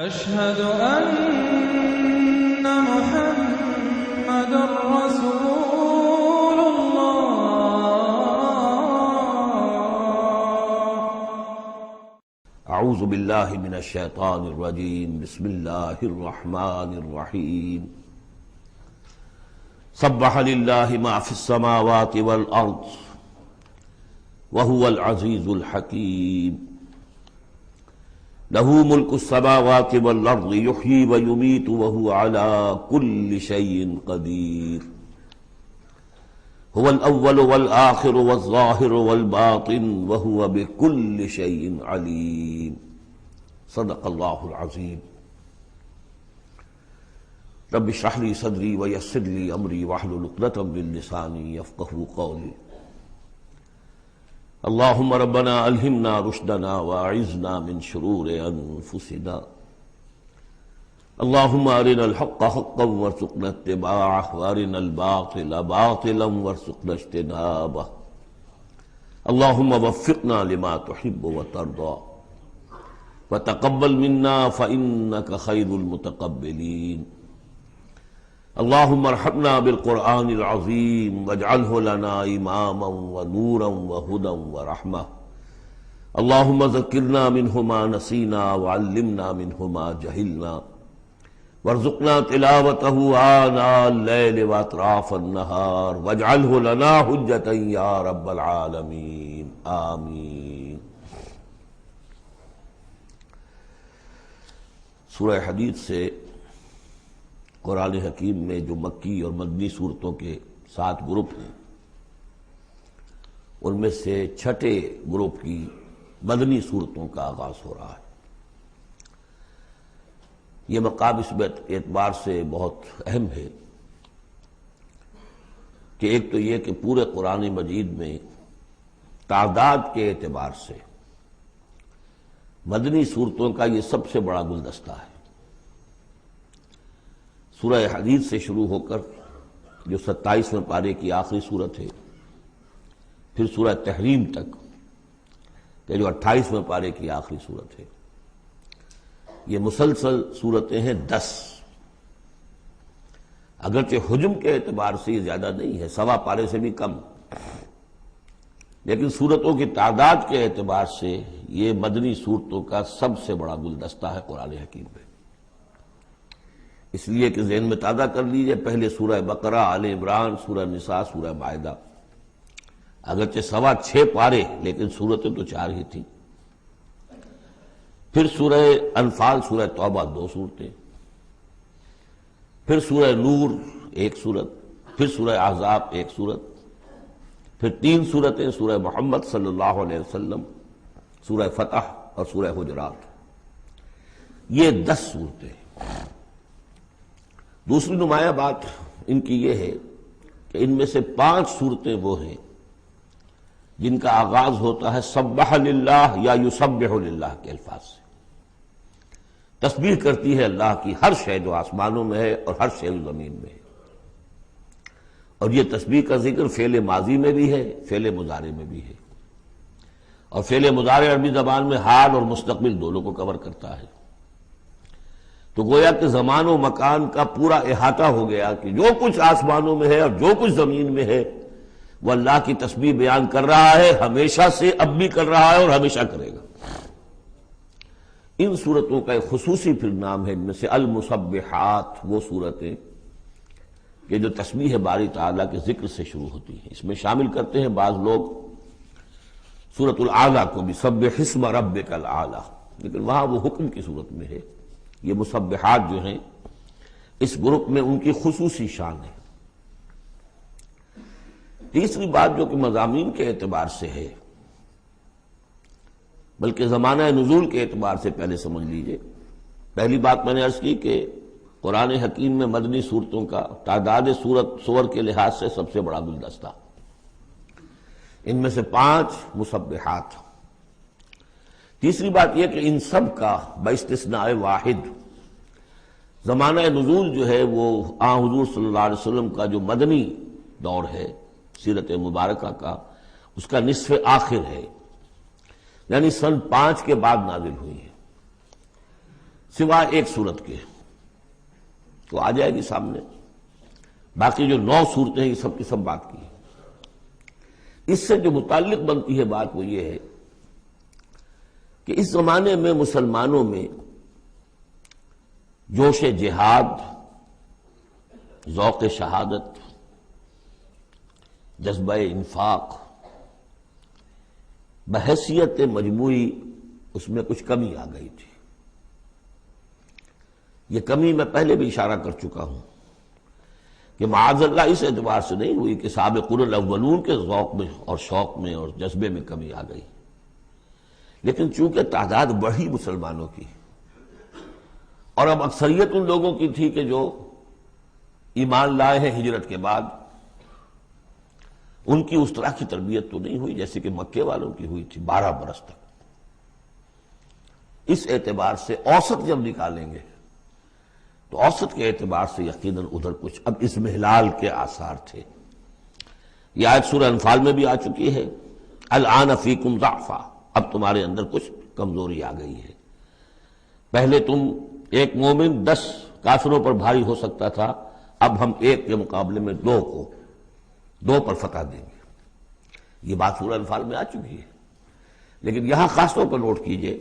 أشهد أن محمد رسول الله. اعوذ باللہ من الشیطان الرجیم، بسم اللہ الرحمن الرحیم۔ سبح للہ ما فی السماوات والارض وهو العزیز الحکیم۔ لہ ملک السماوات والارض یحیی ویمیت وہو علی کل شیء قدیر۔ هو الاول والآخر والظاہر والباطن وهو بكل شیء علیم۔ صدق اللہ العظیم۔ رب اشرح لی صدری ویسر لی امری واحلل عقدۃ من لسانی یفقہوا قولی۔ اللہم ربنا الہمنا رشدنا واعذنا من شرور انفسنا۔ اللہم ارنا الحق حقا وارزقنا اتباعہ وارنا الباطل باطلا وارزقنا اجتنابہ۔ اللہم وفقنا لما تحب وترضى وتقبل منا فإنك خیر المتقبلین۔ اللہم ارحمنا بالقرآن العظیم واجعلہ لنا اماما ونورا وہدی ورحمہ۔ اللہم ذکرنا منہ ما نسینا وعلمنا منہ ما جہلنا وارزقنا تلاوتہ آناء اللیل واطراف النہار واجعلہ لنا حجتا یا رب العالمین، آمین۔ سورہ حدید سے قرآن حکیم میں جو مکی اور مدنی صورتوں کے 7 گروپ ہیں، ان میں سے چھٹے گروپ کی مدنی صورتوں کا آغاز ہو رہا ہے۔ یہ مقام اس اعتبار سے بہت اہم ہے کہ ایک تو یہ کہ پورے قرآن مجید میں تعداد کے اعتبار سے مدنی صورتوں کا یہ سب سے بڑا گلدستہ ہے۔ سورہ حدید سے شروع ہو کر جو 27ویں پارے کی آخری صورت ہے، پھر سورہ تحریم تک کہ جو 28ویں پارے کی آخری صورت ہے، یہ مسلسل صورتیں ہیں 10۔ اگرچہ حجم کے اعتبار سے یہ زیادہ نہیں ہے، 1.25 پارے سے بھی کم، لیکن صورتوں کی تعداد کے اعتبار سے یہ مدنی صورتوں کا سب سے بڑا گلدستہ ہے قرآن حکیم میں۔ اس لیے کہ ذہن میں تازہ کر لیجئے، پہلے سورہ بقرہ، آل عمران، سورہ نساء، سورہ مائدہ، اگرچہ 6.25 پارے لیکن صورتیں تو 4 ہی تھیں۔ پھر سورہ انفال، سورہ توبہ 2 صورتیں، پھر سورہ نور 1 صورت، پھر سورہ احزاب 1 صورت، پھر 3 صورتیں سورہ محمد صلی اللہ علیہ وسلم، سورہ فتح اور سورہ حجرات۔ یہ 10 صورتیں۔ دوسری نمایاں بات ان کی یہ ہے کہ ان میں سے 5 صورتیں وہ ہیں جن کا آغاز ہوتا ہے سبح للہ یا یسبح للہ کے الفاظ سے۔ تسبیح کرتی ہے اللہ کی ہر شے جو آسمانوں میں ہے اور ہر شے جو زمین میں ہے، اور یہ تسبیح کا ذکر فعل ماضی میں بھی ہے، فعل مضارع میں بھی ہے، اور فعل مضارع عربی زبان میں حال اور مستقبل دونوں کو کور کرتا ہے۔ تو گویا کہ زمان و مکان کا پورا احاطہ ہو گیا کہ جو کچھ آسمانوں میں ہے اور جو کچھ زمین میں ہے وہ اللہ کی تسبیح بیان کر رہا ہے، ہمیشہ سے اب بھی کر رہا ہے اور ہمیشہ کرے گا۔ ان صورتوں کا ایک خصوصی پھر نام ہے، ان میں سے المسبحات، وہ صورتیں کہ جو تسبیح باری تعالیٰ کے ذکر سے شروع ہوتی ہیں۔ اس میں شامل کرتے ہیں بعض لوگ سورۃ الاعلیٰ کو بھی، سبح اسم ربک الاعلیٰ، لیکن وہاں وہ حکم کی صورت میں ہے۔ یہ مسبحات جو ہیں اس گروپ میں ان کی خصوصی شان ہے۔ تیسری بات جو کہ مضامین کے اعتبار سے ہے، بلکہ زمانہ نزول کے اعتبار سے پہلے سمجھ لیجئے۔ پہلی بات میں نے عرض کی کہ قرآن حکیم میں مدنی صورتوں کا تعداد سور کے لحاظ سے سب سے بڑا گلدستہ، ان میں سے 5 مسبحات۔ تیسری بات یہ کہ ان سب کا باستثناء واحد زمانہ نزول جو ہے وہ حضور صلی اللہ علیہ وسلم کا جو مدنی دور ہے سیرت مبارکہ کا، اس کا نصف آخر ہے، یعنی سن 5 کے بعد نازل ہوئی ہے۔ سوائے ایک صورت کے، تو آ جائے گی سامنے۔ باقی جو 9 صورتیں یہ سب کی سب بات کی۔ اس سے جو متعلق بنتی ہے بات وہ یہ ہے کہ اس زمانے میں مسلمانوں میں جوش جہاد، ذوق شہادت، جذبہ انفاق، بحیثیت مجموعی اس میں کچھ کمی آ گئی تھی۔ یہ کمی میں پہلے بھی اشارہ کر چکا ہوں کہ معاذ اللہ اس اعتبار سے نہیں ہوئی کہ سابقون الاولون کے ذوق میں اور شوق میں اور جذبے میں کمی آ گئی، لیکن چونکہ تعداد بڑھی مسلمانوں کی، اور اب اکثریت ان لوگوں کی تھی کہ جو ایمان لائے ہیں ہجرت کے بعد، ان کی اس طرح کی تربیت تو نہیں ہوئی جیسے کہ مکے والوں کی ہوئی تھی 12 برس تک۔ اس اعتبار سے اوسط جب نکالیں گے تو اوسط کے اعتبار سے یقیناً ادھر کچھ اب اضمحلال کے آثار تھے۔ یہ آیت سورہ انفال میں بھی آ چکی ہے، الآن فیکم ضعف، اب تمہارے اندر کچھ کمزوری آ گئی ہے۔ پہلے تم ایک مومن 10 کافروں پر بھاری ہو سکتا تھا، اب ہم ایک کے مقابلے میں 2 پر فتح دیں گے۔ یہ بات سورہ انفال میں آ چکی ہے، لیکن یہاں خاص طور پر نوٹ کیجئے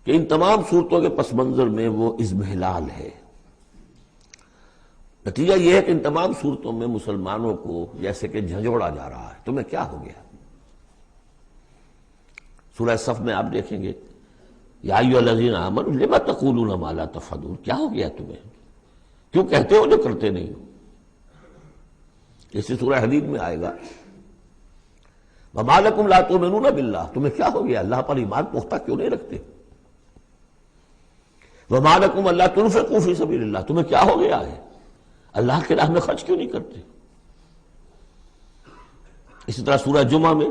کہ ان تمام صورتوں کے پس منظر میں وہ اضمحلال ہے۔ نتیجہ یہ ہے کہ ان تمام صورتوں میں مسلمانوں کو جیسے کہ جھنجھوڑا جا رہا ہے، تمہیں کیا ہو گیا؟ سورہ صف میں آپ دیکھیں گے، یا ایھا الذین آمنوا لم تقولون ما لا تفعلون، کیا ہو گیا تمہیں؟ کیوں کہتے ہو جو کرتے نہیں ہو؟ اسی سورہ حدید میں آئے گا، وما لکم لا تؤمنون باللہ، تمہیں کیا ہو گیا؟ اللہ پر ایمان پختہ کیوں نہیں رکھتے؟ وما لکم الا تنفقوا فی سبیل اللہ، تمہیں کیا ہو گیا ہے؟ اللہ کے راہ میں خرچ کیوں نہیں کرتے؟ اسی طرح سورہ جمعہ میں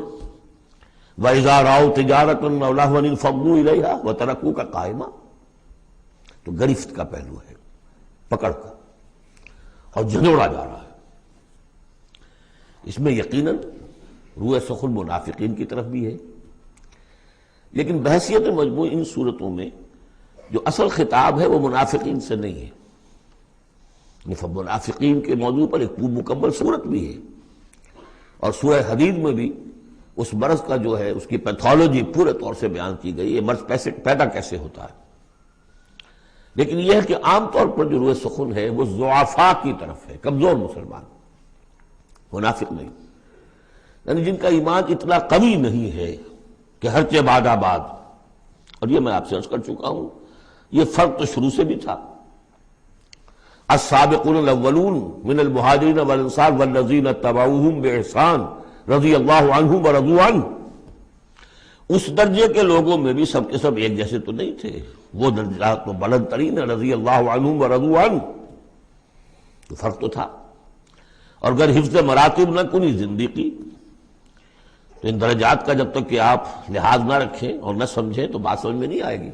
وَإِذَا رَأَوْا تِجَارَةً أَوْ لَهْوًا انفضوا إِلَيْهَا وَتَرَكُوكَ قَائِمًا، تو گرفت کا پہلو ہے، پکڑ کا، اور جھنجوڑا جا رہا ہے۔ اس میں یقیناً روح سخن منافقین کی طرف بھی ہے، لیکن بحیثیت مجموع ان صورتوں میں جو اصل خطاب ہے وہ منافقین سے نہیں ہے۔ منافقین کے موضوع پر ایک مکمل صورت بھی ہے، اور سورہ حدید میں بھی اس مرض کا جو ہے اس کی پیتھولوجی پورے طور سے بیان کی گئی، یہ مرض پیدا کیسے ہوتا ہے۔ لیکن یہ ہے کہ عام طور پر جو روح سخن ہے وہ ضعفاء کی طرف ہے، کمزور مسلمان، منافق نہیں، یعنی جن کا ایمان اتنا قوی نہیں ہے کہ ہر چہ بعد آباد۔ اور یہ میں آپ سے عرض کر چکا ہوں، یہ فرق تو شروع سے بھی تھا۔ السابقون الاولون من المہاجرین والانصار والذین اتبعوہم باحسان رضی اللہ عنہم ورضوا عنہ، اس درجے کے لوگوں میں بھی سب کے سب ایک جیسے تو نہیں تھے، وہ درجات تو بلند ترین ہے، رضی اللہ عنہم ورضوا عنہ، تو فرق تو تھا۔ اور اگر حفظ مراتب نہ کنی زندگی، تو ان درجات کا جب تک کہ آپ لحاظ نہ رکھیں اور نہ سمجھیں تو بات سمجھ میں نہیں آئے گی۔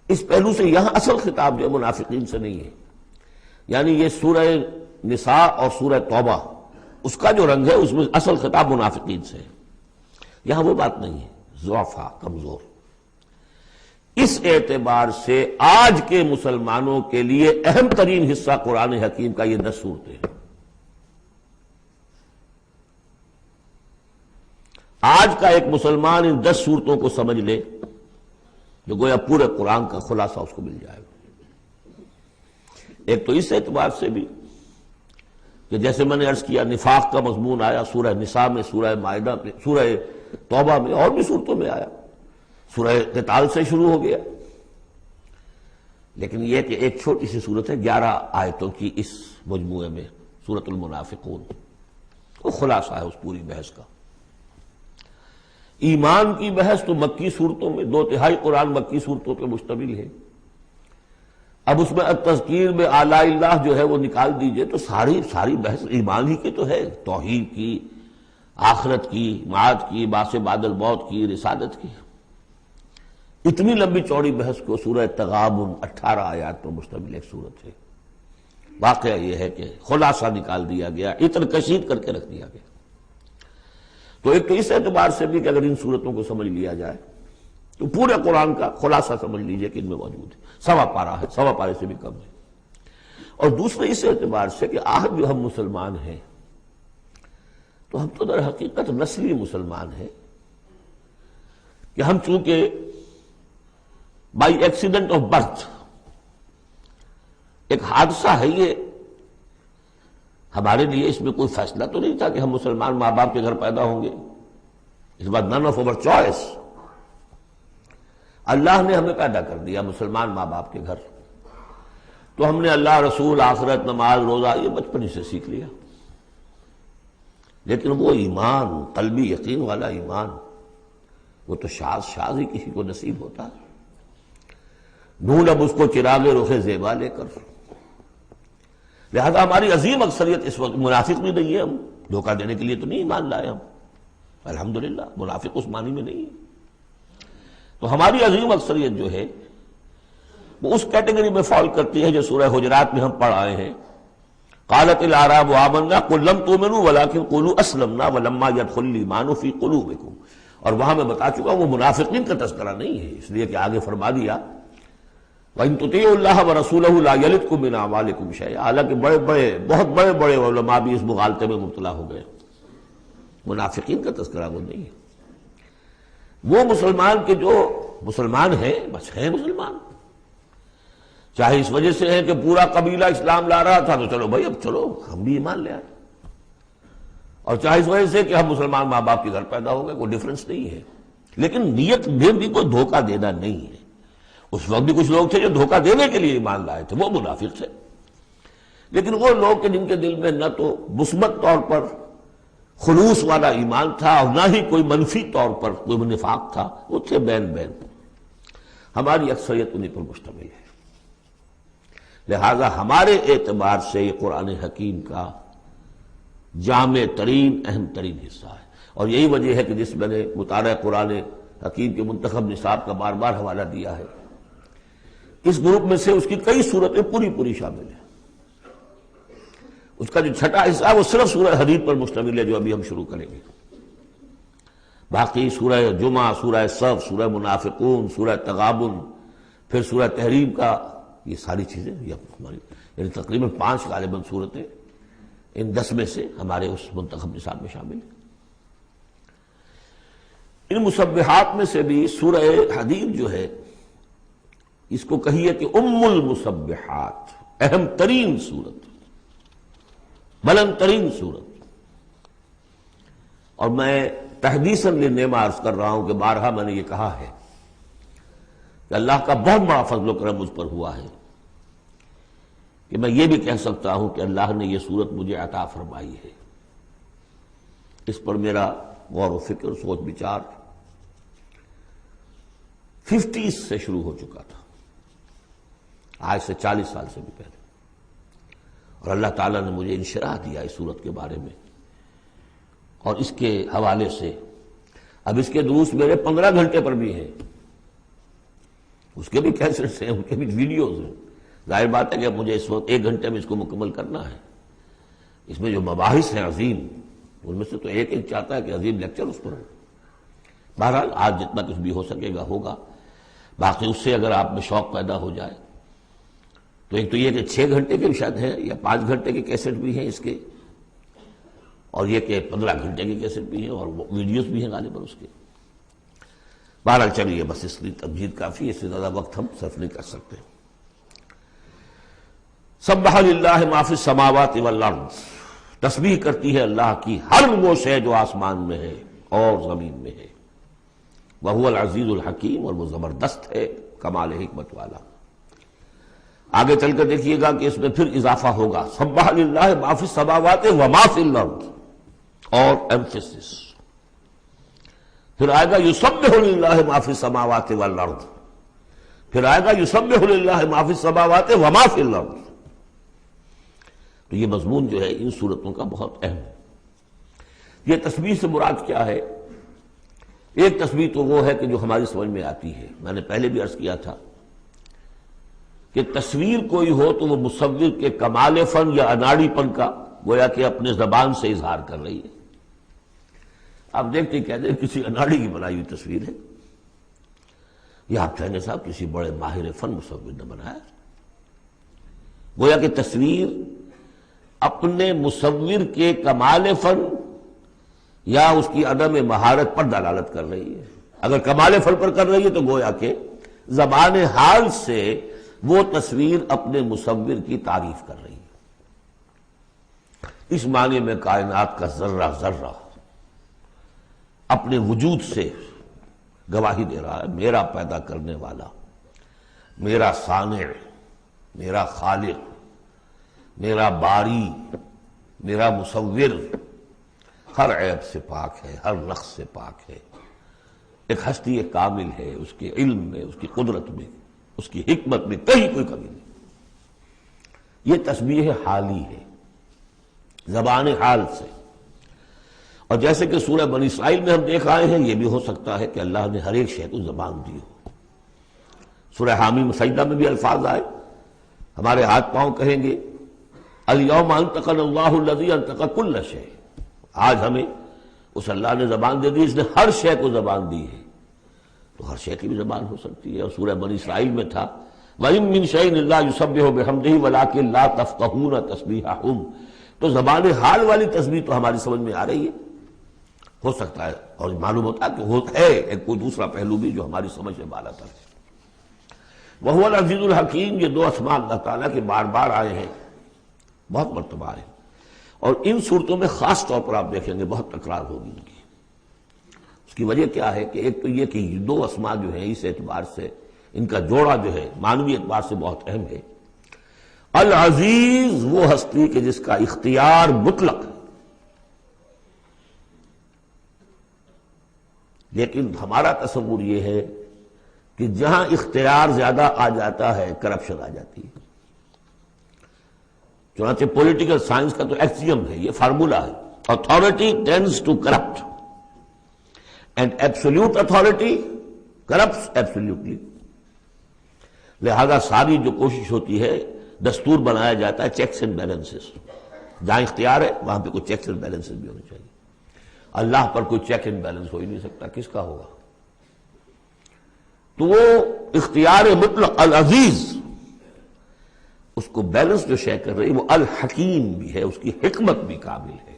اس پہلو سے یہاں اصل خطاب جو منافقین سے نہیں ہے، یعنی یہ سورہ نساء اور سورہ توبہ اس کا جو رنگ ہے اس میں اصل خطاب منافقین سے ہے، یہاں وہ بات نہیں ہے، ضعفاء، کمزور۔ اس اعتبار سے آج کے مسلمانوں کے لیے اہم ترین حصہ قرآن حکیم کا یہ 10 صورتیں ہیں۔ آج کا ایک مسلمان ان 10 صورتوں کو سمجھ لے جو گویا پورے قرآن کا خلاصہ اس کو مل جائے گا۔ ایک تو اس اعتبار سے بھی کہ جیسے میں نے عرض کیا نفاق کا مضمون آیا سورہ نساء میں، سورہ مائدہ میں، سورہ توبہ میں، اور بھی صورتوں میں آیا، سورہ قتال سے شروع ہو گیا۔ لیکن یہ کہ ایک چھوٹی سی صورت ہے 11 آیتوں کی اس مجموعے میں، سورۃ المنافقون، وہ خلاصہ ہے اس پوری بحث کا۔ ایمان کی بحث تو مکی صورتوں میں 2/3 قرآن مکی صورتوں پہ مشتمل ہے۔ اب اس میں التذکیر میں آلاء اللہ جو ہے وہ نکال دیجئے تو ساری بحث ایمان ہی کی تو ہے، توحید کی، آخرت کی، معاد کی، بعث بعد الموت کی، رسالت کی۔ اتنی لمبی چوڑی بحث کو سورہ تغابن 18 آیات پر مشتمل ایک صورت ہے۔ واقعہ یہ ہے کہ خلاصہ نکال دیا گیا، اتر کشید کر کے رکھ دیا گیا۔ تو ایک تو اس اعتبار سے بھی کہ اگر ان صورتوں کو سمجھ لیا جائے تو پورے قرآن کا خلاصہ سمجھ لیجئے کہ ان میں موجود ہے، سوا پارہ ہے، سوا پارے سے بھی کم ہے۔ اور دوسرے اس اعتبار سے کہ آج جو ہم مسلمان ہیں تو ہم تو در حقیقت نسلی مسلمان ہیں کہ ہم چونکہ بائی ایکسیڈنٹ آف برتھ، ایک حادثہ ہے یہ، ہمارے لیے اس میں کوئی فیصلہ تو نہیں تھا کہ ہم مسلمان ماں باپ کے گھر پیدا ہوں گے، اس بات نن آف اوور چوائس، اللہ نے ہمیں پیدا کر دیا مسلمان ماں باپ کے گھر، تو ہم نے اللہ، رسول، آخرت، نماز، روزہ یہ بچپن ہی سے سیکھ لیا، لیکن وہ ایمان، قلبی یقین والا ایمان، وہ تو شاذ ہی کسی کو نصیب ہوتا ہے۔ ڈھونڈ اب اس کو چراغ رخ زیبا لے کر، لہذا ہماری عظیم اکثریت اس وقت منافق بھی نہیں ہے، ہم دھوکہ دینے کے لیے تو نہیں ایمان لائے ہم، الحمدللہ منافق اس معنی میں نہیں ہے، تو ہماری عظیم اکثریت جو ہے وہ اس کیٹیگری میں فال کرتی ہے جو سورہ حجرات میں ہم پڑھ آئے ہیں، قالت الاعراب آمنا قل لم تؤمنوا ولكن قولوا اسلمنا ولما يدخل الايمان في قلوبكم، اور وہاں میں بتا چکا وہ منافقین کا تذکرہ نہیں ہے، اس لیے کہ آگے فرما دیا وَإِن تُطِيعُوا اللَّهَ وَرَسُولَهُ لَا يَلِتْكُم مِّنْ أَعْمَالِكُمْ شَيْئًا، حالانکہ بہت بڑے علماء بھی اس مغالطے میں مبتلا ہو گئے، منافقین کا تذکرہ وہ نہیں ہے، وہ مسلمان کے جو مسلمان ہیں بس ہیں مسلمان، چاہے اس وجہ سے ہے کہ پورا قبیلہ اسلام لا رہا تھا تو چلو بھائی اب چلو ہم بھی ایمان لے آئے، اور چاہے اس وجہ سے کہ ہم مسلمان ماں باپ کے گھر پیدا ہو گئے، کوئی ڈفرنس نہیں ہے، لیکن نیت میں بھی کوئی دھوکہ دینا نہیں ہے۔ اس وقت بھی کچھ لوگ تھے جو دھوکہ دینے کے لیے ایمان لائے تھے، وہ منافق تھے، لیکن وہ لوگ کہ جن کے دل میں نہ تو مثبت طور پر خلوص والا ایمان تھا اور نہ ہی کوئی منفی طور پر کوئی نفاق تھا، وہ تھے بین بین، ہماری اکثریت انہیں پر مشتمل ہے۔ لہذا ہمارے اعتبار سے یہ قرآن حکیم کا جامع ترین اہم ترین حصہ ہے، اور یہی وجہ ہے کہ جس میں نے مطالعہ قرآن حکیم کے منتخب نصاب کا بار بار حوالہ دیا ہے، اس گروپ میں سے اس کی کئی صورتیں پوری شامل ہیں، اس کا جو چھٹا حصہ ہے وہ صرف سورہ حدید پر مشتمل ہے جو ابھی ہم شروع کریں گے، باقی سورہ جمعہ، سورہ صف، سورہ منافقون، سورہ تغابن، پھر سورہ تحریم کا، یہ ساری چیزیں یہ ہماری یعنی تقریباً 5 غالباً صورتیں ان 10 میں سے ہمارے اس منتخب نصاب میں شامل ہیں۔ ان مسبحات میں سے بھی سورہ حدید جو ہے اس کو کہیے کہ ام المسبحات، اہم ترین صورت، بلند ترین صورت، اور میں تحدیثاً للنعمہ عرض کر رہا ہوں کہ بارہا میں نے یہ کہا ہے کہ اللہ کا بہت بڑا فضل و کرم مجھ پر ہوا ہے کہ میں یہ بھی کہہ سکتا ہوں کہ اللہ نے یہ صورت مجھے عطا فرمائی ہے، اس پر میرا غور و فکر، سوچ بچار 50s سے شروع ہو چکا تھا، آج سے 40 سال سے بھی پہلے، اور اللہ تعالیٰ نے مجھے انشراح دیا اس صورت کے بارے میں، اور اس کے حوالے سے اب اس کے دروس میرے 15 گھنٹے پر بھی ہیں، اس کے بھی کیسٹس ہیں، ان کے بھی ویڈیوز ہیں، ظاہر بات ہے کہ اب مجھے اس وقت 1 گھنٹے میں اس کو مکمل کرنا ہے، اس میں جو مباحث ہیں عظیم، ان میں سے تو ایک چاہتا ہے کہ عظیم لیکچر اس پر ہو، بہرحال آج جتنا کچھ بھی ہو سکے گا ہوگا، باقی اس سے اگر آپ میں شوق پیدا ہو جائے تو ایک تو یہ کہ 6 گھنٹے کے شاید ہیں یا 5 گھنٹے کے کیسٹ بھی ہیں اس کے، اور یہ کہ 15 گھنٹے کے کیسٹ بھی ہیں اور ویڈیوز بھی ہیں غالباً اس کے، بہرحال چلیے بس اس کی تمہید کافی ہے، اس سے زیادہ وقت ہم صرف نہیں کر سکتے۔ سبح للہ ما فی السماوات والارض، تسبیح کرتی ہے اللہ کی ہر وہ شے جو آسمان میں ہے اور زمین میں ہے، وہو العزیز الحکیم، اور وہ زبردست ہے کمال حکمت والا۔ آگے چل کر دیکھیے گا کہ اس میں پھر اضافہ ہوگا، سبح للہ ما فی السماوات وما فی الارض، اور ایمفیسس، پھر آئے گا یسبح للہ ما فی السماوات والارض، پھر آئے گا یسبح للہ ما فی السماوات وما فی الارض۔ تو یہ مضمون جو ہے ان صورتوں کا بہت اہم ہے۔ یہ تسبیح سے مراد کیا ہے؟ ایک تسبیح تو وہ ہے کہ جو ہماری سمجھ میں آتی ہے، میں نے پہلے بھی عرض کیا تھا کہ تصویر کوئی ہو تو وہ مصور کے کمال فن یا اناڑی پن کا گویا کہ اپنے زبان سے اظہار کر رہی ہے۔ آپ دیکھتے کہتے ہیں کسی اناڑی کی بنائی ہوئی تصویر ہے، یہ آپ کہنے صاحب کسی بڑے ماہر فن مصور نے بنایا. گویا کہ تصویر اپنے مصور کے کمال فن یا اس کی عدم مہارت پر دلالت کر رہی ہے. اگر کمال فن پر کر رہی ہے تو گویا کہ زبان حال سے وہ تصویر اپنے مصور کی تعریف کر رہی ہے. اس معنی میں کائنات کا ذرہ ذرہ اپنے وجود سے گواہی دے رہا ہے میرا پیدا کرنے والا، میرا صانع، میرا خالق، میرا باری، میرا مصور ہر عیب سے پاک ہے، ہر نقص سے پاک ہے، ایک ہستی کامل ہے، اس کے علم میں، اس کی قدرت میں، اس کی حکمت میں کہیں کوئی کمی نہیں. یہ تسبیح حالی ہے زبان حال سے. اور جیسے کہ سورہ بنی اسرائیل میں ہم دیکھ آئے ہیں، یہ بھی ہو سکتا ہے کہ اللہ نے ہر ایک شے کو زبان دی ہو. سورہ حامیم سجدہ میں بھی الفاظ آئے، ہمارے ہاتھ پاؤں کہیں گے الیوم انطقنا اللہ الذی انطق کل شیء. آج ہمیں اس اللہ نے زبان دے دی، اس نے ہر شے کو زبان دی ہے، تو ہر شے کی بھی زبان ہو سکتی ہے. اور سورہ بنی اسرائیل میں تھا وَإِن مِّن شَيْءٍ إِلَّا يُسَبِّحُ بِحَمْدِهِ وَلَٰكِن لَّا تَفْقَهُونَ تَسْبِيحَهُمْ. تو زبان حال والی تسبیح تو ہماری سمجھ میں آ رہی ہے، ہو سکتا ہے اور معلوم ہوتا ہے کہ وہ ہے ایک کوئی دوسرا پہلو بھی جو ہماری سمجھ سے بالا تر ہے. وَهُوَ الْعَزِيزُ الْحَكِيمُ. یہ دو اسماء اللہ تعالیٰ کے بار بار آئے ہیں، بہت مرتبہ آئے ہیں، اور ان صورتوں میں خاص طور پر آپ دیکھیں گے بہت تکرار ہوگی ان کی. اس کی وجہ کیا ہے کہ ایک تو یہ کہ یہ دو اسماء جو ہیں اس اعتبار سے ان کا جوڑا جو ہے معنوی اعتبار سے بہت اہم ہے. العزیز وہ ہستی کہ جس کا اختیار مطلق ہے، لیکن ہمارا تصور یہ ہے کہ جہاں اختیار زیادہ آ جاتا ہے کرپشن آ جاتی ہے. چنانچہ پولیٹیکل سائنس کا تو ایکسیم ہے، یہ فارمولا ہے، authority tends to corrupt and absolute authority corrupts absolutely. لہذا ساری جو کوشش ہوتی ہے دستور بنایا جاتا ہے چیکس اینڈ بیلنسز. جہاں اختیار ہے وہاں پہ کوئی چیکس اینڈ بیلنسز بھی ہونے چاہیے. اللہ پر کوئی چیک اینڈ بیلنس ہو ہی نہیں سکتا، کس کا ہوگا؟ تو وہ اختیار مطلق العزیز، اس کو بیلنس جو شے کر رہی وہ الحکیم بھی ہے، اس کی حکمت بھی کامل ہے.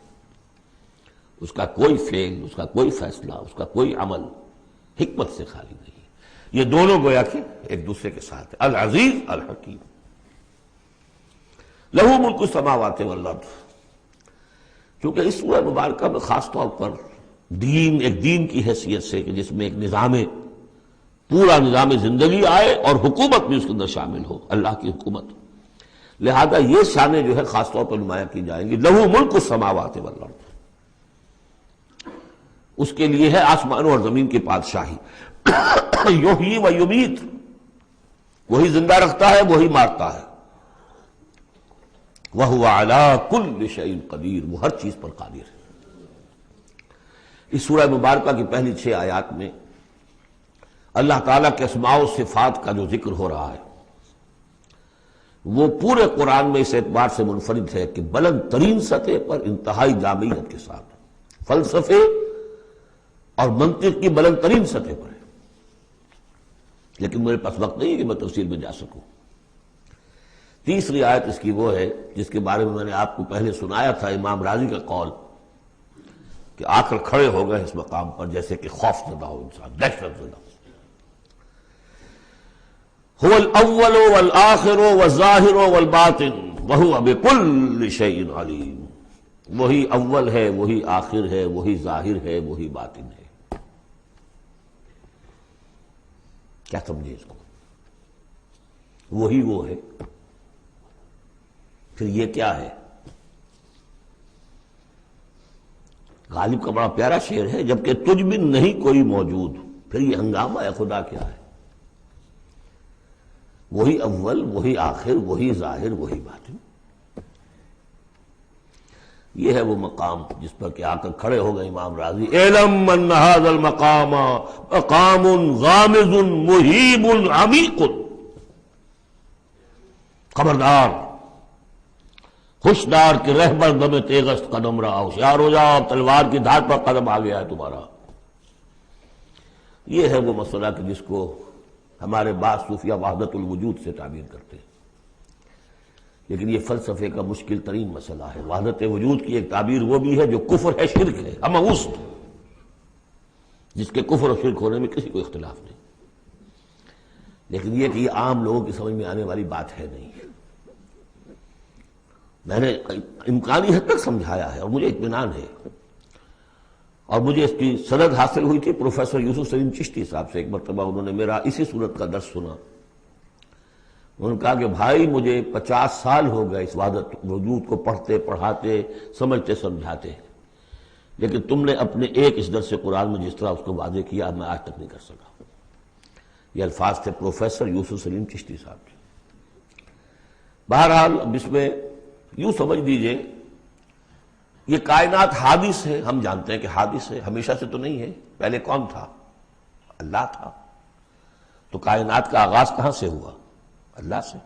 اس کا کوئی فعل، اس کا کوئی فیصلہ، اس کا کوئی عمل حکمت سے خالی نہیں. یہ دونوں گویا کہ ایک دوسرے کے ساتھ ہے، العزیز الحکیم. لہو ملک السماوات والارض. کیونکہ اس سورہ مبارکہ میں خاص طور پر دین ایک دین کی حیثیت سے کہ جس میں ایک نظام، پورا نظام زندگی آئے اور حکومت بھی اس کے اندر شامل ہو، اللہ کی حکومت، لہذا یہ شانیں جو ہے خاص طور پر نمایاں کی جائیں گی. لہو ملک السماوات والارض، اس کے لیے ہے آسمانوں اور زمین کی بادشاہی. یحیی و یمیت، وہی زندہ رکھتا ہے وہی مارتا ہے. وَهُوَ عَلَىٰ كُلِّ شَيْءٍ قَدِيرٌ، وہ ہر چیز پر قادر ہے. اس سورہ مبارکہ کی پہلی 6 آیات میں اللہ تعالیٰ کے اسماء و صفات کا جو ذکر ہو رہا ہے وہ پورے قرآن میں اس اعتبار سے منفرد ہے کہ بلند ترین سطح پر انتہائی جامعیت کے ساتھ فلسفے اور منطق کی بلند ترین سطح پر ہے. لیکن میرے پاس وقت نہیں ہے کہ میں تفصیل میں جا سکوں. تیسری آیت اس کی وہ ہے جس کے بارے میں نے آپ کو پہلے سنایا تھا، امام راضی کا قول کہ آ کر کھڑے ہو گئے اس مقام پر جیسے کہ خوف زدہ ہو انسان، دہشت زدہ. هو الاول والآخر والظاہر والباطن وهو بكل شيء علیم. وہی اول ہے، وہی آخر ہے، وہی ظاہر ہے، وہی باطن ہے. کیا سمجھے اس کو؟ وہی وہ ہے، پھر یہ کیا ہے؟ غالب کا بڑا پیارا شعر ہے، جبکہ تجھ میں نہیں کوئی موجود، پھر یہ ہنگامہ ہے خدا کیا ہے؟ وہی اول، وہی آخر، وہی ظاہر، وہی باطن. یہ ہے وہ مقام جس پر کہ آ کر کھڑے ہو گئے امام راضی. اعلم ان ھذا المقام مقام غامض مہیب عمیق. خبردار، ہوشدار کہ رہبر دم تیغست قدم رہا، ہوشیار ہو جاؤ، تلوار کی دھار پر قدم آ گیا ہے تمہارا. یہ ہے وہ مسئلہ کہ جس کو ہمارے بعض صوفیہ وحدت الوجود سے تعبیر کرتے ہیں، لیکن یہ فلسفے کا مشکل ترین مسئلہ ہے۔ وحدت وجود کی ایک تعبیر وہ بھی ہے جو کفر ہے، شرک ہے، اموست، جس کے کفر اور شرک ہونے میں کسی کو اختلاف نہیں، لیکن یہ کہ یہ عام لوگوں کی سمجھ میں آنے والی بات ہے نہیں۔ میں نے امکانی حد تک سمجھایا ہے اور مجھے اطمینان ہے، اور مجھے اس کی سند حاصل ہوئی تھی پروفیسر یوسف سلیم چشتی صاحب سے۔ ایک مرتبہ انہوں نے میرا اسی صورت کا درس سنا، انہوں نے کہا کہ بھائی مجھے 50 سال ہو گئے اس وحدت وجود کو پڑھتے پڑھاتے سمجھتے سمجھاتے، لیکن تم نے اپنے ایک اس درس قرآن میں جس طرح اس کو واضح کیا میں آج تک نہیں کر سکا۔ یہ الفاظ تھے پروفیسر یوسف سلیم چشتی صاحب کے۔ بہرحال اب اس میں یوں سمجھ دیجئے یہ کائنات حادث ہے، ہم جانتے ہیں کہ حادث ہے، ہمیشہ سے تو نہیں ہے۔ پہلے کون تھا؟ اللہ تھا۔ تو کائنات کا آغاز کہاں سے ہوا؟ اللہ سے۔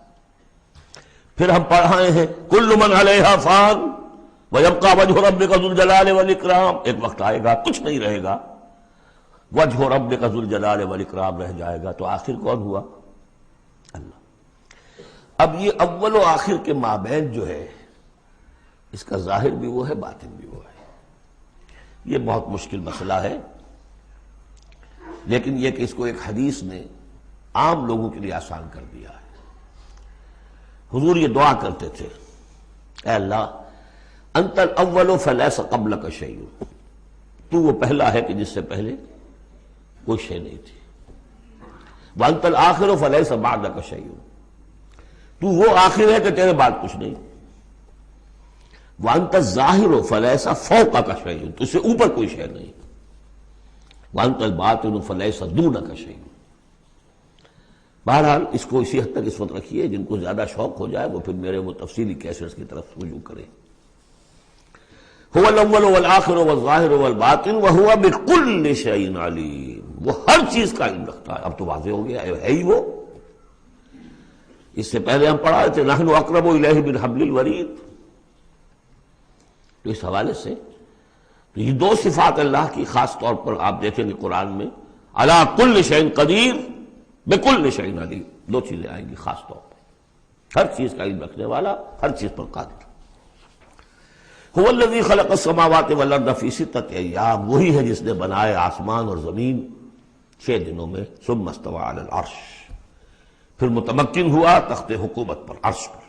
پھر ہم پڑھائے ہیں کل من علیہا فان ویبقی وجہ ربک ذو الجلال والاکرام، ایک وقت آئے گا کچھ نہیں رہے گا، وجہ ربک ذو الجلال والاکرام رہ جائے گا۔ تو آخر کون ہوا؟ اللہ۔ اب یہ اول و آخر کے مابین جو ہے اس کا ظاہر بھی وہ ہے، باطن بھی وہ ہے۔ یہ بہت مشکل مسئلہ ہے، لیکن یہ کہ اس کو ایک حدیث نے عام لوگوں کے لیے آسان کر دیا ہے۔ حضور یہ دعا کرتے تھے، اے اللہ انت الاول فلیس قبلک شیء، تو وہ پہلا ہے کہ جس سے پہلے کوئی شے نہیں تھی، وانت الآخر فلیس بعدک شیء، تو وہ آخر ہے کہ تیرے بعد کچھ نہیں، وانت الظاہر فلیس فوقک شیء، تو سے اوپر کوئی شے نہیں، وانت الباطن فلیس دونک شیء۔ بہرحال اس کو اسی حد تک اس وقت رکھیے، جن کو زیادہ شوق ہو جائے وہ پھر میرے وہ تفصیلی کیسٹس کی طرف رجوع کریں۔ هو الاول والآخر والظاہر والباطن وهو بكل شيء علیم، وہ ہر چیز کا علم رکھتا ہے۔ اب تو واضح ہو گیا ہے ہی وہ۔ اس سے پہلے ہم پڑھا تھے نحن اقرب الیہ من حبل الورید، تو اس حوالے سے تو یہ دو صفات اللہ کی خاص طور پر آپ دیکھیں گے قرآن میں، علی کل شیء قدیر بکل شیء علیم، دو چیزیں آئیں گی خاص طور پر، ہر چیز کا علم رکھنے والا، ہر چیز پر قادر۔ هو الذی خلق السماوات والارض فی ستۃ ایام، وہی ہے جس نے بنائے آسمان اور زمین 6 دنوں میں، ثم استوى علی العرش، پھر متمکن ہوا تخت حکومت پر، عرش پر۔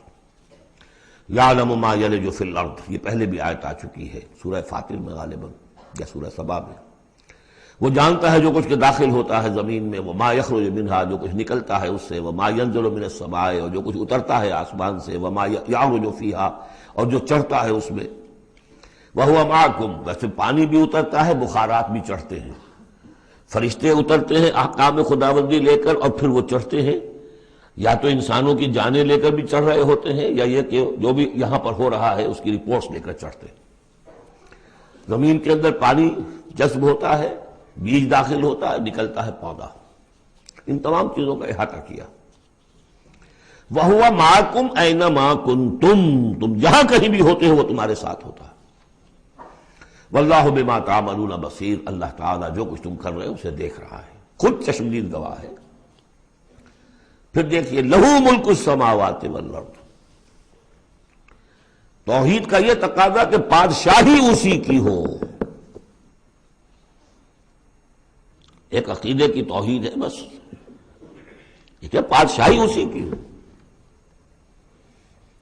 یعلم ما یلج فی الارض، یہ پہلے بھی آیت آ چکی ہے سورہ فاطر میں غالباً یا سورہ سبا میں۔ وہ جانتا ہے جو کچھ کے داخل ہوتا ہے زمین میں، وما یخرج منہا، جو کچھ نکلتا ہے اس سے، وما ینزل من السماء، اور جو کچھ اترتا ہے آسمان سے، وما یعرج فیہا، اور جو چڑھتا ہے اس میں، وہو معکم، ویسے پانی بھی اترتا ہے، بخارات بھی چڑھتے ہیں، فرشتے اترتے ہیں احکام خداوندی لے کر، اور پھر وہ چڑھتے ہیں، یا تو انسانوں کی جانیں لے کر بھی چڑھ رہے ہوتے ہیں، یا یہ کہ جو بھی یہاں پر ہو رہا ہے اس کی رپورٹس لے کر چڑھتے ہیں۔ زمین کے اندر پانی جذب ہوتا ہے، بیج داخل ہوتا ہے، نکلتا ہے پودا، ان تمام چیزوں کا احاطہ کیا۔ وَهُوَ مَعَكُمْ أَيْنَمَا كُنْتُمْ، تم جہاں کہیں بھی ہوتے ہو وہ تمہارے ساتھ ہوتا ہے۔ وَاللَّهُ بِمَا تَعْمَلُونَ بَصِيرٌ، اللہ تعالیٰ جو کچھ تم کر رہے ہو اسے دیکھ رہا ہے، خود چشمدید گواہ ہے۔ پھر دیکھیے لَهُ مُلْكُ السَّمَاوَاتِ وَالْأَرْضِ، توحید کا یہ تقاضا کہ بادشاہی اسی کی ہو، ایک عقیدے کی توحید ہے بس، یہ کہ بادشاہی اسی کی ہو،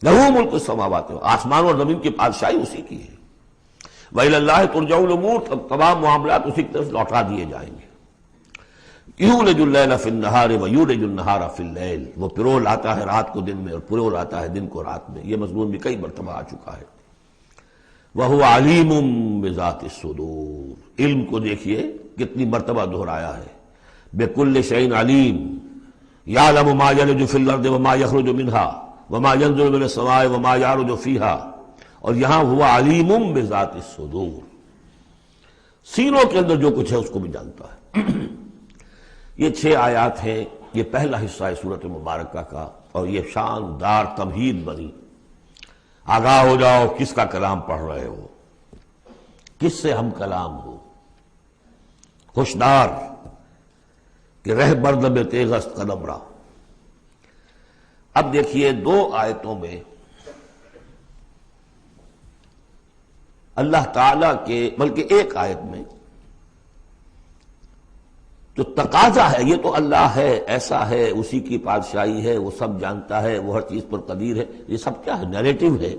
لَهُ مُلْكُ السَّمَاوَاتِ، آسمان اور زمین کی بادشاہی اسی کی ہے۔ وَإِلَى اللَّهِ تُرْجَعُ الْأُمُورُ، تمام معاملات اسی کی طرف لوٹا دیے جائیں گے۔ یولج اللیل فی النہار ویولج النہار فی اللیل، وہ پرو لاتا ہے رات کو دن میں اور پرو لاتا ہے دن کو رات میں، یہ مضمون بھی کئی مرتبہ آ چکا ہے۔ وَهُوَ عَلِيمٌ بِذَاتِ الصُّدُورِ، علم کو دیکھیے کتنی مرتبہ دہرایا ہے، بِكُلِّ شَيْءٍ عَلِيمٌ، يَعْلَمُ مَا يَلِجُ فِي الْأَرْضِ وَمَا يَخْرُجُ مِنْهَا وَمَا يَنزِلُ مِنَ السَّمَاءِ وَمَا يَعْرُجُ فِيهَا، اور یہاں ہوا علیم بذات الصدور، سینوں کے اندر جو کچھ ہے اس کو بھی جانتا ہے۔ یہ 6 آیات ہیں، یہ پہلا حصہ ہے سورۃ مبارکہ کا، اور یہ شاندار تمہید بنی، آگاہ ہو جاؤ کس کا کلام پڑھ رہے ہو، کس سے ہم کلام ہو، ہوشدار کہ رہ بردم تیغست قدم را۔ اب دیکھیے دو آیتوں میں اللہ تعالی کے، بلکہ ایک آیت میں جو تقاضا ہے، یہ تو اللہ ہے، ایسا ہے، اسی کی بادشاہی ہے، وہ سب جانتا ہے، وہ ہر چیز پر قدیر ہے، یہ سب کیا ہے؟ نیریٹو ہے،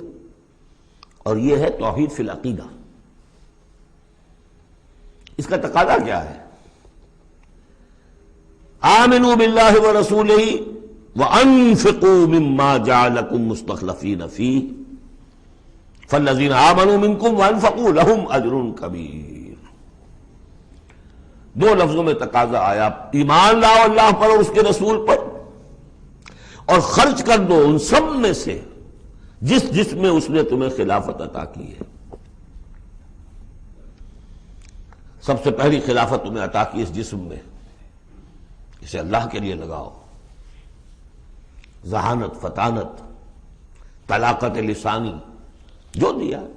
اور یہ ہے توحید فی العقیدہ۔ اس کا تقاضا کیا ہے؟ آمنوا باللہ ورسولہ وانفقوا مما جعلکم مستخلفین فیہ فالذین آمنوا منکم وانفقوا لہم اجر کبیر۔ دو لفظوں میں تقاضا آیا، ایمان لاؤ اللہ پر اور اس کے رسول پر، اور خرچ کر دو ان سب میں سے جس میں اس نے تمہیں خلافت عطا کی ہے۔ سب سے پہلی خلافت تمہیں عطا کی اس جسم میں، اسے اللہ کے لیے لگاؤ۔ ذہانت، فطانت، طلاقت لسانی، جو دیا ہے،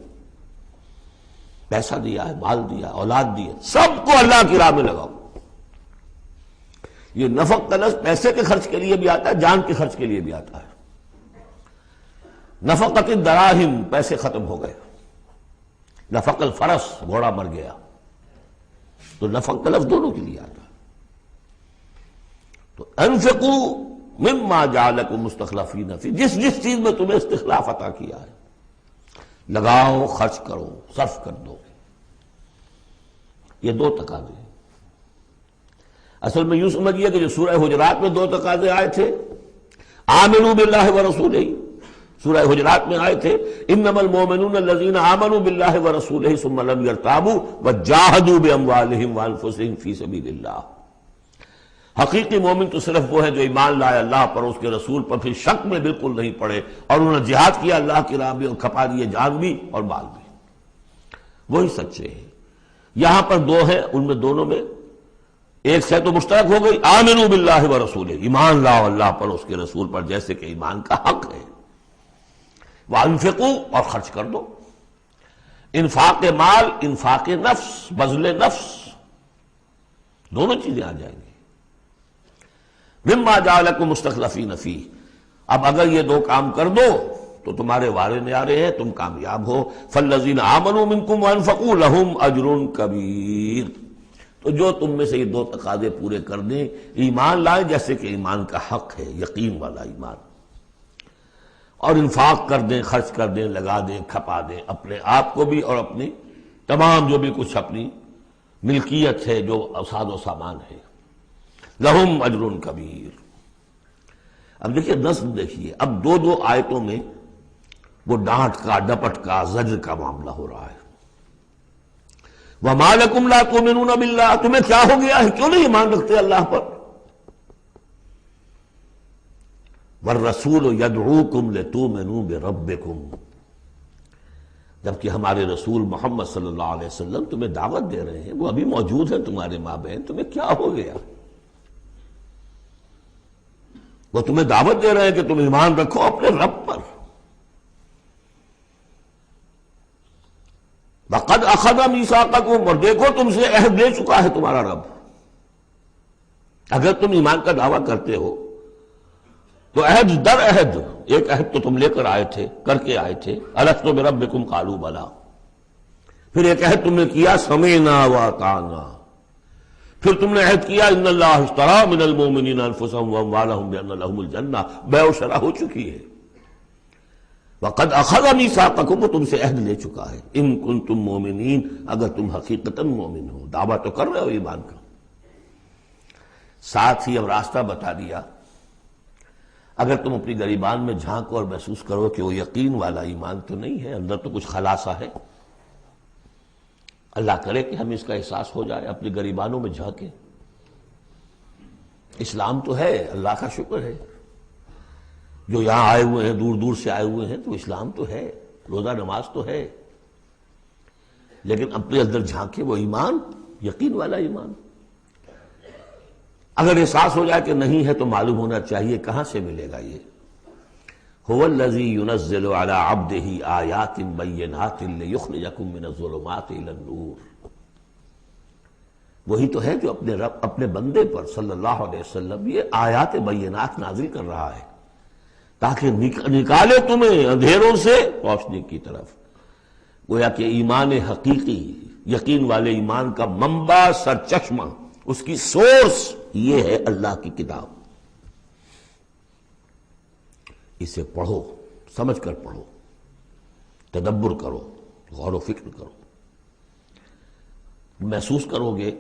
پیسہ دیا ہے، مال دیا، اولاد دی ہے، سب کو اللہ کی راہ میں لگاؤ۔ یہ نفق کا لفظ پیسے کے خرچ کے لیے بھی آتا ہے، جان کے خرچ کے لیے بھی آتا ہے۔ نفقت الدراہم، پیسے ختم ہو گئے۔ نفق الفرس، گھوڑا مر گیا، تو نفق کا لفظ دونوں کے لیے آتا ہے۔ تو انفقوا مما جعلکم مستخلفین فی، جس چیز میں تمہیں استخلاف عطا کیا ہے لگاؤ، خرچ کرو، صرف کر دو۔ یہ دو تقاضے ہیں۔ اصل میں یوں سمجھیے کہ جو سورہ حجرات میں دو تقاضے آئے تھے، آمنوا باللہ ورسولہ، سورہ حجرات میں آئے تھے انما المؤمنون الذین آمنوا باللہ ورسولہ ثم لم یرتابوا وجاہدوا باموالہم وانفسہم فی سبیل اللہ۔ حقیقی مومن تو صرف وہ ہے جو ایمان لائے اللہ پر، اس کے رسول پر، پھر شک میں بالکل نہیں پڑے، اور انہوں نے جہاد کیا اللہ کی راہ میں اور کھپا دیے جان بھی اور مال بھی، وہی سچے ہیں۔ یہاں پر دو ہیں، ان میں دونوں میں ایک سے تو مشترک ہو گئی، آمنوا باللہ ورسولہ، ایمان لاؤ اللہ پر، اس کے رسول پر، جیسے کہ ایمان کا حق ہے۔ وانفقوا، اور خرچ کر دو۔ انفاق مال، انفاق نفس، بذل نفس، دونوں چیزیں آ جائیں گی۔ مما جعلکم مستخلفین فیہ، اب اگر یہ دو کام کر دو تو تمہارے وارے نیارے ہیں، تم کامیاب ہو۔ فالذین آمنوا منکم وانفقوا لہم اجر کبیر، تو جو تم میں سے یہ دو تقاضے پورے کر دیں، ایمان لائیں جیسے کہ ایمان کا حق ہے، یقین والا ایمان، اور انفاق کر دیں، خرچ کر دیں، لگا دیں، کھپا دیں، اپنے آپ کو بھی اور اپنی تمام جو بھی کچھ اپنی ملکیت ہے، جو ساز و سامان ہے، لہم اجر کبیر۔ اب دیکھیے نظم، دیکھیے اب دو آیتوں میں وہ ڈانٹ کا، ڈپٹ کا، زجر کا معاملہ ہو رہا ہے۔ وَمَا لَكُمْ لَا تُؤْمِنُونَ بِاللَّهِ، تمہیں کیا ہو گیا ہے، کیوں نہیں ایمان رکھتے اللہ پر؟ وَالرَّسُولُ يَدْعُوكُمْ لِتُؤْمِنُوا بِرَبِّكُمْ، جبکہ ہمارے رسول محمد صلی اللہ علیہ وسلم تمہیں دعوت دے رہے ہیں، وہ ابھی موجود ہیں تمہارے مابین، تمہیں کیا ہو گیا؟ وہ تمہیں دعوت دے رہے ہیں کہ تم ایمان رکھو اپنے رب پر۔ وَقَدْ أَخَذَ مِيثَاقَكُمْ، اور دیکھو تم سے عہد لے چکا ہے تمہارا رب۔ اگر تم ایمان کا دعویٰ کرتے ہو تو عہد در عہد، ایک عہد تو تم لے کر آئے تھے، کر کے آئے تھے، أَلَسْتُ بِرَبِّكُمْ قَالُوا بَلَىٰ، پھر ایک عہد تم نے کیا سَمِعْنَا وَأَطَعْنَا، پھر تم نے عہد کیا ان اللہ اشترى من المؤمنین انفسهم واموالهم بان لهم الجنہ، بیع و شرح ہو چکی ہے۔ وقد اخذ میثاقکم، وہ تم سے عہد لے چکا ہے، ان کنتم مؤمنین، اگر تم حقیقتاً مومن ہو، دعویٰ تو کر رہے ہو ایمان کا۔ ساتھ ہی اب راستہ بتا دیا، اگر تم اپنی گریبان میں جھانکو اور محسوس کرو کہ وہ یقین والا ایمان تو نہیں ہے، اندر تو کچھ خلاصہ ہے، اللہ کرے کہ ہمیں اس کا احساس ہو جائے، اپنی گریبانوں میں جھانکیں۔ اسلام تو ہے، اللہ کا شکر ہے، جو یہاں آئے ہوئے ہیں، دور دور سے آئے ہوئے ہیں، تو اسلام تو ہے، روزہ نماز تو ہے، لیکن اپنے اندر جھانکے وہ ایمان، یقین والا ایمان۔ اگر احساس ہو جائے کہ نہیں ہے تو معلوم ہونا چاہیے کہاں سے ملے گا یہ۔ هو الذی ينزل على عبده آیات بینات لیخرجکم من الظلمات الى النور وہی تو ہے جو اپنے رب اپنے بندے پر صلی اللہ علیہ وسلم یہ آیات بینات نازل کر رہا ہے تاکہ نکالے تمہیں اندھیروں سے روشنی کی طرف۔ گویا کہ ایمان حقیقی، یقین والے ایمان کا منبع، سرچشمہ، اس کی سورس یہ ہے اللہ کی کتاب۔ اسے پڑھو، سمجھ کر پڑھو، تدبر کرو، غور و فکر کرو، محسوس کرو گے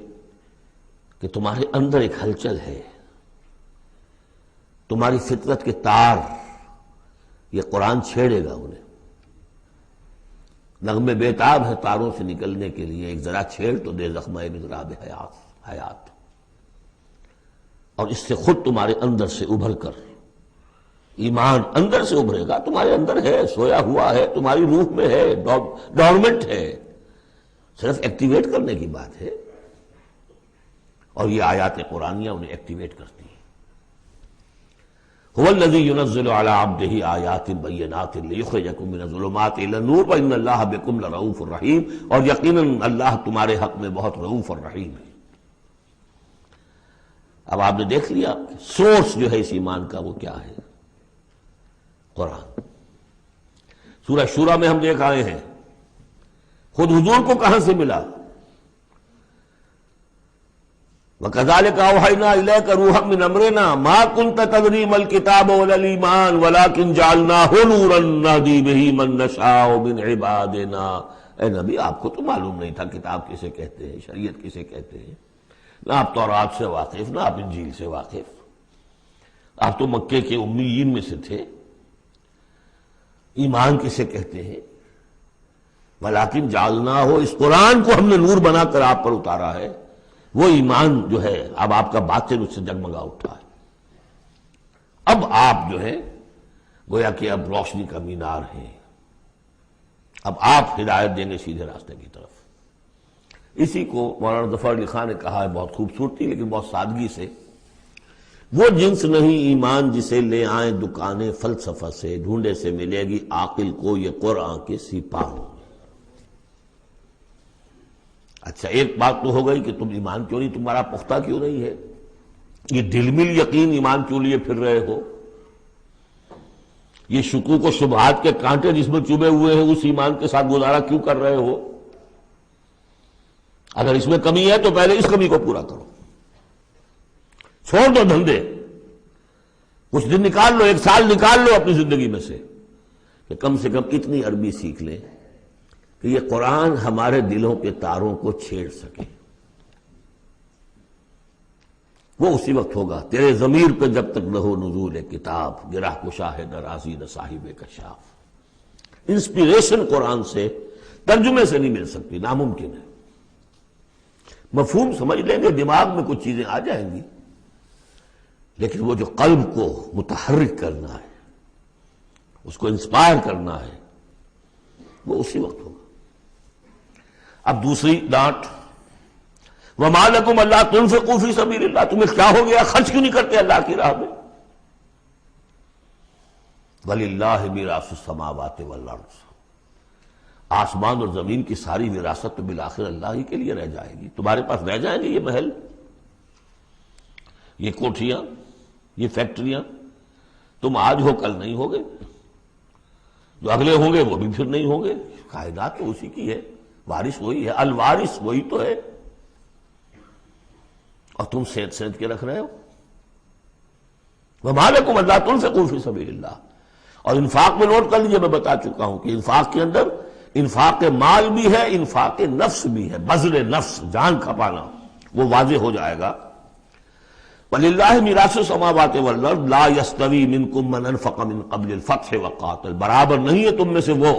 کہ تمہارے اندر ایک ہلچل ہے، تمہاری فطرت کے تار، یہ قرآن چھیڑے گا انہیں۔ نغمے بیتاب ہے تاروں سے نکلنے کے لیے، ایک ذرا چھیڑ تو دے زخمہ مضراب حیات، اور اس سے خود تمہارے اندر سے ابھر کر ایمان اندر سے ابھرے گا۔ تمہارے اندر ہے، سویا ہوا ہے، تمہاری روح میں ہے، ڈورمنٹ ہے، صرف ایکٹیویٹ کرنے کی بات ہے، اور یہ آیات قرآنیہ انہیں ایکٹیویٹ کرتی ہیں۔ هو الذی ينزل على عبده آیات بینات لیخرجکم من الظلمات الى النور وان اللہ بکم لرؤوف رحیم، اور یقیناً اللہ تمہارے حق میں بہت رؤوف اور رحیم ہے۔ اب آپ نے دیکھ لیا سورس جو ہے اس ایمان کا وہ کیا ہے، قرآن۔ سورہ شورى میں ہم دیکھ آئے ہیں خود حضور کو کہاں سے ملا، وَكَذَلِكَ أَوْحَيْنَا إِلَيْكَ رُوحًا مِّنْ أَمْرِنَا مَا كُنْتَ تَدْرِي مَا الْكِتَابُ وَلَا الْإِيمَانُ وَلَكِنْ جَعَلْنَاهُ نُورًا نَهْدِي بِهِ مَن نَّشَاءُ مِنْ عِبَادِنَا۔ اے نبی، آپ کو تو معلوم نہیں تھا کتاب کسے کہتے ہیں، شریعت کسے کہتے ہیں، نہ آپ تورات سے واقف، نہ آپ انجیل سے واقف، آپ تو مکے کے امیین میں سے تھے۔ ایمان کسے کہتے ہیں؟ وَلَكِنْ جَعَلْنَاهُ، اس قرآن کو ہم نے نور بنا کر آپ پر اتارا ہے۔ وہ ایمان جو ہے اب آپ کا باطن اس سے جگمگا اٹھا ہے، اب آپ جو ہے گویا کہ اب روشنی کا مینار ہیں، اب آپ ہدایت دیں گے سیدھے راستے کی طرف۔ اسی کو مولانا ظفر علی خان نے کہا ہے بہت خوبصورتی لیکن بہت سادگی سے، وہ جنس نہیں ایمان جسے لے آئیں دکانیں فلسفہ سے، ڈھونڈے سے ملے گی عاقل کو یہ قرآن کے سپاہ۔ اچھا، ایک بات تو ہو گئی کہ تم ایمان کیوں نہیں، تمہارا پختہ کیوں نہیں ہے، یہ دلمل یقین ایمان کیوں لیے پھر رہے ہو، یہ شکوک و شبہات کے کانٹے جس میں چبھے ہوئے ہیں اس ایمان کے ساتھ گزارا کیوں کر رہے ہو؟ اگر اس میں کمی ہے تو پہلے اس کمی کو پورا کرو، چھوڑ دو دھندے، کچھ دن نکال لو، ایک سال نکال لو اپنی زندگی میں سے کہ کم سے کم اتنی عربی سیکھ لیں کہ یہ قرآن ہمارے دلوں کے تاروں کو چھیڑ سکے۔ وہ اسی وقت ہوگا تیرے ضمیر پہ جب تک نہ ہو نزول کتاب، گرہ کشا ہے درازی نہ صاحب کشاف۔ انسپیریشن قرآن سے ترجمے سے نہیں مل سکتی، ناممکن ہے۔ مفہوم سمجھ لیں گے، دماغ میں کچھ چیزیں آ جائیں گی، لیکن وہ جو قلب کو متحرک کرنا ہے، اس کو انسپائر کرنا ہے، وہ اسی وقت ہوگا۔ اب دوسری ڈانٹ، وَمَا لَكُمْ أَلَّا تُنْفِقُوا فِي سَبِيلِ اللَّهِ، تمہیں کیا ہو گیا، خرچ کیوں نہیں کرتے اللہ کی راہ میں؟ وَلِلَّهِ مِيرَاثُ السَّمَاوَاتِ وَالْأَرْضِ، آسمان اور زمین کی ساری وراثت تو بالآخر اللہ ہی کے لیے رہ جائے گی، تمہارے پاس رہ جائیں گے یہ محل، یہ کوٹھیاں، یہ فیکٹریاں، تم آج ہو کل نہیں ہوگے، جو اگلے ہوں گے وہ بھی پھر نہیں ہوں گے، کائنات تو اسی کی ہے، وارث وہی ہے، الوارث وہی تو ہے، اور تم سینت سینت کے رکھ رہے ہو۔ وَمَا لَكُمْ أَلَّا تُنْفِقُوا فِي سَبِيلِ اللَّهِ، اور انفاق میں نوٹ کر لیجیے، میں بتا چکا ہوں کہ انفاق کے اندر انفاق مال بھی ہے، انفاق نفس بھی ہے، بذل نفس، جان کھپانا، وہ واضح ہو جائے گا۔ وَلِلَّهِ مِيرَاثُ السَّمَاوَاتِ وَالْأَرْضِ لَا يَسْتَوِي مِنْكُمْ مَنْ أَنْفَقَ مِنْ قَبْلِ الْفَتْحِ وَقَاتَلَ، برابر نہیں ہے تم میں سے وہ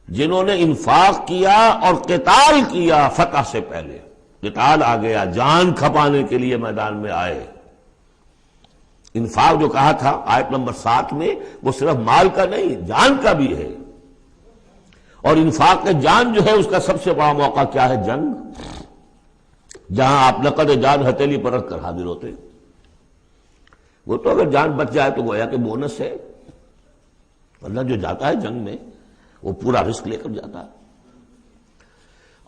جنہوں نے انفاق کیا اور قتال کیا فتح سے پہلے، قتال آ گیا، جان کھپانے کے لیے میدان میں آئے۔ انفاق جو کہا تھا آیت نمبر 7 میں، وہ صرف مال کا نہیں، جان کا بھی ہے، اور انفاق کے جان جو ہے اس کا سب سے بڑا موقع کیا ہے؟ جنگ، جہاں آپ نقد جان ہتھیلی پر رکھ کر حاضر ہوتے۔ وہ تو اگر جان بچ جائے تو گویا کہ بونس ہے، ورنہ جو جاتا ہے جنگ میں وہ پورا رسک لے کر جاتا ہے۔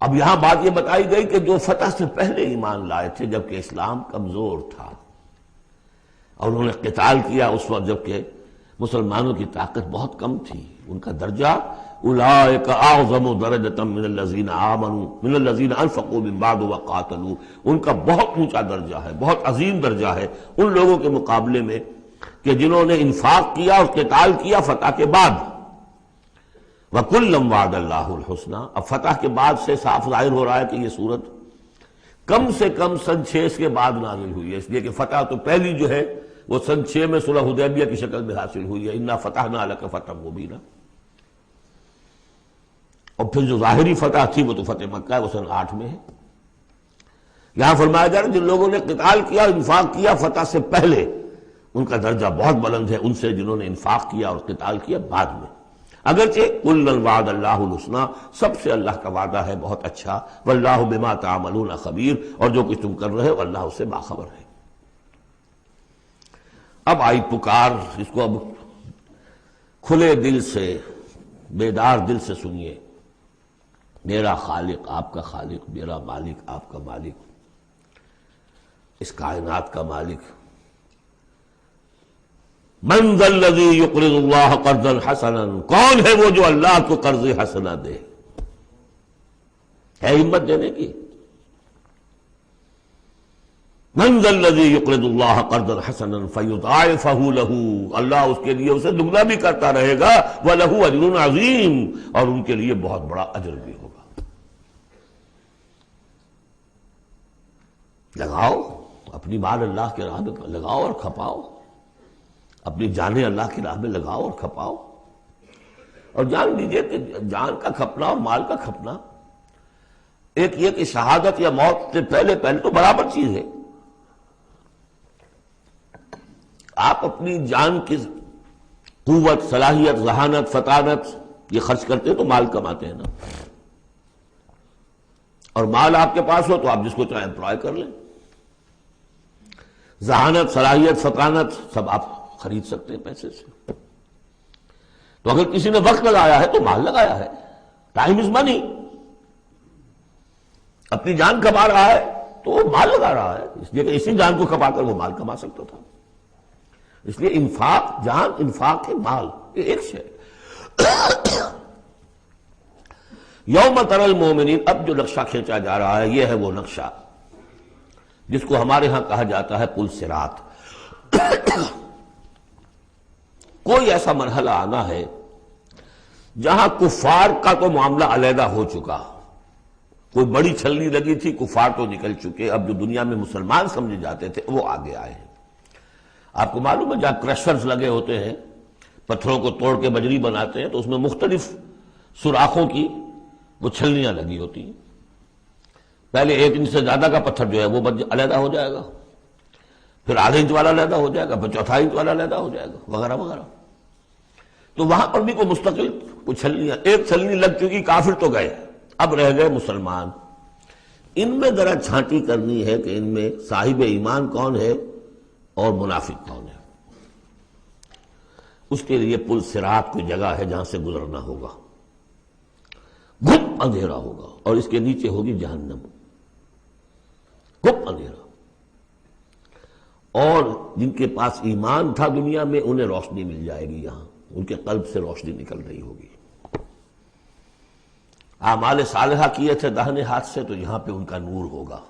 اب یہاں بات یہ بتائی گئی کہ جو فتح سے پہلے ایمان لائے تھے جبکہ اسلام کمزور تھا اور انہوں نے قتال کیا اس وقت جبکہ مسلمانوں کی طاقت بہت کم تھی، ان کا درجہ اولئک اعظم درجۃ من الذین آمنوا من الذین انفقوا من بعد وقاتلوا، ان کا بہت اونچا درجہ ہے، بہت عظیم درجہ ہے ان لوگوں کے مقابلے میں کہ جنہوں نے انفاق کیا اور قتال کیا فتح کے بعد۔ وَكُلًّا وَعَدَ اللَّهُ الْحُسْنَىٰ، اب فتح کے بعد سے صاف ظاہر ہو رہا ہے کہ یہ صورت کم سے کم سن 6 کے بعد نازل ہوئی ہے، اس لیے کہ فتح تو پہلی جو ہے وہ سن 6 میں صلح حدیبیہ کی شکل میں حاصل ہوئی ہے، اِنَّا فَتَحْنَا لَكَ فَتْحًا مُبِينًا، اور پھر جو ظاہری فتح تھی وہ تو فتح مکہ ہے، وہ سن 8 میں ہے۔ یہاں فرمایا جا رہا ہے جن لوگوں نے قتال کیا انفاق کیا فتح سے پہلے ان کا درجہ بہت بلند ہے ان سے جنہوں نے انفاق کیا اور قتال کیا بعد میں، اگرچہ کُلًّا وَعَدَ اللَّهُ الْحُسْنَىٰ، سب سے اللہ کا وعدہ ہے بہت اچھا، وَاللَّهُ بِمَا تَعْمَلُونَ خبیر، اور جو کچھ تم کر رہے ہو اللہ اس سے باخبر ہے۔ اب آئی پکار، اس کو اب کھلے دل سے بیدار دل سے سنیے۔ میرا خالق آپ کا خالق، میرا مالک آپ کا مالک، اس کائنات کا مالک، من ذا الذی یقرض اللہ قرضا حسنا، کون ہے وہ جو اللہ کو قرض حسنا دے؟ ہے ہمت دینے کی؟ من ذا الذی یقرض اللہ قرضا حسنا فیضاعفہ لہ، اللہ اس کے لیے اسے دگنا بھی کرتا رہے گا، وَلَهُ أَجْرٌ عَظِيمٌ، اور ان کے لیے بہت بڑا اجر بھی ہوگا۔ لگاؤ اپنی مال اللہ کے راہ میں، لگاؤ اور کھپاؤ، اپنی جانیں اللہ کی راہ میں لگاؤ اور کھپاؤ، اور جان لیجئے کہ جان کا کھپنا اور مال کا کھپنا ایک یہ کہ شہادت یا موت سے پہلے تو برابر چیز ہے۔ آپ اپنی جان کی قوت، صلاحیت، ذہانت، فطانت یہ خرچ کرتے ہیں تو مال کماتے ہیں نا، اور مال آپ کے پاس ہو تو آپ جس کو چاہیں امپلائے کر لیں، ذہانت، صلاحیت، فطانت سب آپ خرید سکتے ہیں پیسے سے۔ تو اگر کسی نے وقت لگایا ہے تو مال لگایا ہے، ٹائم از منی، اپنی جان کما رہا ہے تو وہ مال لگا رہا ہے، اس لیے کہ اسی جان کو کما کر وہ مال کما سکتا تھا۔ اس لیے انفاق جان، انفاق ہے مال، یہ ایک شے۔ یوم تری المؤمنین، اب جو نقشہ کھینچا جا رہا ہے یہ ہے وہ نقشہ جس کو ہمارے ہاں کہا جاتا ہے پل صراط۔ کوئی ایسا مرحلہ آنا ہے جہاں کفار کا تو معاملہ علیحدہ ہو چکا، کوئی بڑی چھلنی لگی تھی، کفار تو نکل چکے، اب جو دنیا میں مسلمان سمجھے جاتے تھے وہ آگے آئے ہیں۔ آپ کو معلوم ہے جہاں کرشرز لگے ہوتے ہیں، پتھروں کو توڑ کے بجری بناتے ہیں تو اس میں مختلف سوراخوں کی وہ چھلنیاں لگی ہوتی ہیں، پہلے 1 انچ سے زیادہ کا پتھر جو ہے وہ علیحدہ ہو جائے گا، پھر ½ انچ والا علیحدہ ہو جائے گا، پھر 1/4 انچ والا علیحدہ ہو جائے گا، وغیرہ وغیرہ۔ تو وہاں پر بھی کوئی مستقل کوئی چھلنیاں، ایک چھلنی لگ چکی، کافر تو گئے، اب رہ گئے مسلمان۔ ان میں ذرا چھانٹی کرنی ہے کہ ان میں صاحب ایمان کون ہے اور منافق کون ہے۔ اس کے لیے پل صراط کوئی جگہ ہے جہاں سے گزرنا ہوگا، گھپ اندھیرا ہوگا اور اس کے نیچے ہوگی جہنم، گھپ اندھیرا، اور جن کے پاس ایمان تھا دنیا میں انہیں روشنی مل جائے گی، یہاں ان کے قلب سے روشنی نکل رہی ہوگی۔ اعمال صالحہ کیے تھے داہنے ہاتھ سے تو یہاں پہ ان کا نور ہوگا،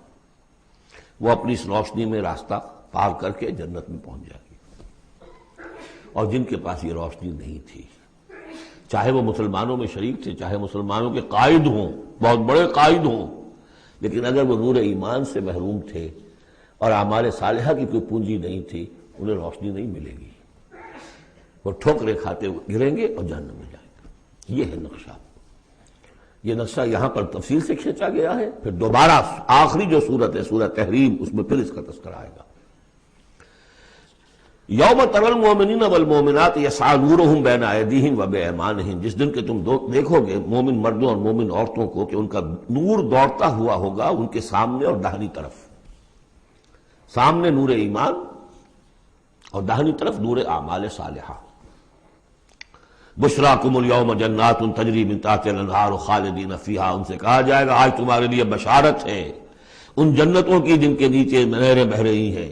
وہ اپنی اس روشنی میں راستہ پار کر کے جنت میں پہنچ جائے گی۔ اور جن کے پاس یہ روشنی نہیں تھی، چاہے وہ مسلمانوں میں شریک تھے، چاہے مسلمانوں کے قائد ہوں، بہت بڑے قائد ہوں، لیکن اگر وہ نور ایمان سے محروم تھے اور اعمال صالحہ کی کوئی پونجی نہیں تھی، انہیں روشنی نہیں ملے گی، وہ ٹھوکریں کھاتے ہوئے گریں گے اور جہنم میں جائیں گے۔ یہ ہے نقشہ۔ یہ نقشہ یہاں پر تفصیل سے کھینچا گیا ہے، پھر دوبارہ آخری جو سورت ہے سورۃ تحریم، اس میں پھر اس کا تذکرہ آئے گا۔ یوم تری المؤمنین والمؤمنات یسعی نورہم بین ایدیہم وبایمانہم، جس دن کہ تم دیکھو گے مومن مردوں اور مومن عورتوں کو کہ ان کا نور دوڑتا ہوا ہوگا ان کے سامنے اور داہنی طرف، سامنے نور ایمان اور داہنی طرف نور اعمال صالحہ۔ بشراکم الیوم جنات تجری من تحتها الانہار خالدین فیہا، ان سے کہا جائے گا آج تمہارے لیے بشارت ہے ان جنتوں کی جن کے نیچے نہریں بہہ رہی ہیں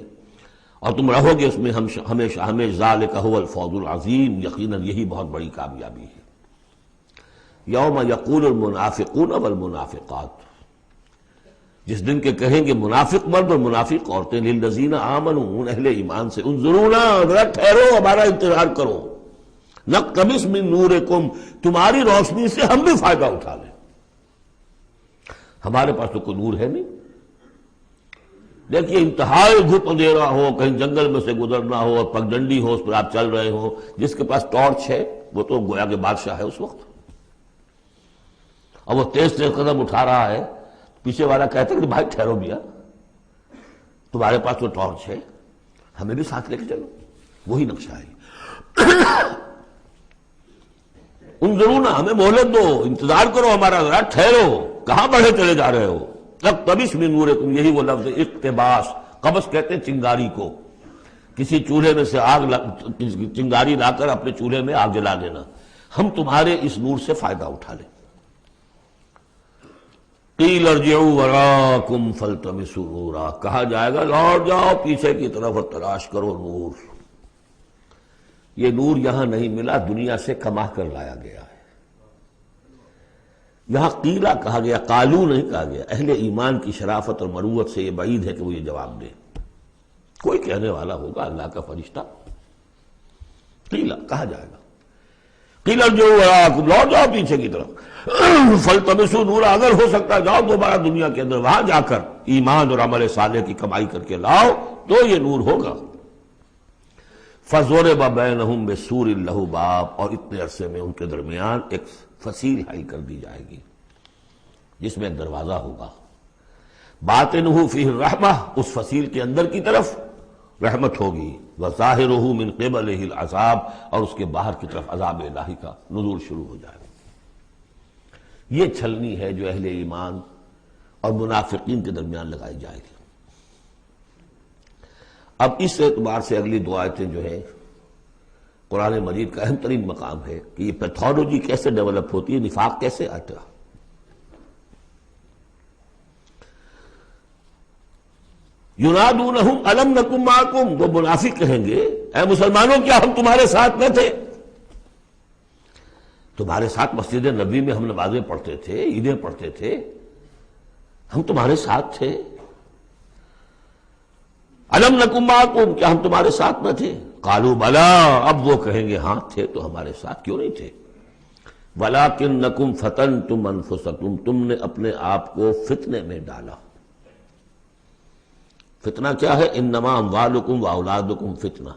اور تم رہو گے اس میں ہمیشہ ہمیشہ، ذالک هو الفوز العظیم، یقیناً یہی بہت بڑی کامیابی ہے۔ یوم یقول المنافقون والمنافقات، جس دن کے کہیں گے منافق مرد اور منافق عورتیں، للذین آمنوا، ان اہل ایمان سے، انظرونا، ذرا ٹھہرو، ہمارا انتظار کرو، نقتبس من نورکم، تمہاری روشنی سے ہم بھی فائدہ اٹھا لیں۔ ہمارے پاس تو کوئی نور ہے نہیں، دیکھیے انتہائی دھوپ اندھیرا ہو، کہیں جنگل میں سے گزرنا ہو اور پگڈنڈی ہو، اس پر آپ چل رہے ہو، جس کے پاس ٹارچ ہے وہ تو گویا کہ بادشاہ ہے اس وقت، اور وہ تیز تیز قدم اٹھا رہا ہے، پیچھے والا کہتا ہے کہ بھائی ٹھہرو بھیا، تمہارے پاس تو ٹارچ ہے، ہمیں بھی ساتھ لے کے چلو، وہی نقشہ ہے۔ انظرونا، ہمیں مہلت دو، انتظار کرو ہمارا، ذرا ٹھہرو، کہاں بڑھے چلے جا رہے ہو؟ اقتبس من نورکم، یہی وہ لفظ اقتباس، قبس کہتے ہیں چنگاری کو، کسی چولہے میں سے چنگاری لا کر اپنے چولہے میں آگ جلا دینا، ہم تمہارے اس نور سے فائدہ اٹھا لیں۔ قیل ارجعوا وراءکم فالتمسوا نورا، کہا جائے گا لوٹ جاؤ پیچھے کی طرف اور تلاش کرو نور۔ یہ نور یہاں نہیں ملا، دنیا سے کما کر لایا گیا ہے۔ یہاں قیلا کہا گیا، قالو نہیں کہا گیا۔ اہل ایمان کی شرافت اور مروت سے یہ بعید ہے کہ وہ یہ جواب دے، کوئی کہنے والا ہوگا اللہ کا فرشتہ، قیلا کہا جائے گا، قیل ارجعوا وراءکم، لوٹ جاؤ پیچھے کی طرف، فالتمسوا نورا، اگر ہو سکتا ہے جاؤ دوبارہ دنیا کے اندر، وہاں جا کر ایمان اور عمل صالح کی کمائی کر کے لاؤ تو یہ نور ہوگا۔ فضرب بینہم بسور لہ باب، اور اتنے عرصے میں ان کے درمیان ایک فصیل حائل کر دی جائے گی جس میں ایک دروازہ ہوگا، باطنہ فیہ الرحمہ، اس فصیل کے اندر کی طرف رحمت ہوگی، وظاہرہ من قبلہ العذاب، اور اس کے باہر کی طرف عذاب الہی کا نزول شروع ہو جائے گا۔ یہ چھلنی ہے جو اہل ایمان اور منافقین کے درمیان لگائی جائے گی۔ اب اس اعتبار سے اگلی دو آیتیں جو ہیں قرآن مجید کا اہم ترین مقام ہے کہ یہ پیتھولوجی کیسے ڈیولپ ہوتی ہے، نفاق کیسے آتا ہے۔ ینادونہم الم نکن معکم، وہ منافق کہیں گے اے مسلمانوں کیا ہم تمہارے ساتھ نہ تھے؟ تمہارے ساتھ مسجد نبوی میں ہم نمازیں پڑھتے تھے، عیدیں پڑھتے تھے، ہم تمہارے ساتھ تھے۔ الم نکن معکم، کیا ہم تمہارے ساتھ نہ تھے؟ قالوا بلا، اب وہ کہیں گے ہاں تھے تو ہمارے ساتھ کیوں نہیں تھے؟ ولکنکم فتنتم انفسکم، تم نے اپنے آپ کو فتنے میں ڈالا۔ فتنہ کیا ہے؟ انما اموالکم واولادکم فتنہ،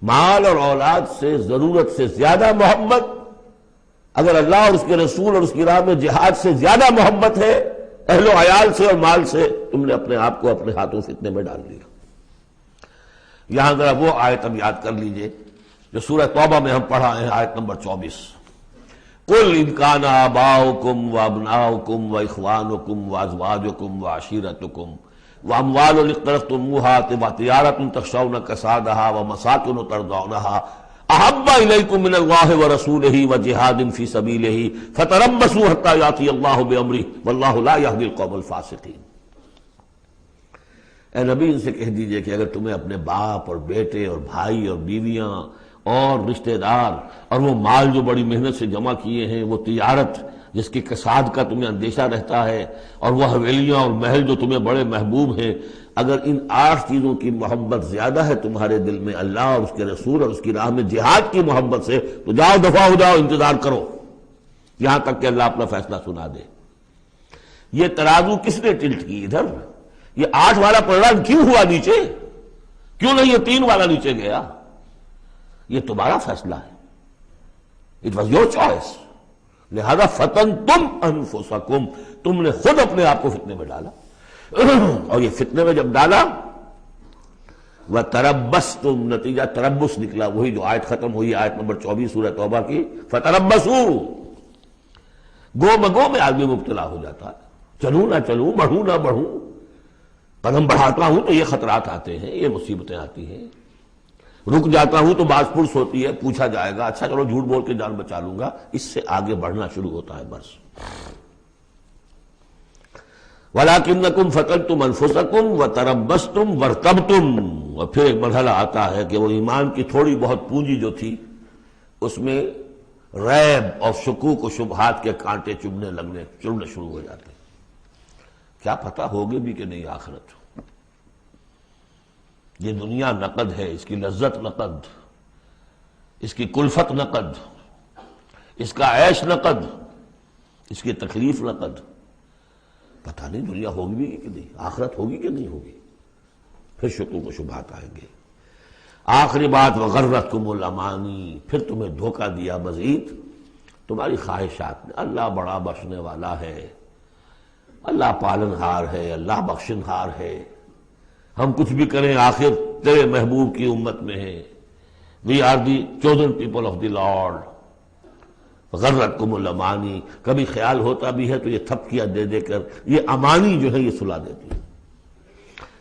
مال اور اولاد سے ضرورت سے زیادہ محبت، اگر اللہ اور اس کے رسول اور اس کی راہ میں جہاد سے زیادہ محبت ہے اہل و عیال سے اور مال سے، تم نے اپنے آپ کو اپنے ہاتھوں فتنے میں ڈال دیا۔ یہاں ذرا وہ آیت اب یاد کر لیجئے جو سورہ توبہ میں ہم پڑھا ہے، آیت نمبر 24، قل ان کان آباؤکم وابناؤکم واخوانکم وازواجکم وعشیرتکم واموال اقترفتموها وتجارۃ تخشون کسادها ومساکن ترضونها احب الیکم من اللہ ورسولہ وجہاد فی سبیلہ فتربصوا حتی یأتی اللہ بامرہ واللہ لا یہدی القوم الفاسقین۔ اے نبی ان سے کہہ دیجئے کہ اگر تمہیں اپنے باپ اور بیٹے اور بھائی اور بیویاں اور رشتہ دار اور وہ مال جو بڑی محنت سے جمع کیے ہیں، وہ تجارت جس کے کساد کا تمہیں اندیشہ رہتا ہے، اور وہ حویلیاں اور محل جو تمہیں بڑے محبوب ہیں، اگر ان 8 چیزوں کی محبت زیادہ ہے تمہارے دل میں اللہ اور اس کے رسول اور اس کی راہ میں جہاد کی محبت سے، تو جاؤ دفع ہو جاؤ، انتظار کرو یہاں تک کہ اللہ اپنا فیصلہ سنا دے۔ یہ ترازو کس نے ٹلٹ کی ادھر؟ یہ 8 والا پلڑا کیوں ہوا نیچے؟ کیوں نہیں یہ 3 والا نیچے گیا؟ یہ تمہارا فیصلہ ہے، اٹ واز یور چوائس، لہذا فتنتم انفسکم، تم نے خود اپنے آپ کو فتنے میں ڈالا، اور یہ فتنے میں جب ڈالا وتربصتم، نتیجہ تربص نکلا، وہی جو آیت ختم ہوئی آیت نمبر 24 سورہ توبہ کی، فتربصوا، گو مگو میں آدمی مبتلا ہو جاتا ہے، چلوں نہ چلوں، بڑھوں نہ بڑھوں، قدم بڑھاتا ہوں تو یہ خطرات آتے ہیں، یہ مصیبتیں آتی ہیں۔ رک جاتا ہوں تو باز پرس ہوتی ہے، پوچھا جائے گا، اچھا چلو جھوٹ بول کے جان بچا لوں گا، اس سے آگے بڑھنا شروع ہوتا ہے بس۔ وَلَٰكِنَّكُمْ فَتَنْتُمْ أَنفُسَكُمْ وَتَرَبَّصْتُمْ وَارْتَبْتُمْ، اور پھر ایک مرحلہ آتا ہے کہ وہ ایمان کی تھوڑی بہت پونجی جو تھی اس میں ریب اور شکوک و شبہات کے کانٹے چڑھنے شروع ہو جاتے ہیں۔ کیا پتہ ہوگی بھی کہ نہیں آخرت؟ یہ دنیا نقد ہے، اس کی لذت نقد، اس کی کلفت نقد، اس کا عیش نقد، اس کی تکلیف نقد۔ پتہ نہیں دنیا ہوگی بھی کہ نہیں، آخرت ہوگی کہ نہیں ہوگی، پھر شکوک و شبہات آئیں گے۔ آخری بات وغرتکم الامانی، پھر تمہیں دھوکہ دیا مزید تمہاری خواہشات نے۔ اللہ بڑا بخشنے والا ہے، اللہ پالنہار ہے، اللہ بخشنہار ہے، ہم کچھ بھی کریں آخر تیرے محبوب کی امت میں ہیں، we are the chosen people of the Lord. غرتکم الامانی، کبھی خیال ہوتا بھی ہے تو یہ تھپکیاں دے دے کر یہ امانی جو ہے یہ سلا دیتی ہے۔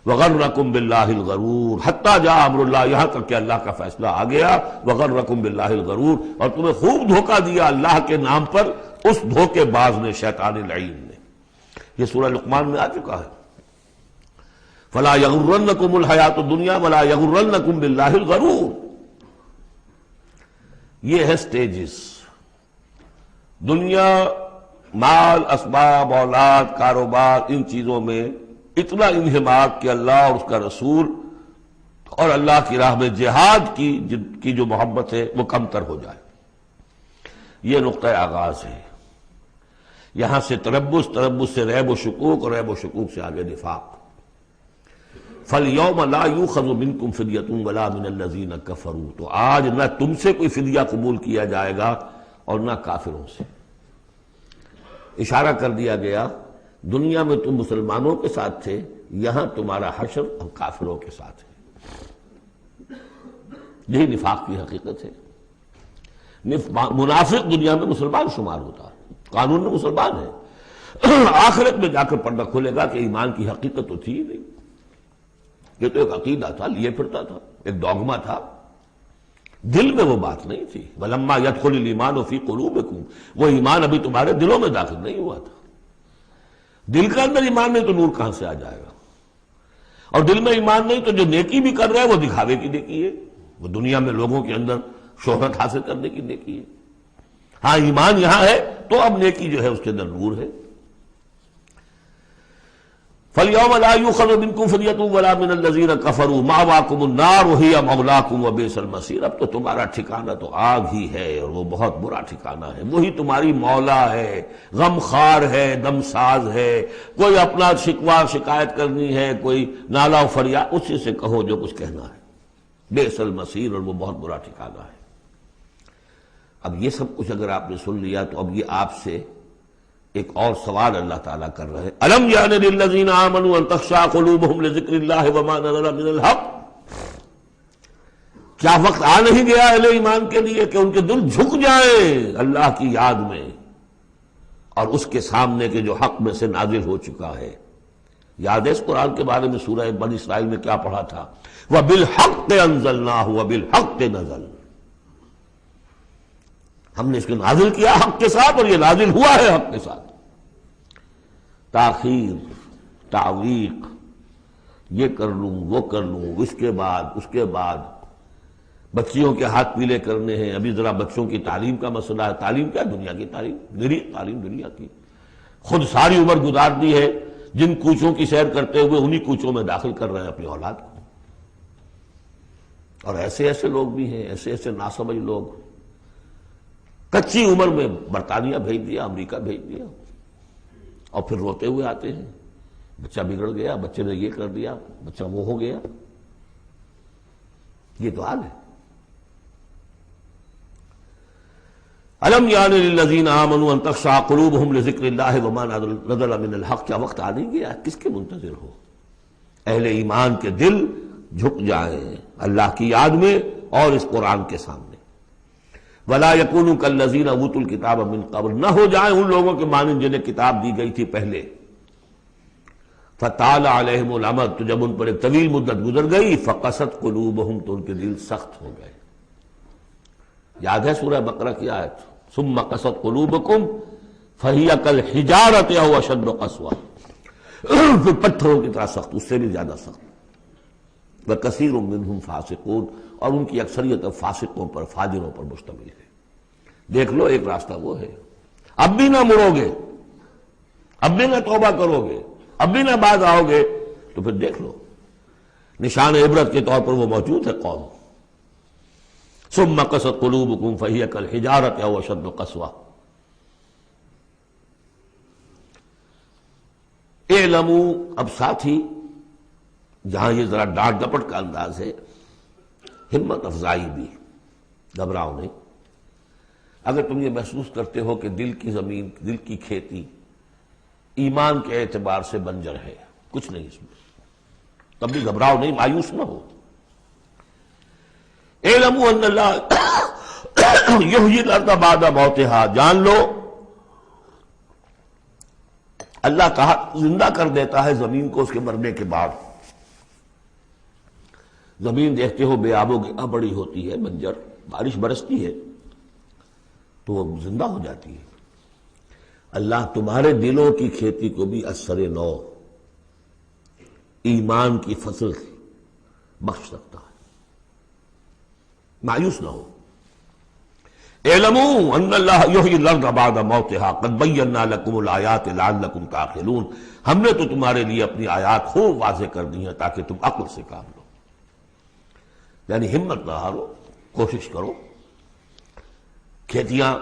وغرکم باللہ الغرور حتی جاء امر اللہ، یہاں تک کہ اللہ کا فیصلہ آ گیا۔ وغرکم باللہ الغرور، اور تمہیں خوب دھوکہ دیا اللہ کے نام پر اس دھوکے باز نے، شیطان لعین نے۔ یہ سورہ لقمان میں آ چکا ہے۔ فلا یغرنکم الحیات الدنیا ولا یغرنکم باللہ الغرور۔ یہ ہے سٹیجز۔ دنیا، مال، اسباب، اولاد، کاروبار، ان چیزوں میں اتنا انہماک کہ اللہ اور اس کا رسول اور اللہ کی راہ میں جہاد کی جو محبت ہے وہ کم تر ہو جائے۔ یہ نقطہ آغاز ہے۔ یہاں سے تربص سے ریب و شکوک، اور ریب و شکوک سے آگے نفاق۔ فَالْيَوْمَ لَا يُؤْخَذُ مِنْكُمْ فِدْيَةٌ وَلَا مِنَ الَّذِينَ كَفَرُوا، تو آج نہ تم سے کوئی فدیہ قبول کیا جائے گا اور نہ کافروں سے۔ اشارہ کر دیا گیا دنیا میں تم مسلمانوں کے ساتھ تھے، یہاں تمہارا حشر اور کافروں کے ساتھ ہے۔ یہی نفاق کی حقیقت ہے۔ منافق دنیا میں مسلمان شمار ہوتا ہے، قانون میں مسلمان ہے، آخرت میں جا کر پردہ کھلے گا کہ ایمان کی حقیقت تو تھی ہی نہیں، یہ تو ایک عقیدہ تھا، لیے پھرتا تھا، ایک ڈوگما تھا، دل میں وہ بات نہیں تھی۔ وَلَمَّا يَدْخُلِ الْإِيمَانُ فِي قُلُوبِكُمْ، وہ ایمان ابھی تمہارے دلوں میں داخل نہیں ہوا تھا۔ دل کے اندر ایمان نہیں تو نور کہاں سے آ جائے گا؟ اور دل میں ایمان نہیں تو جو نیکی بھی کر رہا ہے وہ دکھاوے کی نیکی ہے، وہ دنیا میں لوگوں کے اندر شہرت حاصل کرنے کی نیکی ہے۔ ہاں ایمان یہاں ہے تو اب نیکی جو ہے اس کے اندر نور ہے۔ فَالْيَوْمَ لَا يُؤْخَذُ مِنْكُمْ فِدْيَةٌ وَلَا مِنَ الَّذِينَ كَفَرُوا مَأْوَاكُمُ النَّارُ وَهِيَ مَوْلَاكُمْ وَبِئْسَ الْمَصِيرُ، اب تو تمہارا ٹھکانہ تو آگ ہی ہے اور وہ بہت برا ٹھکانہ ہے۔ وہی تمہاری مولا ہے، غم خار ہے، دم ساز ہے۔ کوئی اپنا شکوہ شکایت کرنی ہے، کوئی نالا و فریاد، اسی سے کہو جو کچھ کہنا ہے۔ بئس المصیر، اور وہ بہت برا ٹھکانہ ہے۔ اب یہ سب کچھ اگر آپ نے سن لیا تو اب یہ آپ سے ایک اور سوال اللہ تعالیٰ کر رہے ہیں۔ الم یعن للذین آمنوا ان تخشع قلوبہم لذکر اللہ وما نزل من الحق، کیا وقت آ نہیں گیا اہل ایمان کے لیے کہ ان کے دل جھک جائیں اللہ کی یاد میں اور اس کے سامنے کے جو حق میں سے نازل ہو چکا ہے؟ یاد ہے اس قرآن کے بارے میں سورہ بنی اسرائیل میں کیا پڑھا تھا؟ وَبِالْحَقِّ أَنزَلْنَاهُ وَبِالْحَقِّ نَزَلَ، ہم نے اس کو نازل کیا حق کے ساتھ اور یہ نازل ہوا ہے حق کے ساتھ۔ تاخیر، تعویق، یہ کر لوں وہ کر لوں، اس کے بعد بچیوں کے ہاتھ پیلے کرنے ہیں۔ ابھی ذرا بچوں کی تعلیم کا مسئلہ ہے۔ تعلیم کیا؟ دنیا کی تعلیم، نری تعلیم دنیا کی۔ خود ساری عمر گزار دی ہے جن کوچوں کی سیر کرتے ہوئے انہی کوچوں میں داخل کر رہے ہیں اپنی اولاد کو۔ اور ایسے ایسے لوگ بھی ہیں، ایسے ایسے ناسمجھ لوگ، کچی عمر میں برطانیہ بھیج دیا، امریکہ بھیج دیا، اور پھر روتے ہوئے آتے ہیں بچہ بگڑ گیا، بچے نے یہ کر دیا، بچہ وہ ہو گیا۔ یہ تو حال ہے۔ الم یعن للذین آمنوا ان تخشع قلوبہم لذکر اللہ وما نزل من الحق، کیا وقت آ نہیں گیا؟ کس کے منتظر ہو؟ اہل ایمان کے دل جھک جائیں اللہ کی یاد میں اور اس قرآن کے سامنے۔ ولا یکونوا کالذین اوتوا الکتاب من قبل، نہ ہو جائیں ان لوگوں کے مانند جنہیں کتاب دی گئی تھی پہلے۔ فطال علیہم الامد، تو جب ان پر ایک طویل مدت گزر گئی، فقست قلوبہم، تو ان کے دل سخت ہو گئے۔ یاد ہے سورہ بقرہ کی آیت، ثم قست قلوبکم فہی کالحجارۃ او اشد قسوہ، پھر پتھروں کی طرح سخت، اس سے بھی زیادہ سخت۔ وکثیر منہم فاسقون، اور ان کی اکثریت اب فاسقوں پر، فاجروں پر مشتمل ہے۔ دیکھ لو ایک راستہ وہ ہے، اب بھی نہ مڑو گے، اب بھی نہ توبہ کرو گے، اب بھی نہ باز آؤ گے، تو پھر دیکھ لو نشان عبرت کے طور پر وہ موجود ہے قوم۔ ثم قست قلوبکم فہی کالحجارۃ او اشد قسوہ۔ اعلموا، اب ساتھ ہی جہاں یہ ذرا ڈانٹ ڈپٹ کا انداز ہے، ہمت افزائی بھی، گھبراؤ نہیں۔ اگر تم یہ محسوس کرتے ہو کہ دل کی زمین، دل کی کھیتی ایمان کے اعتبار سے بنجر ہے، کچھ نہیں اس میں، تب بھی گھبراؤ نہیں، مایوس نہ ہو۔ اعلموا ان اللہ یحیی الارض بعد موتہا، جان لو اللہ کہا زندہ کر دیتا ہے زمین کو اس کے مرنے کے بعد۔ زمین دیکھتے ہو بے آب و گیا بڑی ہوتی ہے، بنجر، بارش برستی ہے تو وہ زندہ ہو جاتی ہے۔ اللہ تمہارے دلوں کی کھیتی کو بھی اثر نو، ایمان کی فصل بخش سکتا ہے، مایوس نہ ہو۔ اعلموا ان اللہ یحیی الارض بعد موتہا قد بینا لکم الآیات لعلکم تعقلون، ہم نے تو تمہارے لیے اپنی آیات خوب واضح کر دی ہیں تاکہ تم عقل سے کام لو۔ یعنی ہمت نہ ہارو، کوشش کرو۔ کھیتیاں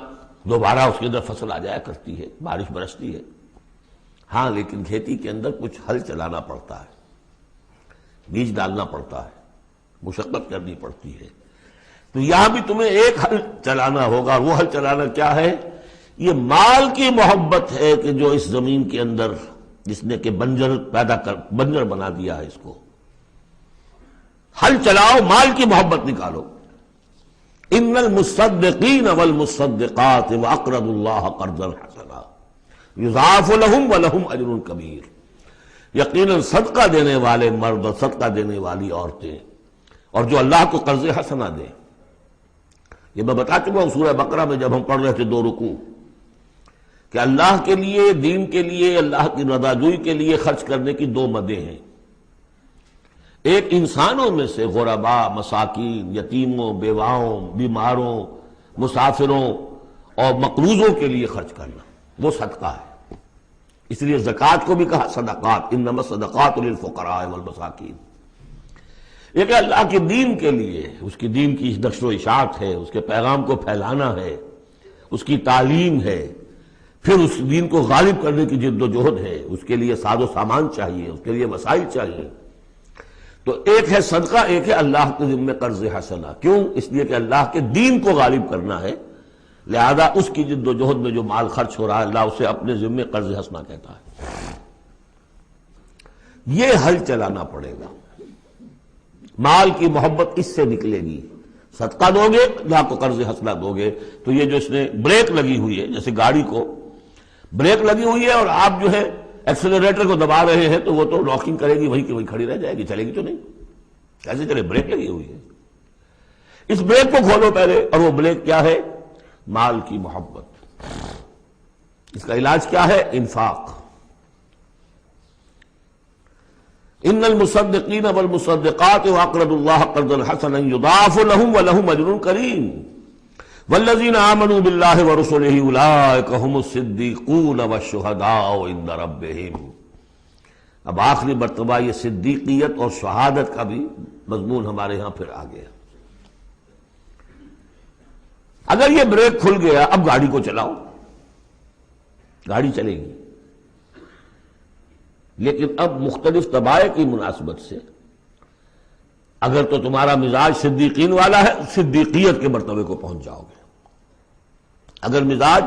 دوبارہ اس کے اندر فصل آ جایا کرتی ہے، بارش برستی ہے، ہاں لیکن کھیتی کے اندر کچھ ہل چلانا پڑتا ہے، بیج ڈالنا پڑتا ہے، مشقت کرنی پڑتی ہے۔ تو یہاں بھی تمہیں ایک حل چلانا ہوگا، وہ حل چلانا کیا ہے؟ یہ مال کی محبت ہے کہ جو اس زمین کے اندر جس نے کہ بنجر بنا دیا ہے، اس کو حل چلاؤ، مال کی محبت نکالو۔ ان المصدقین والمصدقات واقرضوا اللہ قرضا حسنا یضاعف لهم ولهم اجر کبیر، یقیناً صدقہ دینے والے مرد اور صدقہ دینے والی عورتیں اور جو اللہ کو قرض حسنہ دیں، یہ میں بتا چکا ہوں سورہ بقرہ میں جب ہم پڑھ رہے تھے 2 رکوع، کہ اللہ کے لیے، دین کے لیے، اللہ کی رضا جوئی کے لیے خرچ کرنے کی 2 مدیں ہیں۔ ایک انسانوں میں سے غرباء، مساکین، یتیموں، بیواؤں، بیماروں، مسافروں اور مقروضوں کے لیے خرچ کرنا، وہ صدقہ ہے۔ اس لیے زکوٰۃ کو بھی کہا صدقات، انما الصدقات للفقراء والمساکین۔ ایک اللہ کے دین کے لیے، اس کی دین کی نشر و اشاعت ہے، اس کے پیغام کو پھیلانا ہے، اس کی تعلیم ہے، پھر اس دین کو غالب کرنے کی جد و جہد ہے، اس کے لیے ساز و سامان چاہیے، اس کے لیے وسائل چاہیے۔ تو ایک ہے صدقہ، ایک ہے اللہ کے ذمہ قرض حسنہ۔ کیوں؟ اس لیے کہ اللہ کے دین کو غالب کرنا ہے، لہذا اس کی جد و جہد میں جو مال خرچ ہو رہا ہے اللہ اسے اپنے ذمہ قرض حسنہ کہتا ہے۔ یہ حل چلانا پڑے گا، مال کی محبت اس سے نکلے گی۔ صدقہ دو گے، اللہ کو قرض حسنہ دو گے، تو یہ جو اس نے بریک لگی ہوئی ہے، جیسے گاڑی کو بریک لگی ہوئی ہے اور آپ جو ہے ایکسلریٹر کو دبا رہے ہیں تو وہ تو لاکنگ کرے گی، وہیں کی وہیں کھڑی رہ جائے گی، چلے گی تو نہیں، کیسے چلے؟ بریک لگی ہوئی ہے۔ اس بریک کو کھولو پہلے، اور وہ بریک کیا ہے؟ مال کی محبت۔ اس کا علاج کیا ہے؟ انفاق۔ ان المصدقین والمصدقات واقرضوا اللہ قرضا حسنا یضاعف لهم ولهم اجر کریم والذین آمنوا باللہ ورسلہ اولئک هم الصدیقون والشہداء عند ربہم۔ اب آخری مرتبہ یہ صدیقیت اور شہادت کا بھی مضمون ہمارے ہاں پھر آ گیا۔ اگر یہ بریک کھل گیا، اب گاڑی کو چلاؤ، گاڑی چلے گی، لیکن اب مختلف طبائع کی مناسبت سے اگر تو تمہارا مزاج صدیقین والا ہے، صدیقیت کے مرتبے کو پہنچ جاؤ گے۔ اگر مزاج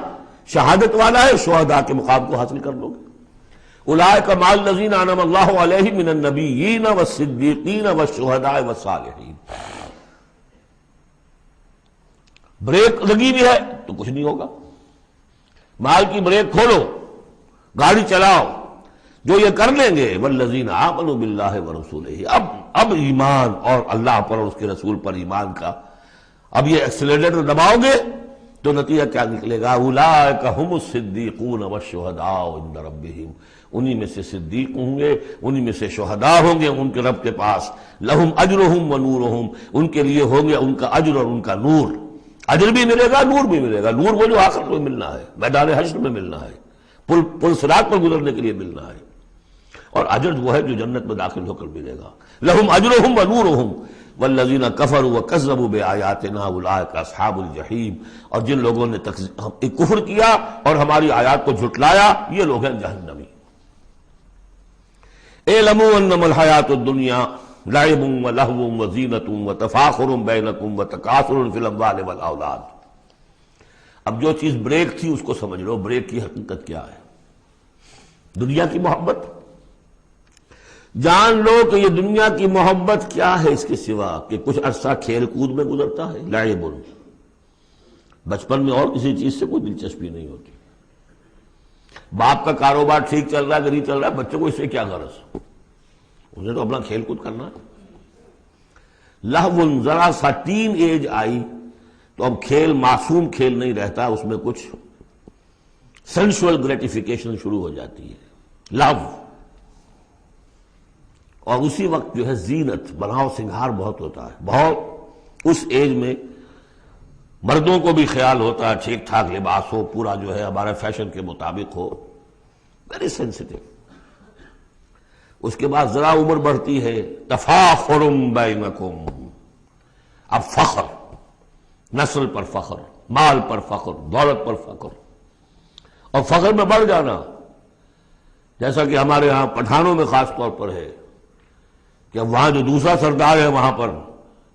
شہادت والا ہے، شہداء کے مقام کو حاصل کر لو گے۔ اولئک مع الذین انعم اللہ علیہم من النبیین والصدیقین والشہداء والصالحین۔ بریک لگی بھی ہے تو کچھ نہیں ہوگا، مال کی بریک کھولو، گاڑی چلاؤ، جو یہ کر لیں گے والذین آمنوا باللہ ورسولہ، اب ایمان اور اللہ پر اور اس کے رسول پر ایمان کا اب یہ ایکسیلریٹر دباؤ گے تو نتیجہ کیا نکلے گا؟ اولئک ھم الصدیقون والشہداء عند ربہم، انہی میں سے صدیق ہوں گے، انہی میں سے شہداء ہوں گے ان کے رب کے پاس، لہم اجرہم ونورہم، ان کے لیے ہوں گے ان کا اجر اور ان کا نور، اجر بھی ملے گا نور بھی ملے گا۔ نور وہ جو آخرت میں ملنا ہے، میدان حشر میں ملنا ہے، پل صراط پر گزرنے کے لیے ملنا ہے، اور اجر وہ ہے جو جنت میں داخل ہو کر ملے گا۔ لہم اجرہم ونورہم والذین کفروا وکذبوا بآیاتنا اولئک اصحاب الجحیم، اور جن لوگوں نے کفر کیا اور ہماری آیات کو جھٹلایا یہ لوگ ہیں جہنمی۔ اعلموا انما الحیاۃ الدنیا لعب ولہو وزینۃ وتفاخر بینکم وتکاثر فی الاموال والاولاد۔ اب جو چیز بریک تھی اس کو سمجھ لو، بریک کی حقیقت کیا ہے؟ دنیا کی محبت۔ جان لو کہ یہ دنیا کی محبت کیا ہے اس کے سوا کہ کچھ عرصہ کھیل کود میں گزرتا ہے، لعب، بچپن میں اور کسی چیز سے کوئی دلچسپی نہیں ہوتی۔ باپ کا کاروبار ٹھیک چل رہا ہے کہ نہیں چل رہا ہے، بچوں کو اس سے کیا غرض، انہیں تو اپنا کھیل کود کرنا ہے۔ لہو، ذرا سا ٹین ایج آئی تو اب کھیل معصوم کھیل نہیں رہتا، اس میں کچھ سینشول گریٹیفیکیشن شروع ہو جاتی ہے، لہو۔ اور اسی وقت جو ہے زینت، بناؤ سنگھار بہت ہوتا ہے، بہت اس ایج میں مردوں کو بھی خیال ہوتا ہے ٹھیک ٹھاک لباس ہو، پورا جو ہے ہمارے فیشن کے مطابق ہو، ویری سینسٹیو۔ اس کے بعد ذرا عمر بڑھتی ہے، تفاخر بینکم، اب فخر، نسل پر فخر، مال پر فخر، دولت پر فخر، اور فخر میں بڑھ جانا، جیسا کہ ہمارے ہاں پٹھانوں میں خاص طور پر ہے کہ وہاں جو دوسرا سردار ہے وہاں پر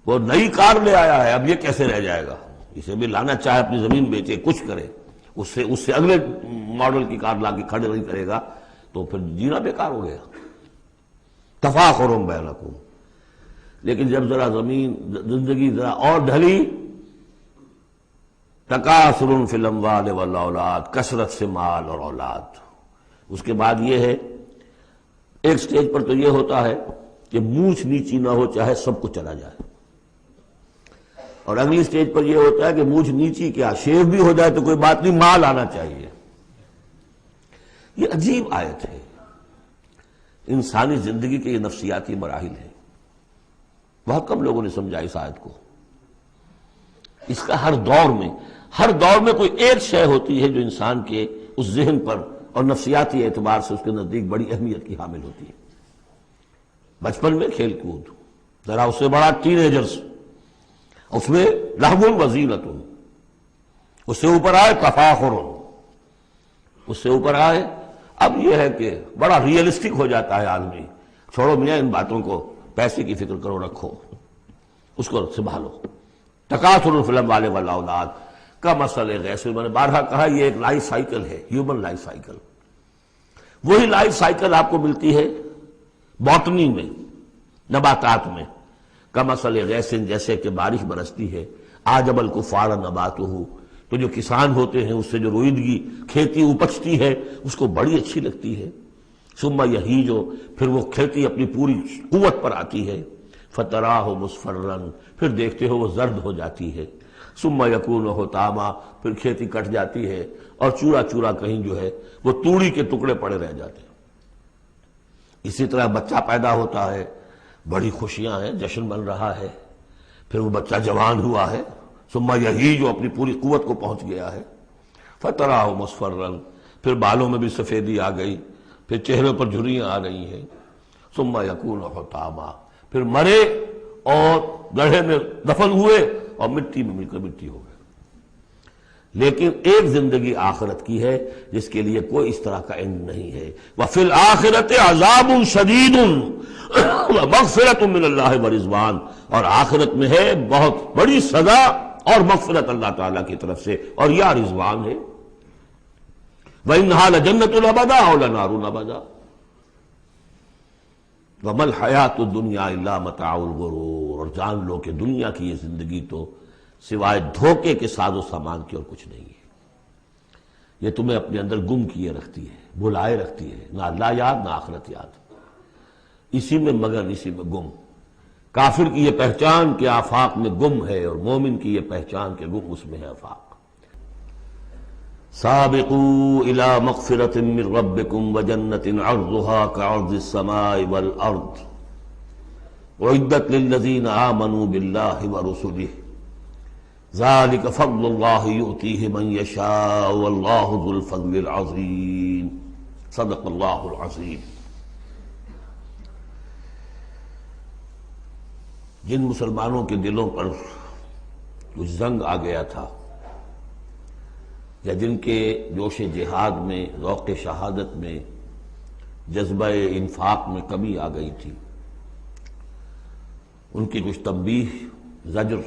وہ نئی کار لے آیا ہے، اب یہ کیسے رہ جائے گا، اسے بھی لانا چاہے اپنی زمین بیچے کچھ کرے، اس سے اگلے ماڈل کی کار لا کے کھڑے نہیں کرے گا تو پھر جینا بیکار ہو گیا۔ تفاخر بینکم، لیکن جب ذرا زندگی ذرا اور ڈھلی، تکاثر فی الاموال والاولاد، کثرت سے مال اور اولاد۔ اس کے بعد یہ ہے، ایک سٹیج پر تو یہ ہوتا ہے کہ مونچھ نیچی نہ ہو چاہے سب کچھ چلا جائے، اور اگلی سٹیج پر یہ ہوتا ہے کہ مونچھ نیچی کیا، شیو بھی ہو جائے تو کوئی بات نہیں، مال آنا چاہیے۔ یہ عجیب آیت ہے، انسانی زندگی کے یہ نفسیاتی مراحل ہیں، بہت کم لوگوں نے سمجھا اس آیت کو۔ اس کا ہر دور میں کوئی ایک شے ہوتی ہے جو انسان کے اس ذہن پر اور نفسیاتی اعتبار سے اس کے نزدیک بڑی اہمیت کی حامل ہوتی ہے۔ بچپن میں کھیل کود، ذرا اس سے بڑا ٹین ایجرز، اس میں لہو وزینۃ، اس سے اوپر آئے تفاخر، اس سے اوپر آئے اب یہ ہے کہ بڑا ریئلسٹک ہو جاتا ہے آدمی، چھوڑو میاں ان باتوں کو، پیسے کی فکر کرو، رکھو اس کو سنبھالو۔ تکاثر فی الاموال والاولاد کا مسئلہ غیث، میں نے بارہا کہا یہ ایک لائف سائیکل ہے، ہیومن لائف سائیکل۔ وہی لائف سائیکل آپ کو ملتی ہے باٹنی میں، نباتات میں، کا مسئلہ غیث، جیسے کہ بارش برستی ہے، اعجب الکفار نباتہ، تو جو کسان ہوتے ہیں اس سے جو روئیدگی کھیتی اپجتی ہے اس کو بڑی اچھی لگتی ہے، ثم یہیج، پھر وہ کھیتی اپنی پوری قوت پر آتی ہے، فتراہ مصفرا، پھر دیکھتے ہو وہ زرد ہو جاتی ہے، ثم یکون حطاما، پھر کھیتی کٹ جاتی ہے اور چورا چورا کہیں جو ہے وہ توڑی کے ٹکڑے پڑے رہ جاتے ہیں۔ اسی طرح بچہ پیدا ہوتا ہے، بڑی خوشیاں ہیں، جشن بن رہا ہے، پھر وہ بچہ جوان ہوا ہے، ثم یہیج، جو اپنی پوری قوت کو پہنچ گیا ہے، فتراہ مصفرا، پھر بالوں میں بھی سفیدی آ گئی، پھر چہرے پر جھریاں آ رہی ہیں، ثم یکون حطاما، پھر مرے اور گڑھے میں دفن ہوئے اور مٹی میں مل کر مٹی ہو گئے۔ لیکن ایک زندگی آخرت کی ہے جس کے لیے کوئی اس طرح کا اینڈ نہیں ہے۔ وَفِي الْآخِرَةِ عَذَابٌ شَدِيدٌ وَمَغْفِرَةٌ مِّنَ اللَّهِ وَرِضْوَانٌ، اور آخرت میں ہے بہت بڑی سزا اور مغفرت اللہ تعالیٰ کی طرف سے، اور یا رضوان ہے۔ وَإِنَّهَا لَجَنَّةٌ أَبَدًا أَوْ لَنَارٌ أَبَدًا وَمَا الْحَيَاةُ الدُّنْيَا إِلَّا مَتَاعُ الْغُرُورِ، اور جان لو کہ دنیا کی یہ زندگی تو سوائے دھوکے کے ساز و سامان کی اور کچھ نہیں ہے۔ یہ تمہیں اپنے اندر گم کیے رکھتی ہے، بھلائے رکھتی ہے، نہ اللہ یاد نہ آخرت یاد، اسی میں مگن، اسی میں گم۔ کافر کی یہ پہچان کہ آفاق میں گم ہے، اور مومن کی یہ پہچان کہ گم اس میں ہے آفاق۔ سابقوا الى مغفرۃ من ربکم وجنۃ عرضها كعرض السماء والارض اعدت للذین آمنوا باللہ ورسلہ ذلك فضل اللہ یؤتیہ من یشاء واللہ ذو الفضل العظیم۔ صدق اللہ العظیم۔ جن مسلمانوں کے دلوں پر کچھ زنگ آ گیا تھا، یا جن کے جوش جہاد میں، ذوق شہادت میں، جذبہ انفاق میں کمی آ گئی تھی، ان کی کچھ تنبیہ، زجر،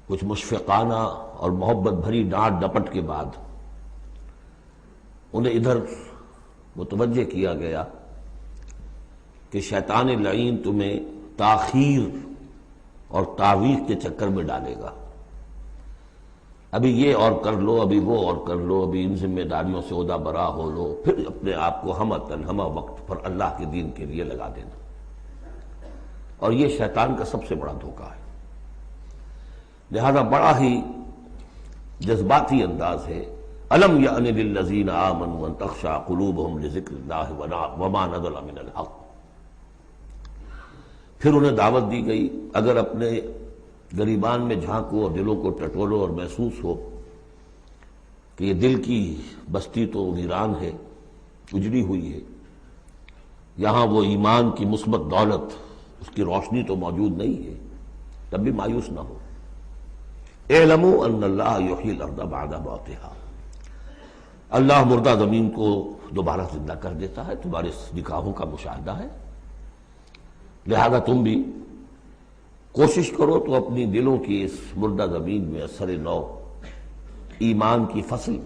کچھ مشفقانہ اور محبت بھری ڈانٹ ڈپٹ کے بعد انہیں ادھر متوجہ کیا گیا کہ شیطان لعین تمہیں تاخیر اور تعویق کے چکر میں ڈالے گا۔ ابھی یہ اور کر لو، ابھی وہ اور کر لو، ابھی ان ذمہ داریوں سے عہدہ برا ہو لو، پھر اپنے آپ کو ہمہ وقت پر اللہ کے دین کے لیے لگا دینا۔ اور یہ شیطان کا سب سے بڑا دھوکہ ہے۔ لہذا بڑا ہی جذباتی انداز ہے، الم یأن للذین آمنوا ان تخشع قلوبہم لذکر اللہ وما نزل من الحق۔ پھر انہیں دعوت دی گئی، اگر اپنے گریبان میں جھانکو اور دلوں کو ٹٹولو اور محسوس ہو کہ یہ دل کی بستی تو ویران ہے، اجڑی ہوئی ہے، یہاں وہ ایمان کی مثبت دولت، اس کی روشنی تو موجود نہیں ہے، تب بھی مایوس نہ ہو۔ اعلموا ان اللہ یحیی الارض بعد موتہا، اللہ مردہ زمین کو دوبارہ زندہ کر دیتا ہے، تمہارے نکاحوں کا مشاہدہ ہے۔ لہذا تم بھی کوشش کرو تو اپنی دلوں کی اس مردہ زمین میں اثر نو ایمان کی فصل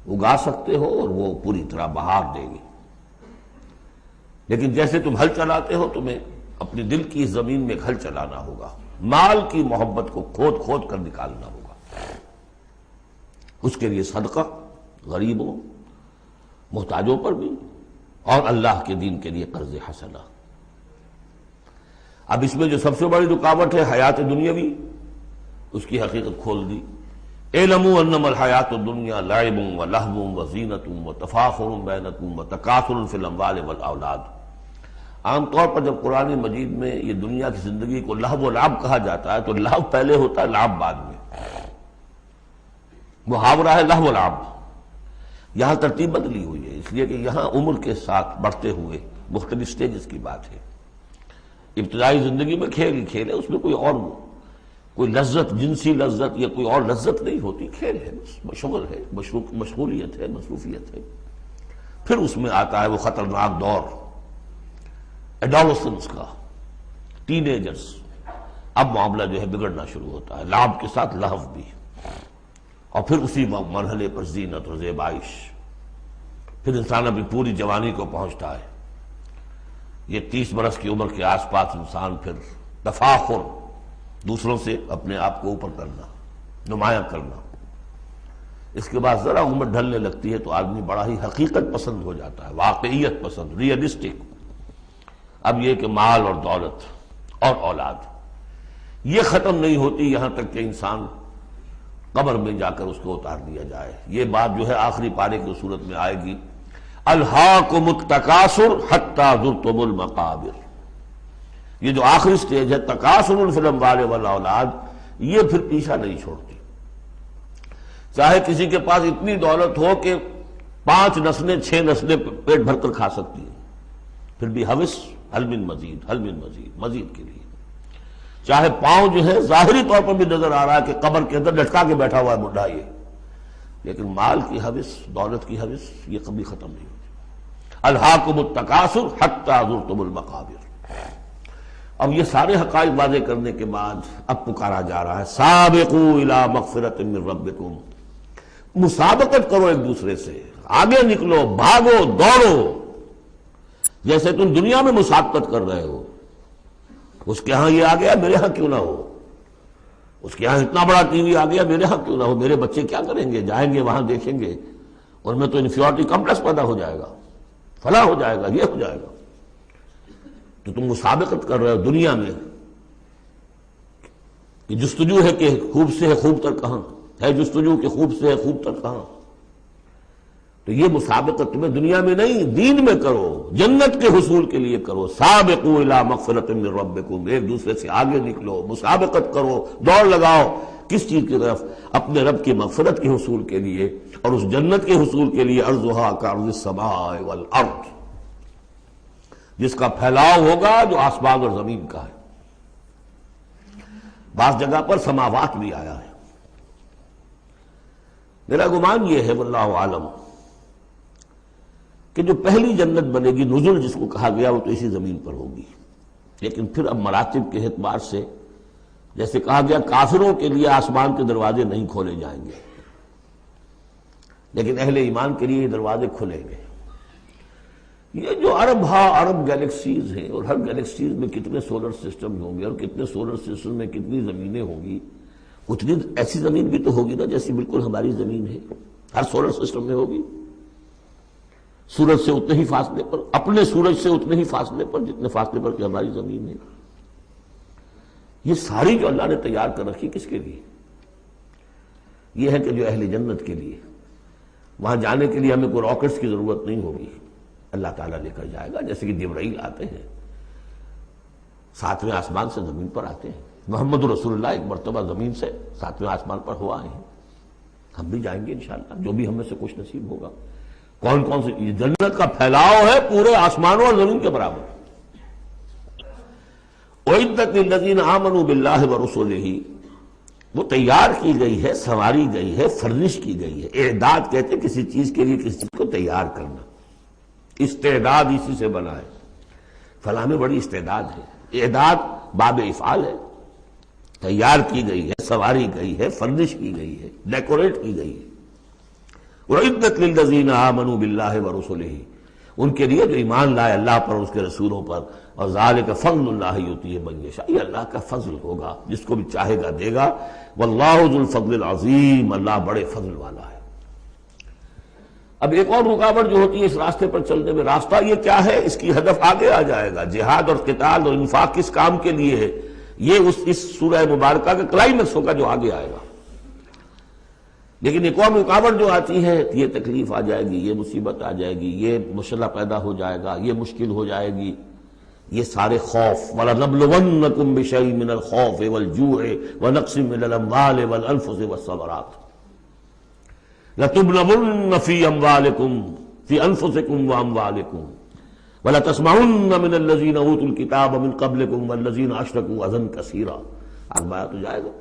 اگا سکتے ہو، اور وہ پوری طرح بہار دے گی۔ لیکن جیسے تم ہل چلاتے ہو، تمہیں اپنے دل کی اس زمین میں ایک ہل چلانا ہوگا، مال کی محبت کو کھود کھود کر نکالنا ہوگا۔ اس کے لیے صدقہ غریبوں، محتاجوں پر بھی، اور اللہ کے دین کے لیے قرض حسنہ۔ اب اس میں جو سب سے بڑی رکاوٹ ہے حیات دنیاوی، اس کی حقیقت کھول دی۔ اعلموا انما الحیات الدنیا لعب ولہو وزینۃ وتفاخر بینکم وتکاثر فی الاموال والاولاد۔ عام طور پر جب قرآن مجید میں یہ دنیا کی زندگی کو لہو و لعب کہا جاتا ہے تو لہو پہلے ہوتا ہے، لعب بعد میں۔ محاورہ ہے لہو و لعب، یہاں ترتیب بدلی ہوئی ہے، اس لیے کہ یہاں عمر کے ساتھ بڑھتے ہوئے مختلف سٹیجز کی بات ہے۔ ابتدائی زندگی میں کھیل ہی کھیل ہے، اس میں کوئی لذت، جنسی لذت یا کوئی اور لذت نہیں ہوتی، کھیل ہے، بس شغل ہے، مشغولیت ہے، مصروفیت ہے۔ پھر اس میں آتا ہے وہ خطرناک دور ایڈولسنس کا، ٹین ایجرز۔ اب معاملہ جو ہے بگڑنا شروع ہوتا ہے، لعب کے ساتھ لہو بھی، اور پھر اسی مرحلے پر زینت اور زیبائش۔ پھر انسان اپنی پوری جوانی کو پہنچتا ہے، یہ 30 برس کی عمر کے آس پاس انسان پھر تفاخر، دوسروں سے اپنے آپ کو اوپر کرنا، نمایاں کرنا۔ اس کے بعد ذرا عمر ڈھلنے لگتی ہے تو آدمی بڑا ہی حقیقت پسند ہو جاتا ہے، واقعیت پسند، ریئلسٹک۔ اب یہ کہ مال اور دولت اور اولاد یہ ختم نہیں ہوتی یہاں تک کہ انسان قبر میں جا کر اس کو اتار دیا جائے۔ یہ بات جو ہے آخری پارے کی صورت میں آئے گی، الہاکم التکاثر حتی زرتم المقابر۔ یہ جو آخری سٹیج ہے تکاثر فی الاموال والاولاد، یہ پھر پیچھا نہیں چھوڑتی۔ چاہے کسی کے پاس اتنی دولت ہو کہ 5 نسلیں 6 نسلیں پیٹ بھر کر کھا سکتی ہیں، پھر بھی حوث حل من مزید، حل من مزید، مزید کے لیے۔ چاہے پاؤں جو ہے ظاہری طور پر بھی نظر آ رہا ہے کہ قبر کے اندر لٹکا کے بیٹھا ہوا ہے بڈھا یہ، لیکن مال کی حوث، دولت کی حوث یہ کبھی ختم نہیں ہوتی۔ الہاکم التکاثر حتی زرتم المقابر۔ اب یہ سارے حقائق واضح کرنے کے بعد اب پکارا جا رہا ہے سابقوا الی مغفرۃ من ربکم، مسابقت کرو ایک دوسرے سے، آگے نکلو، بھاگو، دوڑو، جیسے تم دنیا میں مسابقت کر رہے ہو۔ اس کے ہاں یہ آ گیا، میرے ہاں کیوں نہ ہو۔ اس کے یہاں اتنا بڑا ٹی وی آ گیا، میرے ہاں کیوں نہ ہو؟ میرے بچے کیا کریں گے؟ جائیں گے وہاں دیکھیں گے، اور میں تو انفیورٹی کمپلیکس پیدا ہو جائے گا، فلاں ہو جائے گا، یہ ہو جائے گا۔ تو تم مسابقت کر رہے ہو دنیا میں کہ جستجو ہے کہ خوب سے ہے خوب تر کہاں ہے، جستجو کہ خوب سے ہے خوب تر کہاں۔ تو یہ مسابقت تمہیں دنیا میں نہیں، دین میں کرو، جنت کے حصول کے لیے کرو۔ سابقوا الی مغفرۃ من ربکم، ایک دوسرے سے آگے نکلو، مسابقت کرو، دوڑ لگاؤ۔ کس چیز کی طرف؟ اپنے رب کی مغفرت کے حصول کے لیے اور اس جنت کے حصول کے لیے۔ ارضھا کعرض السماء والارض، جس کا پھیلاؤ ہوگا جو آسمان اور زمین کا ہے۔ بعض جگہ پر سماوات بھی آیا ہے۔ میرا گمان یہ ہے واللہ عالم کہ جو پہلی جنت بنے گی، نزل جس کو کہا گیا، وہ تو اسی زمین پر ہوگی، لیکن پھر اب مراتب کے اعتبار سے جیسے کہا گیا کافروں کے لیے آسمان کے دروازے نہیں کھولے جائیں گے، لیکن اہل ایمان کے لیے یہ دروازے کھلیں گے۔ یہ جو ارب گیلیکسیز ہیں، اور ہر گیلیکسیز میں کتنے سولر سسٹم ہوں گے، اور کتنے سولر سسٹم میں کتنی زمینیں ہوں گی، اتنی ایسی زمین بھی تو ہوگی نا جیسی بالکل ہماری زمین ہے، ہر سولر سسٹم میں ہوگی، سورج سے اتنے ہی فاصلے پر، اپنے سورج سے اتنے ہی فاصلے پر جتنے فاصلے پر کہ ہماری زمین ہے۔ یہ ساری جو اللہ نے تیار کر رکھی کس کے لیے؟ یہ ہے کہ جو اہل جنت کے لیے، وہاں جانے کے لیے ہمیں کوئی راکٹس کی ضرورت نہیں ہوگی، اللہ تعالیٰ لے کر جائے گا، جیسے کہ جبرائیل آتے ہیں، ساتویں آسمان سے زمین پر آتے ہیں۔ محمد رسول اللہ ایک مرتبہ زمین سے ساتویں آسمان پر ہوا آئے ہیں، ہم بھی جائیں گے انشاءاللہ، جو بھی ہمیں سے کچھ نصیب ہوگا۔ کون کون سے؟ جنت کا پھیلاؤ ہے پورے آسمانوں اور زمین کے برابر۔ اعدت للذین آمنوا باللہ ورسلہ، وہ تیار کی گئی ہے، سنواری گئی ہے، فرنش کی گئی ہے۔ اعداد کہتے ہیں کسی چیز کے لیے کسی چیز کو تیار کرنا، استعداد اسی سے بنا ہے۔ فلاں میں بڑی استعداد ہے، اعداد باب افعال ہے، تیار کی گئی ہے، سنواری گئی ہے، فرنش کی گئی ہے، ڈیکوریٹ کی گئی ہے۔ وَعِدَّتْ لِلَّذِينَ آمَنُوا بِاللَّهِ وَرُسُلِهِ، ان کے لیے جو ایمان لائے اللہ پر، اس کے رسولوں پر۔ اور ذَلِكَ فَضْلُ اللَّهِ يُؤْتِيهِ مَن يَشَاءُ، یہ اللہ کا فضل ہوگا، جس کو بھی چاہے گا دے گا۔ وَاللَّهُ ذُو الْفَضْلِ الْعَظِيمِ، اللہ بڑے فضل والا ہے۔ اب ایک اور رکاوٹ جو ہوتی ہے اس راستے پر چلنے میں، راستہ یہ کیا ہے؟ اس کی ہدف آگے آ جائے گا، جہاد اور قتال اور انفاق کس کام کے لیے ہے، یہ اس سورہ مبارکہ کا کلائمیکس ہوگا جو آگے آئے گا۔ لیکن ایک اور رکاوٹ جو آتی ہے، یہ تکلیف آ جائے گی، یہ مصیبت آ جائے گی، یہ مسئلہ پیدا ہو جائے گا، یہ مشکل ہو جائے گی، یہ سارے خوف۔ وَلَنَبْلُوَنَّكُمْ بِشَيْءٍ مِّنَ الْخَوْفِ وَالْجُوعِ وَنَقْصٍ مِّنَ الْأَمْوَالِ وَالْأَنفُسِ وَالثَّمَرَاتِ لَتُبْلَوُنَّ فِي أَمْوَالِكُمْ فِي أَنفُسِكُمْ وَأَمْوَالِكُمْ وَلَتَسْمَعُنَّ مِنَ الَّذِينَ أُوتُوا الْكِتَابَ مِن قَبْلِكُمْ وَالَّذِينَ أَشْرَكُوا أَذًى كَثِيرًا، آگے تو جائے گا۔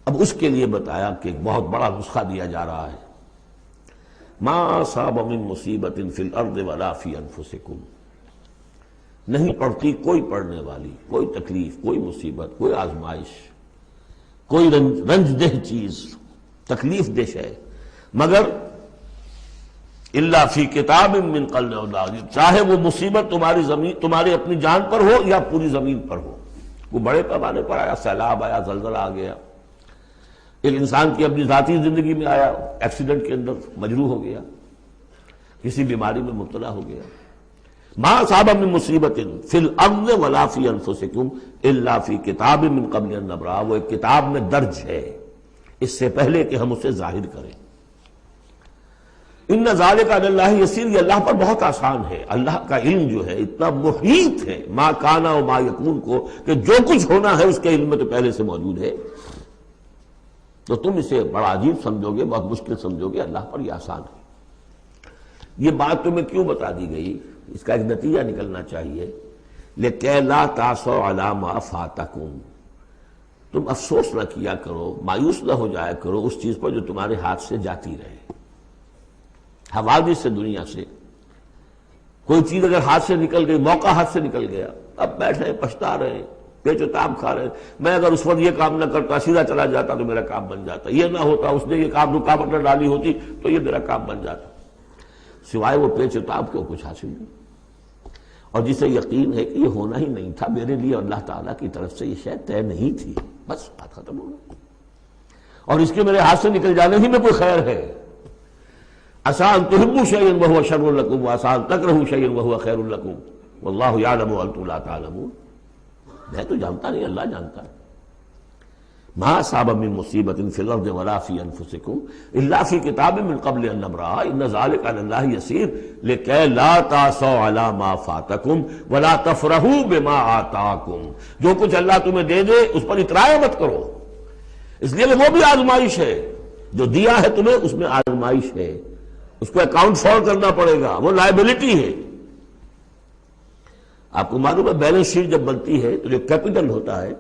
اب اس کے لیے بتایا کہ ایک بہت بڑا نسخہ دیا جا رہا ہے۔ ما اصاب من مصیبت فی الارض ولا فی انفسکم، نہیں پڑتی کوئی پڑنے والی کوئی تکلیف، کوئی مصیبت، کوئی آزمائش، کوئی رنج دہ چیز، تکلیف دہ ہے، مگر الا فی کتاب من قبل ان نبرأہ، چاہے وہ مصیبت تمہاری اپنی جان پر ہو یا پوری زمین پر ہو۔ وہ بڑے پیمانے پر آیا، سیلاب آیا، زلزلہ آ گیا، ایک انسان کی اپنی ذاتی زندگی میں آیا، ایکسیڈنٹ کے اندر مجروح ہو گیا، کسی بیماری میں مبتلا ہو گیا۔ ما اصاب من مصیبت فی الارض ولا فی انفسکم الا فی کتاب من قبل ان نبرأہ، وہ ایک کتاب میں درج ہے اس سے پہلے کہ ہم اسے ظاہر کریں۔ ان ذالک علی اللہ یسیر، یہ اللہ پر بہت آسان ہے۔ اللہ کا علم جو ہے اتنا محیط ہے ما کان و ما یکون کو، کہ جو کچھ ہونا ہے اس کے علم میں تو پہلے سے موجود ہے۔ تو تم اسے بڑا عجیب سمجھو گے، بہت مشکل سمجھو گے، اللہ پر یہ آسان ہے۔ یہ بات تمہیں کیوں بتا دی گئی؟ اس کا ایک نتیجہ نکلنا چاہیے، لِكَيْ لَا تَأْسَوْا عَلَىٰ مَا فَاتَكُمْ، تم افسوس نہ کیا کرو، مایوس نہ ہو جایا کرو اس چیز پر جو تمہارے ہاتھ سے جاتی رہے۔ حوادث سے، دنیا سے کوئی چیز اگر ہاتھ سے نکل گئی، موقع ہاتھ سے نکل گیا، اب بیٹھے پچھتا رہے ہیں، پیچ و تاب کھا رہے ہیں، میں اگر اس وقت یہ کام نہ کرتا، سیدھا چلا جاتا تو میرا کام بن جاتا، یہ نہ ہوتا، اس نے یہ کام رکاوٹ نہ ڈالی ہوتی تو یہ میرا کام بن جاتا۔ سوائے وہ پیچ و تاب کو کچھ حاصل نہیں، اور جسے یقین ہے کہ یہ ہونا ہی نہیں تھا میرے لیے، اللہ تعالیٰ کی طرف سے یہ شے طے نہیں تھی، بس بات ختم ہو گئی. اور اس کے میرے ہاتھ سے نکل جانے ہی میں کوئی خیر ہے. عسیٰ ان تحبوا شیئا وہو شر لکم وعسیٰ ان تکرہوا شیئا وہو خیر لکم واللہ یعلم وانتم لا تعلمون. میں تو جانتا نہیں، اللہ جانتا ہے. ما اصاب من مصیبت فی الارض ولا فی انفسکم الا فی کتاب من قبل ان نبرأها ان ذلک علی اللہ یسیر لکی لا تعصوا علی ما فاتکم ولا تفرحوا بما آتاکم. جو کچھ اللہ تمہیں دے دے اس پر اترایا مت کرو، اس لیے وہ بھی آزمائش ہے. جو دیا ہے تمہیں اس میں آزمائش ہے، اس کو اکاؤنٹ فار کرنا پڑے گا، وہ لائبلٹی ہے. آپ کو معلوم ہے بیلنس شیٹ جب بنتی ہے تو جو کیپٹل ہوتا ہے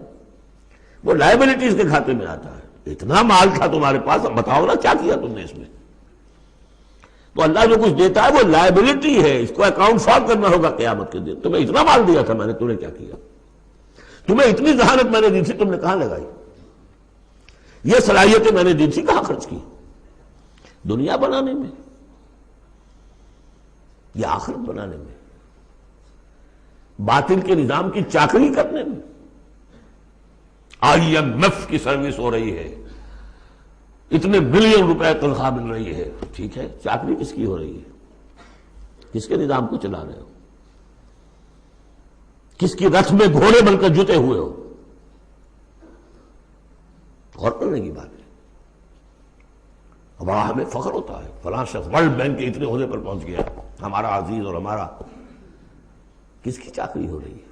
وہ لائبلٹیز کے کھاتے میں آتا ہے. اتنا مال تھا تمہارے پاس، اب بتاؤ نا کیا کیا تم نے اس میں. تو اللہ جو کچھ دیتا ہے وہ لائبلٹی ہے، اس کو اکاؤنٹ فار کرنا ہوگا قیامت کے دن. تمہیں اتنا مال دیا تھا میں نے، تم نے کیا کیا؟ تمہیں اتنی ذہانت میں نے دی تھی، تم نے کہاں لگائی؟ یہ صلاحیتیں میں نے دی تھی، کہاں خرچ کی؟ دنیا بنانے میں یا آخرت بنانے میں؟ باطل کے نظام کی چاکری کرنے میں؟ IMF کی سروس ہو رہی ہے، اتنے بلین روپے تنخواہ مل رہی ہے، ٹھیک ہے، چاکری کس کی ہو رہی ہے؟ کس کے نظام کو چلا رہے ہو؟ کس کی رتھ میں گھوڑے بن کر جتے ہوئے ہو؟ غور کرنے کی بات ہے. ہمارا ہمیں فخر ہوتا ہے فلاں شخص ورلڈ بینک کے اتنے عہدے پر پہنچ گیا، ہمارا عزیز اور ہمارا. کس کی چاکری ہو رہی ہے؟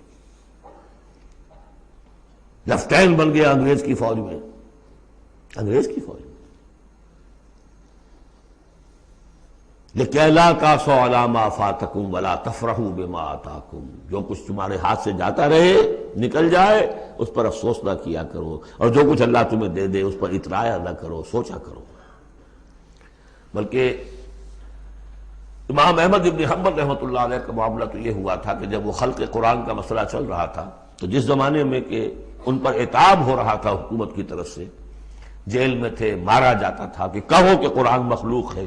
لیفٹیننٹ بن گیا انگریز کی فوج میں، انگریز کی فوج میں. لِكَيْ لَا تَعْصَوْا عَلَىٰ مَا فَاتَكُمْ وَلَا تَفْرَحُوا بِمَا آتَاكُمْ. جو کچھ تمہارے ہاتھ سے جاتا رہے، نکل جائے، اس پر افسوس نہ کیا کرو، اور جو کچھ اللہ تمہیں دے دے اس پر اترایا نہ کرو، سوچا کرو. بلکہ امام احمد ابن حنبل رحمۃ اللہ علیہ کا معاملہ تو یہ ہوا تھا کہ جب وہ خلق قرآن کا مسئلہ چل رہا تھا تو جس زمانے میں کہ ان پر عتاب ہو رہا تھا حکومت کی طرف سے، جیل میں تھے، مارا جاتا تھا کہ کہو کہ قرآن مخلوق ہے،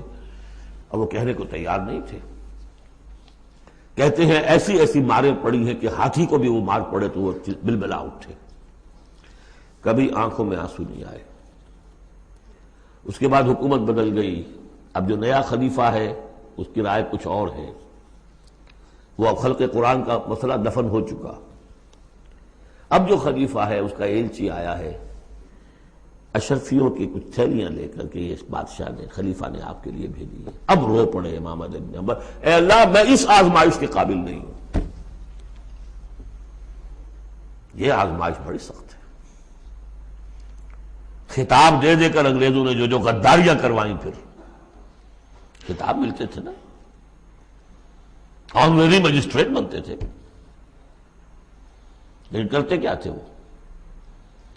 اور وہ کہنے کو تیار نہیں تھے. کہتے ہیں ایسی ایسی ماریں پڑی ہیں کہ ہاتھی کو بھی وہ مار پڑے تو وہ بلبلا اٹھے. کبھی آنکھوں میں آنسو نہیں آئے. اس کے بعد حکومت بدل گئی. اب جو نیا خلیفہ ہے اس کی رائے کچھ اور ہے. وہ اب خلق قرآن کا مسئلہ دفن ہو چکا. اب جو خلیفہ ہے اس کا ایلچی آیا ہے اشرفیوں کی کچھ تھیلیاں لے کر کے، یہ بادشاہ نے، خلیفہ نے آپ کے لیے بھیجی ہے. اب رو پڑے امام احمد بن حنبل، اے اللہ میں اس آزمائش کے قابل نہیں ہوں. یہ آزمائش بڑی سخت ہے. خطاب دے دے کر انگریزوں نے جو غداریاں کروائیں، پھر خطاب ملتے تھے نا، آنریری مجسٹریٹ بنتے تھے، لیکن کرتے کیا تھے؟ وہ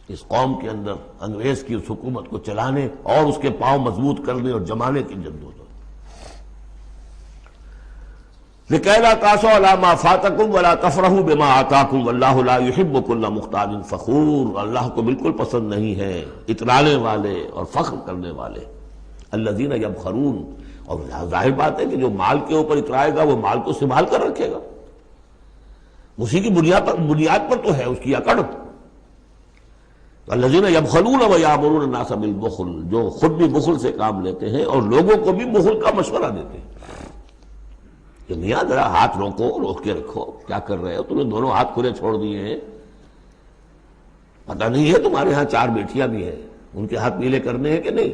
اس قوم کے اندر انگریز کی اس حکومت کو چلانے اور اس کے پاؤں مضبوط کرنے اور جمانے کی جدوجہد. لِكَيْ لَا تَعْصَوْا عَلَىٰ مَا فَاتَكُمْ وَلَا تَفْرَحُوا بِمَا آتَاكُمْ وَاللَّهُ لَا يُحِبُّ كُلَّ مُخْتَالٍ فَخُورٍ. اللہ کو بالکل پسند نہیں ہے اترانے والے اور فخر کرنے والے. الَّذِينَ يَبْخَلُونَ. اور ظاہر بات ہے کہ جو مال کے اوپر اترائے گا وہ مال کو سنبھال کر رکھے گا، اسی کی بنیاد پر تو ہے اس کی اکڑ. الذین یبخلون ویامرون الناس بالبخل. جو خود بھی بخل سے کام لیتے ہیں اور لوگوں کو بھی بخل کا مشورہ دیتے ہیں کہ میاں ذرا ہاتھ روک کے رکھو، کیا کر رہے ہو؟ تم نے دونوں ہاتھ کھلے چھوڑ دیے ہیں، پتہ نہیں ہے تمہارے ہاں 4 بیٹیاں بھی ہیں، ان کے ہاتھ نیلے کرنے ہیں کہ نہیں؟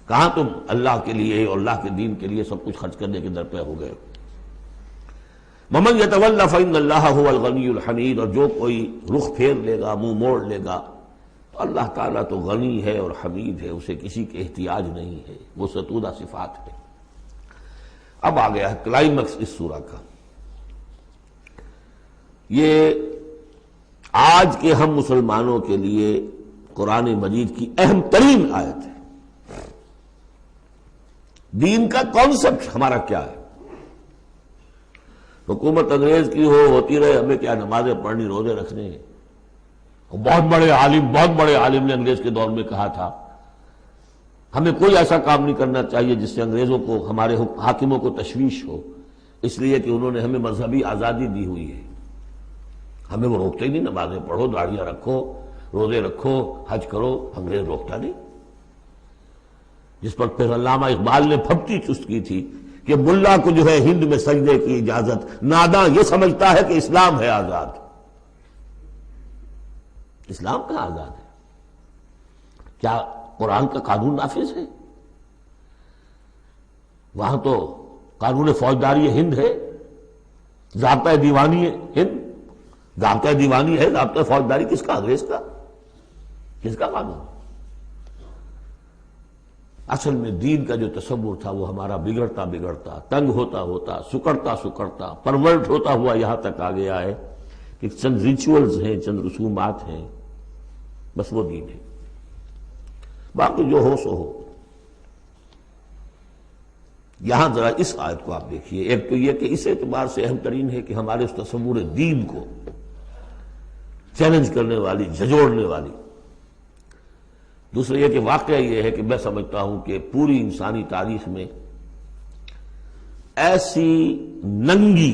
کہاں تم اللہ کے لیے اور اللہ کے دین کے لیے سب کچھ خرچ کرنے کے در پہ ہو گئے. وَمَن يَتَوَلَّ فَإِنَّ اللَّهَ هُوَ الْغَنِيُّ الْحَمِيدُ. اور جو کوئی رخ پھیر لے گا، منہ موڑ لے گا، تو اللہ تعالیٰ تو غنی ہے اور حمید ہے، اسے کسی کے احتیاج نہیں ہے، وہ ستودہ صفات ہے. اب آ گیا ہے کلائمیکس اس سورہ کا. یہ آج کے ہم مسلمانوں کے لیے قرآن مجید کی اہم ترین آیت ہے. دین کا کانسیپٹ ہمارا کیا ہے؟ حکومت انگریز کی ہوتی رہے، ہمیں کیا نمازیں پڑھنی، روزے رکھنے ہیں. بہت بڑے عالم نے انگریز کے دور میں کہا تھا ہمیں کوئی ایسا کام نہیں کرنا چاہیے جس سے انگریزوں کو، ہمارے حاکموں کو تشویش ہو، اس لیے کہ انہوں نے ہمیں مذہبی آزادی دی ہوئی ہے. ہمیں وہ روکتے ہی نہیں، نمازیں پڑھو، داڑیاں رکھو، روزے رکھو، حج کرو، انگریز روکتا نہیں. جس پر پھر علامہ اقبال نے پھپتی چست کی تھی کہ ملا کو جو ہے ہند میں سجدے کی اجازت، ناداں یہ سمجھتا ہے کہ اسلام ہے آزاد. اسلام کہاں آزاد ہے؟ کیا قرآن کا قانون نافذ ہے؟ وہاں تو قانون فوجداری ہند ہے، ضابطۂ دیوانی ہند، ضابطۂ دیوانی ہے، ضابطۂ فوجداری کس کا؟ انگریز کا. کس کا قانون؟ اصل میں دین کا جو تصور تھا وہ ہمارا بگڑتا بگڑتا، تنگ ہوتا ہوتا، سکڑتا سکڑتا، پرورٹ ہوتا ہوا یہاں تک آ گیا ہے کہ چند ریچولز ہیں، چند رسومات ہیں، بس وہ دین ہے. باقی جو ہو سو ہو. یہاں ذرا اس آیت کو آپ دیکھیے. ایک تو یہ کہ اس اعتبار سے اہم ترین ہے کہ ہمارے اس تصور دین کو چیلنج کرنے والی، جھنجھوڑنے والی. دوسرا یہ کہ واقعہ یہ ہے کہ میں سمجھتا ہوں کہ پوری انسانی تاریخ میں ایسی ننگی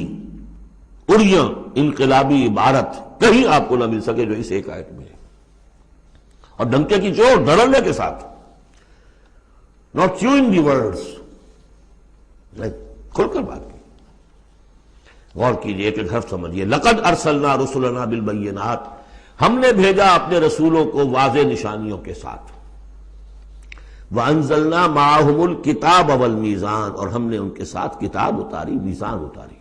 اڑیاں انقلابی عبارت کہیں آپ کو نہ مل سکے جو اس ایک آیت میں ہے. اور ڈنکے کی چوٹ دھڑلنے کے ساتھ، ناٹ چیوئنگ دی ورڈز، کھل کر بات کی. غور کیجئے کہ حرف سمجھیے. لقد ارسلنا رسلنا بالبینات، ہم نے بھیجا اپنے رسولوں کو واضح نشانیوں کے ساتھ. وانزلنا معہم الکتاب والمیزان، اور ہم نے ان کے ساتھ کتاب اتاری، میزان اتاری.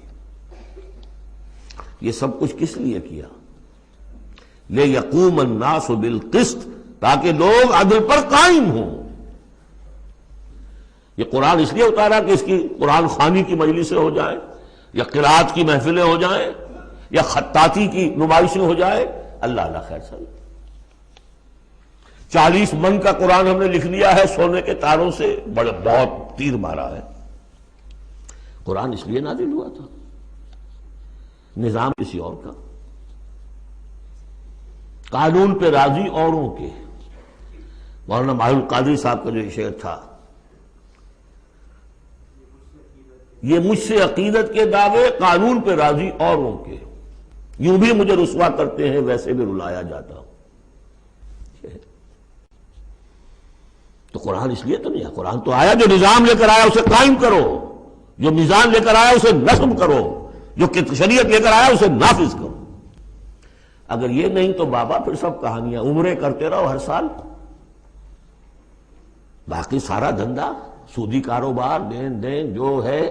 یہ سب کچھ کس لیے کیا؟ لیقوم الناس بالقسط، تاکہ لوگ عدل پر قائم ہوں. یہ قرآن اس لیے اتارا کہ اس کی قرآن خوانی کی مجلسیں ہو جائیں، یا قرات کی محفلیں ہو جائیں، یا خطاطی کی نمائشیں ہو جائیں. اللہ اللہ خیر سر. 40 من کا قرآن ہم نے لکھ لیا ہے سونے کے تاروں سے، بہت تیر مارا ہے. قرآن اس لیے نازل ہوا تھا، نظام کسی اور کا، قانون پہ راضی اوروں کے. مولانا ماہر القادری صاحب کا جو شعر تھا، یہ مجھ سے عقیدت کے دعوے، قانون پہ راضی اوروں کے، یوں بھی مجھے رسوا کرتے ہیں ویسے بھی رلایا جاتا ہوں. تو قرآن اس لیے تو نہیں ہے. قرآن تو آیا جو نظام لے کر آیا اسے قائم کرو، جو میزان لے کر آیا اسے نصب کرو، جو شریعت لے کر آیا اسے نافذ کرو. اگر یہ نہیں تو بابا پھر سب کہانیاں، عمرے کرتے رہو ہر سال، باقی سارا دھندا سودی کاروبار، دین دین جو ہے،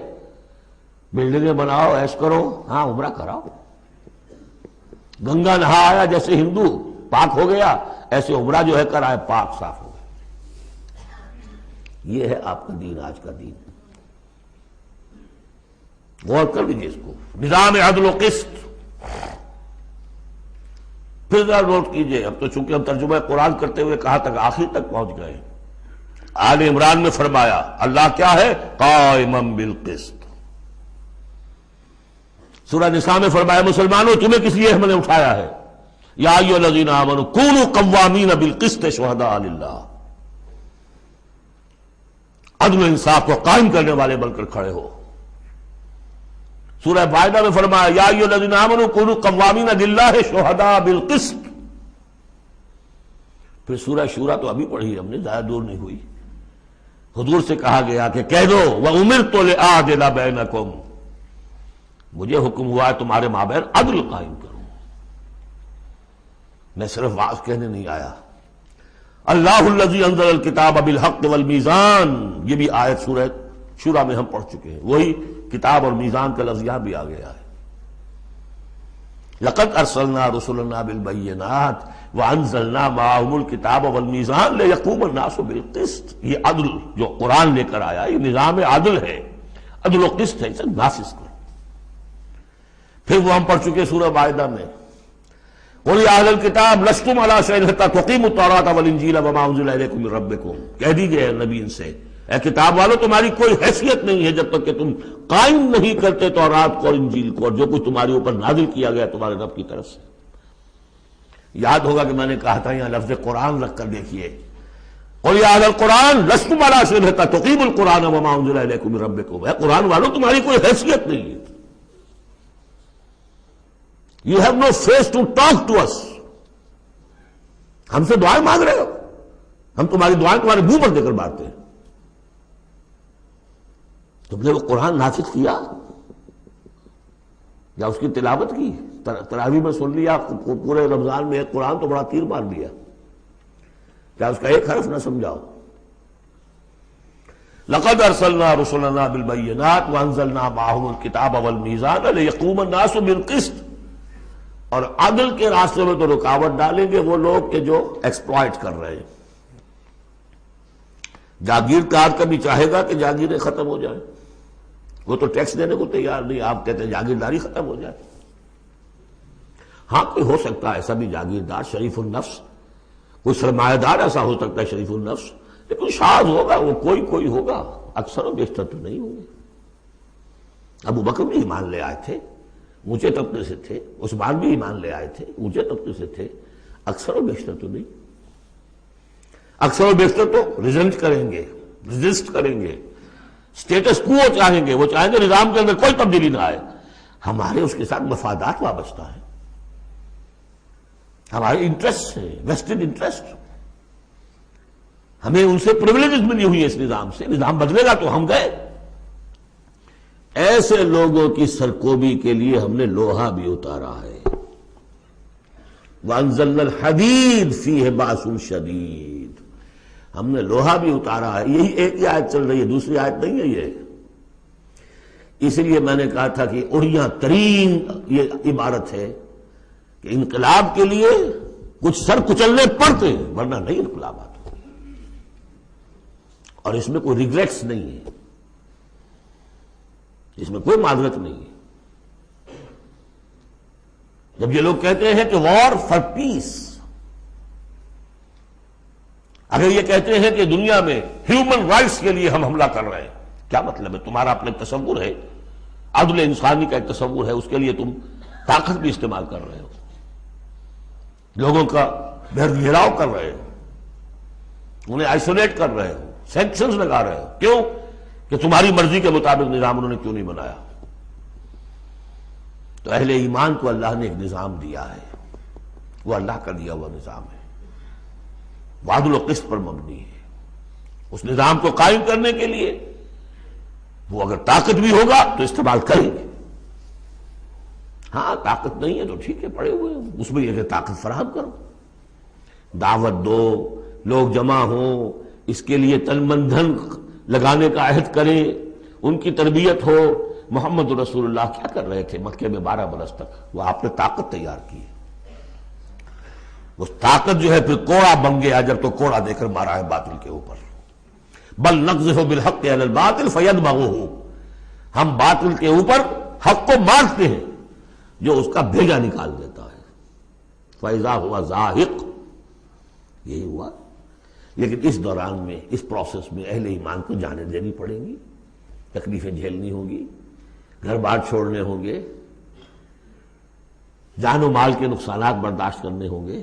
بلڈنگیں بناؤ، ایش کرو، ہاں عمرہ کراؤ. گنگا نہا آیا جیسے ہندو پاک ہو گیا، ایسے عمرہ جو ہے کرائے پاک صاف ہو گیا. یہ ہے آپ کا دین، آج کا دین. غور کر لیجیے اس کو. نظام عدل و قسط. پھر ذرا نوٹ کیجئے، اب تو چونکہ ہم ترجمہ قرآن کرتے ہوئے کہاں تک، آخر تک پہنچ گئے. آل عمران میں فرمایا اللہ کیا ہے؟ قائما بالقسط. سورہ نساء میں فرمایا مسلمانوں تمہیں کس لیے ہم نے اٹھایا ہے؟ یا ایھا الذین آمنوا کونوا قوامین بالقسط شہداء للہ. عدل و انصاف کو قائم کرنے والے بن کر کھڑے ہو. سورہ مائدہ میں فرمایا یا ایھا الذین آمنوا کونوا قوامین للہ شہداء بالقسط. پھر سورہ شورى تو ابھی پڑھی ہم نے، زیادہ دور نہیں ہوئی. حضور سے کہا گیا کہ کہہ دو وَأُمِرْتُ لِأَعْدِلَ بَيْنَكُمْ، مجھے حکم ہوا ہے تمہارے مابین عدل قائم کروں. میں صرف واعظ کہنے نہیں آیا. اللہ الذی انزل الکتاب بالحق والمیزان، یہ بھی آیت سورہ شورى میں ہم پڑھ چکے ہیں. وہی کتاب اور میزان کا لفظ یہاں بھی آ گیا ہے. لقد ارسلنا رسلنا بالبینات وانزلنا معهم الکتاب والمیزان لیقوم الناس بالقسط. یہ عدل جو قرآن لے کر آیا یہ نظام عدل ہے، عدل و قسط ہے، اسے نافذ کرو. پھر وہ ہم پڑھ چکے سورہ مائدہ میں قل یا اہل الکتاب لستم علی شیء حتی تقیموا التوراۃ والانجیل وما انزل الیکم من ربکم. کہہ دیجئے نبی ان سے، اے کتاب والو تمہاری کوئی حیثیت نہیں ہے جب تک کہ تم قائم نہیں کرتے تورات کو اور انجیل کو اور جو کچھ تمہارے اوپر نازل کیا گیا تمہارے رب کی طرف سے. یاد ہوگا کہ میں نے کہا تھا یہاں لفظ قرآن رکھ کر دیکھیے. قل یا اہل القرآن لستم علی شیء حتی تقیموا القرآن وما انزل الیکم من ربکم. اے قرآن والو تمہاری کوئی حیثیت نہیں ہے. You have no face to talk to us. ہم سے دعائیں مانگ رہے ہو؟ ہم تمہاری دعائیں تمہارے منہ پر دے کر مارتے ہیں۔ تم نے وہ قرآن نافذ کیا یا اس کی تلاوت کی؟ تراویح میں سن لیا پورے رمضان میں ایک قرآن تو بڑا تیر مار دیا، کیا اس کا ایک حرف نہ سمجھاؤ؟ لقد ارسلنا رسلنا بالبینات وانزلنا معهم الکتاب والمیزان لیقوم الناس بالقسط، اور عدل کے راستے میں تو رکاوٹ ڈالیں گے وہ لوگ کہ جو ایکسپلائٹ کر رہے ہیں۔ جاگیردار کبھی چاہے گا کہ جاگیریں ختم ہو جائیں، وہ تو ٹیکس دینے کو تیار نہیں، آپ کہتے ہیں جاگیرداری ختم ہو جائے۔ ہاں کوئی ہو سکتا ہے ایسا بھی جاگیردار شریف النفس، کوئی سرمایہ دار ایسا ہو سکتا ہے شریف النفس، لیکن شاذ ہوگا وہ، کوئی ہوگا، اکثر و بیشتر تو نہیں ہوں گے۔ ابو بکر بھی ایمان لے آئے تھے، اونچے طبقے سے تھے، عثمان بھی ایمان لے آئے تھے، اونچے طبقے سے تھے، اکثر و بیشتر تو نہیں۔ اکثر و بیشتر تو ریزنٹ کریں گے، ریزسٹ کریں گے، اسٹیٹس کو چاہیں گے، وہ چاہیں گے نظام کے اندر کوئی تبدیلی نہ آئے۔ ہمارے اس کے ساتھ مفادات وابستہ ہیں، ہمارے انٹرسٹ ہیں، ویسٹڈ انٹرسٹ، ہمیں ان سے پریولیجز ملی ہوئی ہے اس نظام سے، نظام بدلے گا تو ہم گئے۔ ایسے لوگوں کی سرکوبی کے لیے ہم نے لوہا بھی اتارا ہے۔ وَأَنزَلْنَا الْحَدِيدَ فِيهِ بَأْسٌ شَدِيدٌ، ہم نے لوہا بھی اتارا ہے۔ یہی ایک ہی آیت چل رہی ہے، دوسری آیت نہیں ہے یہ۔ اس لیے میں نے کہا تھا کہ اڑیاں ترین یہ عبارت ہے کہ انقلاب کے لیے کچھ سر کچلنے پڑتے ہیں، ورنہ نہیں انقلابات، اور اس میں کوئی ریگریٹس نہیں ہے، اس میں کوئی معذرت نہیں ہے۔ جب یہ لوگ کہتے ہیں کہ وار فار پیس، اگر یہ کہتے ہیں کہ دنیا میں ہیومن رائٹس کے لیے ہم حملہ کر رہے ہیں، کیا مطلب ہے؟ تمہارا اپنا ایک تصور ہے، عدل انسانی کا ایک تصور ہے، اس کے لیے تم طاقت بھی استعمال کر رہے ہو، لوگوں کا گھیراؤ کر رہے ہو، انہیں آئسولیٹ کر رہے ہو، سینکشنز لگا رہے ہو۔ کیوں؟ کہ تمہاری مرضی کے مطابق نظام انہوں نے کیوں نہیں بنایا؟ تو اہل ایمان کو اللہ نے ایک نظام دیا ہے، وہ اللہ کا دیا ہوا نظام ہے، عدل و قسط پر مبنی ہے۔ اس نظام کو قائم کرنے کے لیے وہ اگر طاقت بھی ہوگا تو استعمال کریں گے۔ ہاں طاقت نہیں ہے تو ٹھیک ہے، پڑے ہوئے ہیں، اس میں یہ کہ طاقت فراہم کرو، دعوت دو، لوگ جمع ہوں، اس کے لیے تن من دھن لگانے کا عہد کریں، ان کی تربیت ہو۔ محمد رسول اللہ کیا کر رہے تھے مکے میں 12 برس تک؟ وہ آپ نے طاقت تیار کی ہے، وہ طاقت جو ہے پھر کوڑا بن گیا جب تو کوڑا دے کر مارا ہے باطل کے اوپر۔ بل نقذف بالحق علی الباطل فیدمغہ، ہم باطل کے اوپر حق کو مارتے ہیں جو اس کا بھیجا نکال دیتا ہے۔ فاذا ہوا زاہق، یہی ہوا۔ لیکن اس دوران میں، اس پروسیس میں اہل ایمان کو جانیں دینی پڑیں گی، تکلیفیں جھیلنی ہوگی، گھر بار چھوڑنے ہوں گے، جان و مال کے نقصانات برداشت کرنے ہوں گے۔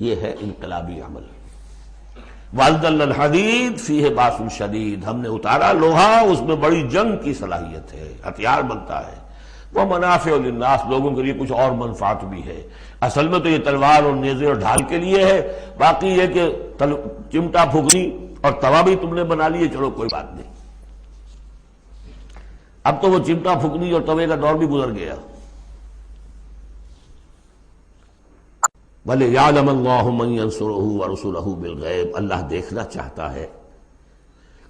یہ ہے انقلابی عمل۔ وَأَنزَلْنَا الْحَدِيدَ فِيهِ بَأْسٌ شَدِيدٌ، ہم نے اتارا لوہا، اس میں بڑی جنگ کی صلاحیت ہے، ہتھیار بنتا ہے۔ وہ منافع للناس، لوگوں کے لیے کچھ اور منفعت بھی ہے۔ اصل میں تو یہ تلوار اور نیزے اور ڈھال کے لیے ہے، باقی یہ کہ چمٹا پھگنی اور توا بھی تم نے بنا لیے، چلو کوئی بات نہیں۔ اب تو وہ چمٹا پھگنی اور توے کا دور بھی گزر گیا۔ وَلِيَعْلَمَ اللَّهُ مَن يَنصُرُهُ وَرُسُلَهُ بِالْغَيْبِ، اللہ دیکھنا چاہتا ہے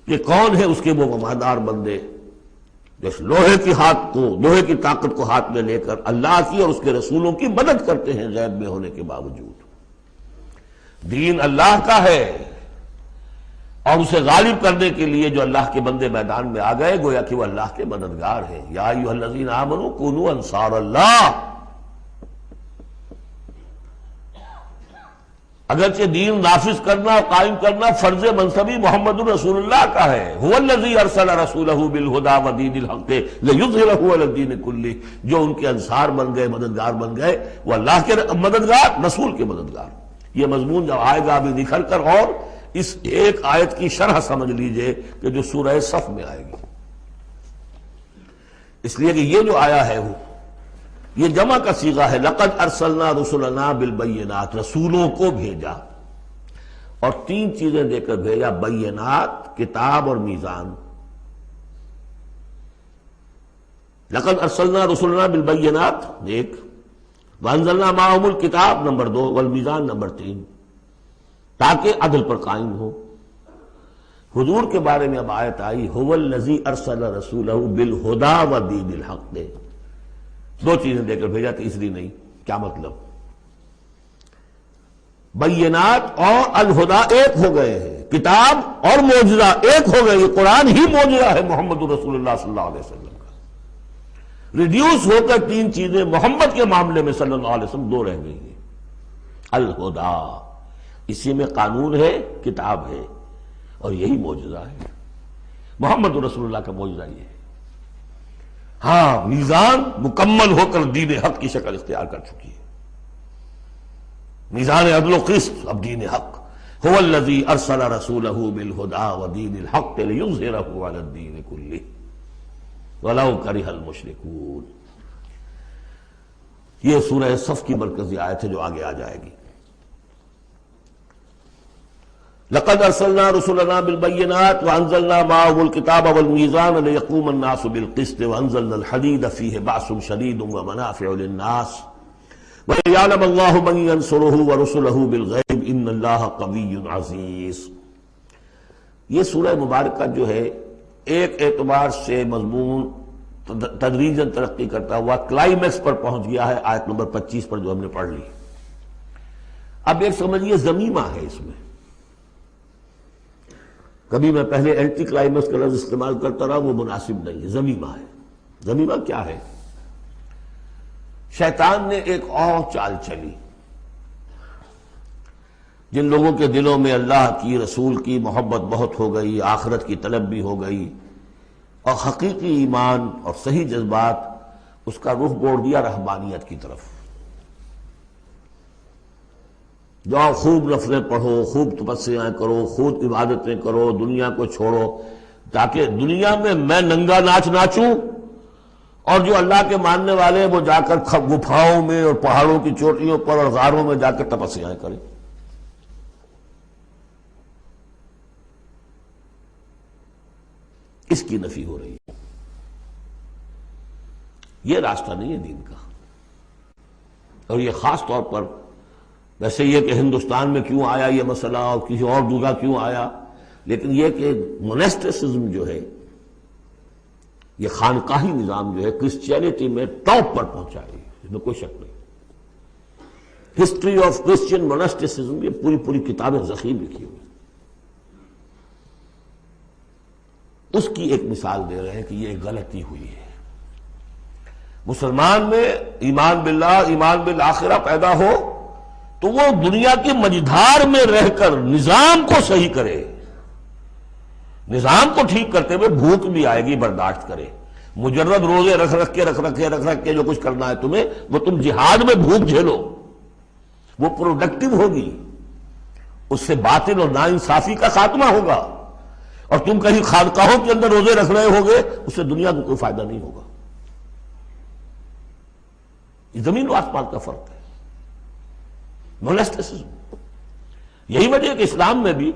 کہ کون ہے اس کے وہ وفادار بندے جو لوہے کی طاقت کو ہاتھ میں لے کر اللہ کی اور اس کے رسولوں کی مدد کرتے ہیں غیب میں ہونے کے باوجود۔ دین اللہ کا ہے، اور اسے غالب کرنے کے لیے جو اللہ کے بندے میدان میں آ گئے، گویا کہ وہ اللہ کے مددگار ہیں۔ یا ایھا الذین آمنوا کونوا انصار اللہ، اگرچہ دین نافذ کرنا اور قائم کرنا فرض منصبی محمد رسول اللہ کا ہے۔ هو الذی ارسل رسولہ بالہدی ودین الحق لیظہرہ علی الدین کلہ، جو ان کے انصار بن گئے، مددگار بن گئے، وہ اللہ کے مددگار، رسول کے مددگار۔ یہ مضمون جب آئے گا ابھی نکھر کر، اور اس ایک آیت کی شرح سمجھ لیجئے کہ جو سورہ صف میں آئے گی، اس لیے کہ یہ جو آیا ہے وہ یہ جمع کا صیغہ ہے، لقد ارسلنا رسلنا بالبینات، رسولوں کو بھیجا، اور تین چیزیں دے کر بھیجا، بینات، کتاب اور میزان۔ لقد ارسلنا رسلنا بالبینات ایک، وانزلنا معهم الکتاب نمبر 2، والمیزان نمبر 3، تاکہ عدل پر قائم ہو۔ حضور کے بارے میں اب آیت آئی، هو الذی ارسل رسولہ بالہدی ودین الحق، دے دو چیزیں دے کر بھیجا، تیسری نہیں۔ کیا مطلب؟ بینات اور الہدا ایک ہو گئے ہیں، کتاب اور معجزہ ایک ہو گئے، یہ قرآن ہی معجزہ ہے محمد رسول اللہ صلی اللہ علیہ وسلم کا۔ ریڈیوس ہو کر تین چیزیں محمد کے معاملے میں صلی اللہ علیہ وسلم دو رہ گئی ہیں۔ الہدا، اسی میں قانون ہے، کتاب ہے، اور یہی معجزہ ہے، محمد رسول اللہ کا معجزہ یہ ہے۔ ہاں، میزان مکمل ہو کر دین حق کی شکل اختیار کر چکی ہے، میزان عدل و قسط، اب دین حق۔ هو الذی ارسل رسولہ بالہدی ودین الحق لیظہرہ علی الدین کلہ ولو کرہ المشرکون۔ یہ سورہ صف کی مرکزی آیت ہے جو آگے آ جائے گی۔ لقد ارسلنا رسلنا بالبینات وانزلنا معهم الکتاب والمیزان لیقوم الناس بالقسط وانزلنا الحدید فیہ بأس شدید ومنافع للناس وَلِيَعْلَمَ اللَّهُ مَن يَنصُرُهُ وَرُسُلَهُ بِالْغَيْبِ إِنَّ اللَّهَ قَوِيٌّ عَزِيزٌ۔ یہ سورہ مبارکہ جو ہے ایک اعتبار سے مضمون تدریجاً ترقی کرتا ہوا کلائمیکس پر پہنچ گیا ہے، آیت نمبر 25 پر جو ہم نے پڑھ لی۔ اب ایک سمجھیے ضمیمہ ہے اس میں، کبھی میں پہلے اینٹی کلائمیکس کا لفظ استعمال کرتا رہا، وہ مناسب نہیں ہے، ضمیمہ ہے۔ ضمیمہ کیا ہے؟ شیطان نے ایک اور چال چلی، جن لوگوں کے دلوں میں اللہ کی، رسول کی محبت بہت ہو گئی، آخرت کی طلب بھی ہو گئی، اور حقیقی ایمان اور صحیح جذبات، اس کا رخ موڑ دیا رہبانیت کی طرف۔ جاؤ خوب نفلیں پڑھو، خوب تپسیاں کرو، خوب عبادتیں کرو، دنیا کو چھوڑو، تاکہ دنیا میں ننگا ناچ ناچوں، اور جو اللہ کے ماننے والے وہ جا کر گپھاؤں میں اور پہاڑوں کی چوٹیوں پر اور غاروں میں جا کر تپسیاں کریں۔ اس کی نفی ہو رہی ہے۔ یہ راستہ نہیں ہے دین کا، اور یہ خاص طور پر ویسے یہ کہ ہندوستان میں کیوں آیا یہ مسئلہ اور کسی اور جگہ کیوں آیا، لیکن یہ کہ مونسٹسزم جو ہے، یہ خانقاہی نظام جو ہے، کرسچینٹی میں ٹاپ پر پہنچا ہے، اس میں کوئی شک نہیں۔ ہسٹری آف کرسچین مونسٹسزم، یہ پوری کتابیں ذخیر لکھی ہوئی، اس کی ایک مثال دے رہے ہیں کہ یہ ایک غلطی ہوئی ہے۔ مسلمان میں ایمان باللہ، ایمان بالآخرہ پیدا ہو تو وہ دنیا کی مجدھار میں رہ کر نظام کو صحیح کرے، نظام کو ٹھیک کرتے ہوئے بھوک بھی آئے گی برداشت کرے۔ مجرد روزے رکھ کے جو کچھ کرنا ہے تمہیں، وہ تم جہاد میں بھوک جھیلو، وہ پروڈکٹیو ہوگی، اس سے باطل اور ناانصافی کا خاتمہ ہوگا۔ اور تم کہیں خانقاہوں کے اندر روزے رکھ رہے ہوگے، اس سے دنیا کو کوئی فائدہ نہیں ہوگا۔ یہ زمین و آسمان کا فرق ہے، مونسٹسزم۔ یہی وجہ ہے کہ اسلام میں بھی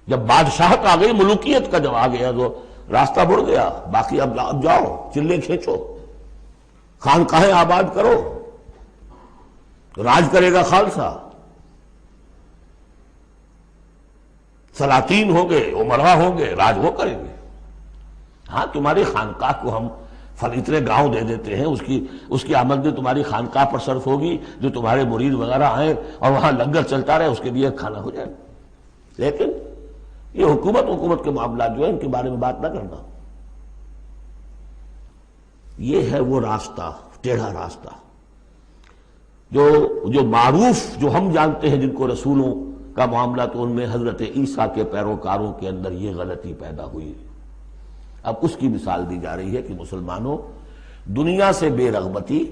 جب بادشاہت آ گئی، ملوکیت کا جب آ گیا تو راستہ مڑ گیا، باقی اب جاؤ چلے کھینچو، خانقاہیں آباد کرو، راج کرے گا خالصہ، سلاطین ہوں گے، امراء ہوں گے، راج وہ کریں گے۔ ہاں، تمہاری خانقاہ کو ہم اتنے گاؤں دے دیتے ہیں، اس کی آمدنی تمہاری خانقاہ پر صرف ہوگی، جو تمہارے مرید وغیرہ آئیں اور وہاں لنگر چلتا رہے، اس کے لیے کھانا ہو جائے۔ لیکن یہ حکومت کے معاملات جو ہیں، ان کے بارے میں بات نہ کرنا۔ یہ ہے وہ راستہ، ٹیڑھا راستہ، جو معروف، جو ہم جانتے ہیں، جن کو رسولوں کا معاملہ، تو ان میں حضرت عیسیٰ کے پیروکاروں کے اندر یہ غلطی پیدا ہوئی۔ اب اس کی مثال دی جا رہی ہے کہ مسلمانوں، دنیا سے بے رغبتی،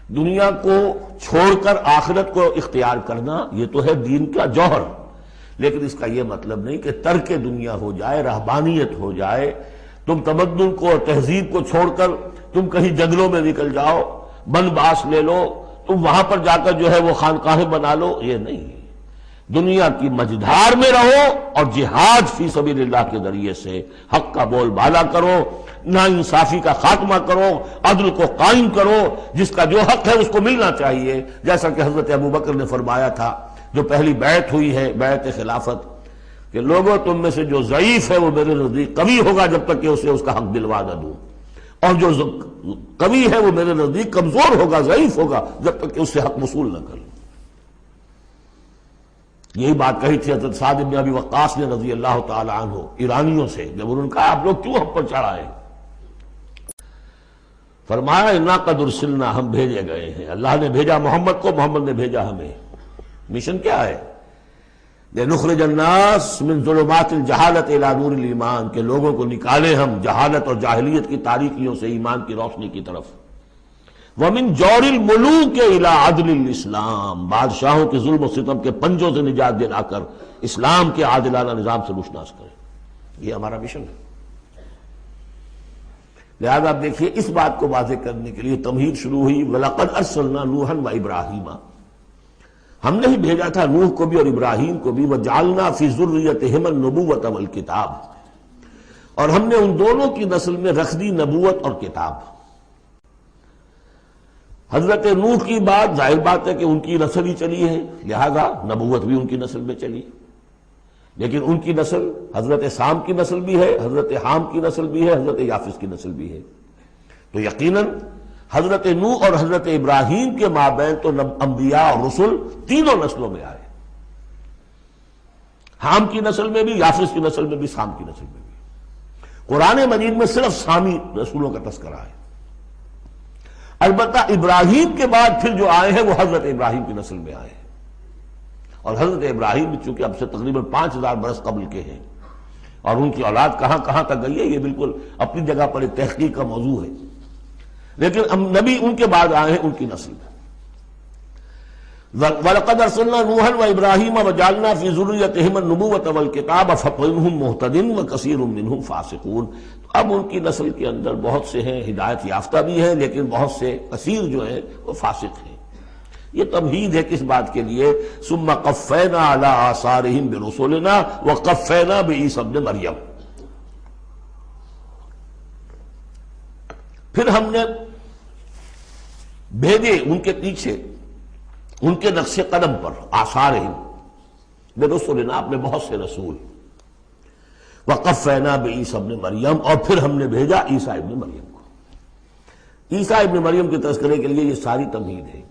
دنیا کو چھوڑ کر آخرت کو اختیار کرنا، یہ تو ہے دین کا جوہر، لیکن اس کا یہ مطلب نہیں کہ ترک دنیا ہو جائے، رہبانیت ہو جائے، تم تمدن کو اور تہذیب کو چھوڑ کر تم کہیں جنگلوں میں نکل جاؤ، بن باس لے لو، تم وہاں پر جا کر جو ہے وہ خانقاہیں بنا لو، یہ نہیں. دنیا کی مجدھار میں رہو اور جہاد فی سبیل اللہ کے ذریعے سے حق کا بول بالا کرو، ناانصافی کا خاتمہ کرو، عدل کو قائم کرو، جس کا جو حق ہے اس کو ملنا چاہیے. جیسا کہ حضرت ابوبکر نے فرمایا تھا جو پہلی بیعت ہوئی ہے، بیعت خلافت، کہ لوگوں تم میں سے جو ضعیف ہے وہ میرے نزدیک قوی ہوگا جب تک کہ اسے اس کا حق دلوا نہ دوں، اور جو قوی ہے وہ میرے نزدیک کمزور ہوگا، ضعیف ہوگا جب تک کہ اس سے حق وصول نہ کروں. یہی بات کہی تھی حضرت سعد بن ابی وقاص نے رضی اللہ تعالی عنہ ایرانیوں سے، جب انہوں نے کہا آپ لوگ کیوں ہم پر چڑھائے؟ فرمایا انا قد ارسلنا، ہم بھیجے گئے ہیں، اللہ نے بھیجا محمد کو، محمد نے بھیجا ہمیں. مشن کیا ہے؟ لنخرج الناس من ظلمات الجہالت الی نور الایمان، کہ لوگوں کو نکالیں ہم جہالت اور جاہلیت کی تاریکیوں سے ایمان کی روشنی کی طرف. ومن جور الملوک الی عدل الاسلام، بادشاہوں کے ظلم و ستم کے پنجوں سے نجات دلا کر اسلام کے عادلانہ نظام سے روشناس کریں. یہ ہمارا مشن ہے. لہذا آپ دیکھیے اس بات کو واضح کرنے کے لیے تمہید شروع ہوئی، وَلَقَدْ أَرْسَلْنَا نُوحًا وَإِبْرَاهِيمَ، ہم نے ہی بھیجا تھا نوح کو بھی اور ابراہیم کو بھی. وَجَعَلْنَا فِي ذُرِّيَّتِهِمَا النُّبُوَّةَ وَالْكِتَابَ، اور ہم نے ان دونوں کی نسل میں رکھ دی نبوت اور کتاب. حضرت نوح کی بات ظاہر بات ہے کہ ان کی نسل ہی چلی ہے، لہذا نبوت بھی ان کی نسل میں چلی. لیکن ان کی نسل حضرت سام کی نسل بھی ہے، حضرت حام کی نسل بھی ہے، حضرت یافس کی نسل بھی ہے. تو یقیناً حضرت نوح اور حضرت ابراہیم کے مابین تو انبیاء اور رسل تینوں نسلوں میں آئے، حام کی نسل میں بھی، یافس کی نسل میں بھی، سام کی نسل میں بھی. قرآن مجید میں صرف سامی رسولوں کا تذکرہ ہے. البتہ ابراہیم کے بعد پھر جو آئے ہیں وہ حضرت ابراہیم کی نسل میں آئے ہیں، اور حضرت ابراہیم چونکہ اب سے تقریباً 5000 برس قبل کے ہیں، اور ان کی اولاد کہاں کہاں تک گئی ہے یہ بالکل اپنی جگہ پر ایک تحقیق کا موضوع ہے. لیکن ہم نبی ان کے بعد آئے ہیں، ان کی نسل میں. وَلَقَدْ أَرْسَلْنَا نُوحًا وَإِبْرَاهِيمَ وَجَعَلْنَا فِي ذُرِّيَّتِهِمَا النُّبُوَّةَ وَالْكِتَابَ فَمِنْهُمْ مُهْتَدٍ وَكَثِيرٌ مِّنْهُمْ فَاسِقُونَ. اب ان کی نسل کے اندر بہت سے ہیں ہدایت یافتہ بھی ہیں، لیکن بہت سے کثیر جو ہیں وہ فاسق ہیں. یہ تمہید ہے کس بات کے لیے؟ ثُمَّ قَفَّيْنَا عَلَىٰ آثَارِهِمْ بِرُسُلِنَا وَقَفَّيْنَا بِعِيسَىٰ ابْنِ مَرْيَمَ. پھر ہم نے بھیجے ان کے پیچھے ان کے نقش قدم پر، آثارہم برسلنا، اپنے بہت سے رسول. وقفینا بعیسیٰ ابن مریم، اور پھر ہم نے بھیجا عیسیٰ ابن مریم کو. عیسیٰ ابن مریم کے تذکرے کے لیے یہ ساری تمہید ہے.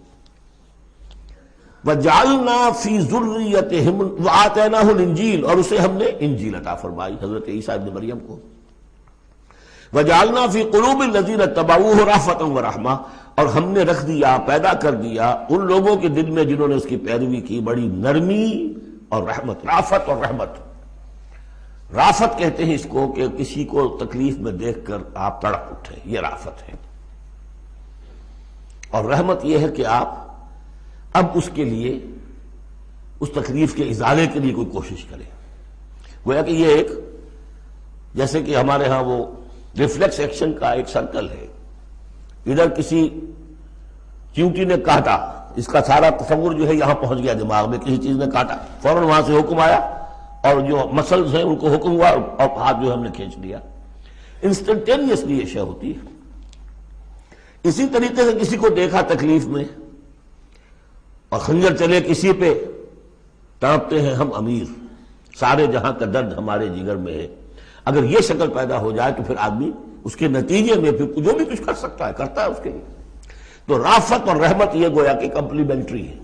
وجعلنا فی ذریتہم وآتیناہ الانجیل، اور اسے ہم نے انجیل عطا فرمائی حضرت عیسیٰ ابن مریم کو. وجعلنا فی قلوب الذین اتبعوہ رأفۃ ورحمہ، اور ہم نے رکھ دیا، پیدا کر دیا ان لوگوں کے دل میں جنہوں نے اس کی پیروی کی بڑی نرمی اور رحمت. رافت اور رحمت، رافت کہتے ہیں اس کو کہ کسی کو تکلیف میں دیکھ کر آپ تڑپ اٹھیں، یہ رافت ہے. اور رحمت یہ ہے کہ آپ اب اس کے لیے اس تکلیف کے ازالے کے لیے کوئی کوشش کریں. گویا کہ یہ ایک جیسے کہ ہمارے ہاں وہ ریفلیکس ایکشن کا ایک سرکل ہے. ادھر کسی چیونٹی نے کاٹا، اس کا سارا تصور جو ہے یہاں پہنچ گیا دماغ میں، کسی چیز نے کاٹا، فوراً وہاں سے حکم آیا اور جو مسلز ہیں ان کو حکم ہوا اور ہاتھ جو ہم نے کھینچ لیا. انسٹنٹینیسلی یہ شے ہوتی ہے. اسی طریقے سے کسی کو دیکھا تکلیف میں اور خنجر چلے کسی پہ، تڑپتے ہیں ہم امیر، سارے جہاں کا درد ہمارے جگر میں ہے. اگر یہ شکل پیدا ہو جائے تو پھر آدمی اس کے نتیجے میں پھر جو بھی کچھ کر سکتا ہے کرتا ہے اس کے لیے. تو رافت اور رحمت یہ گویا کہ کمپلیمنٹری ہے.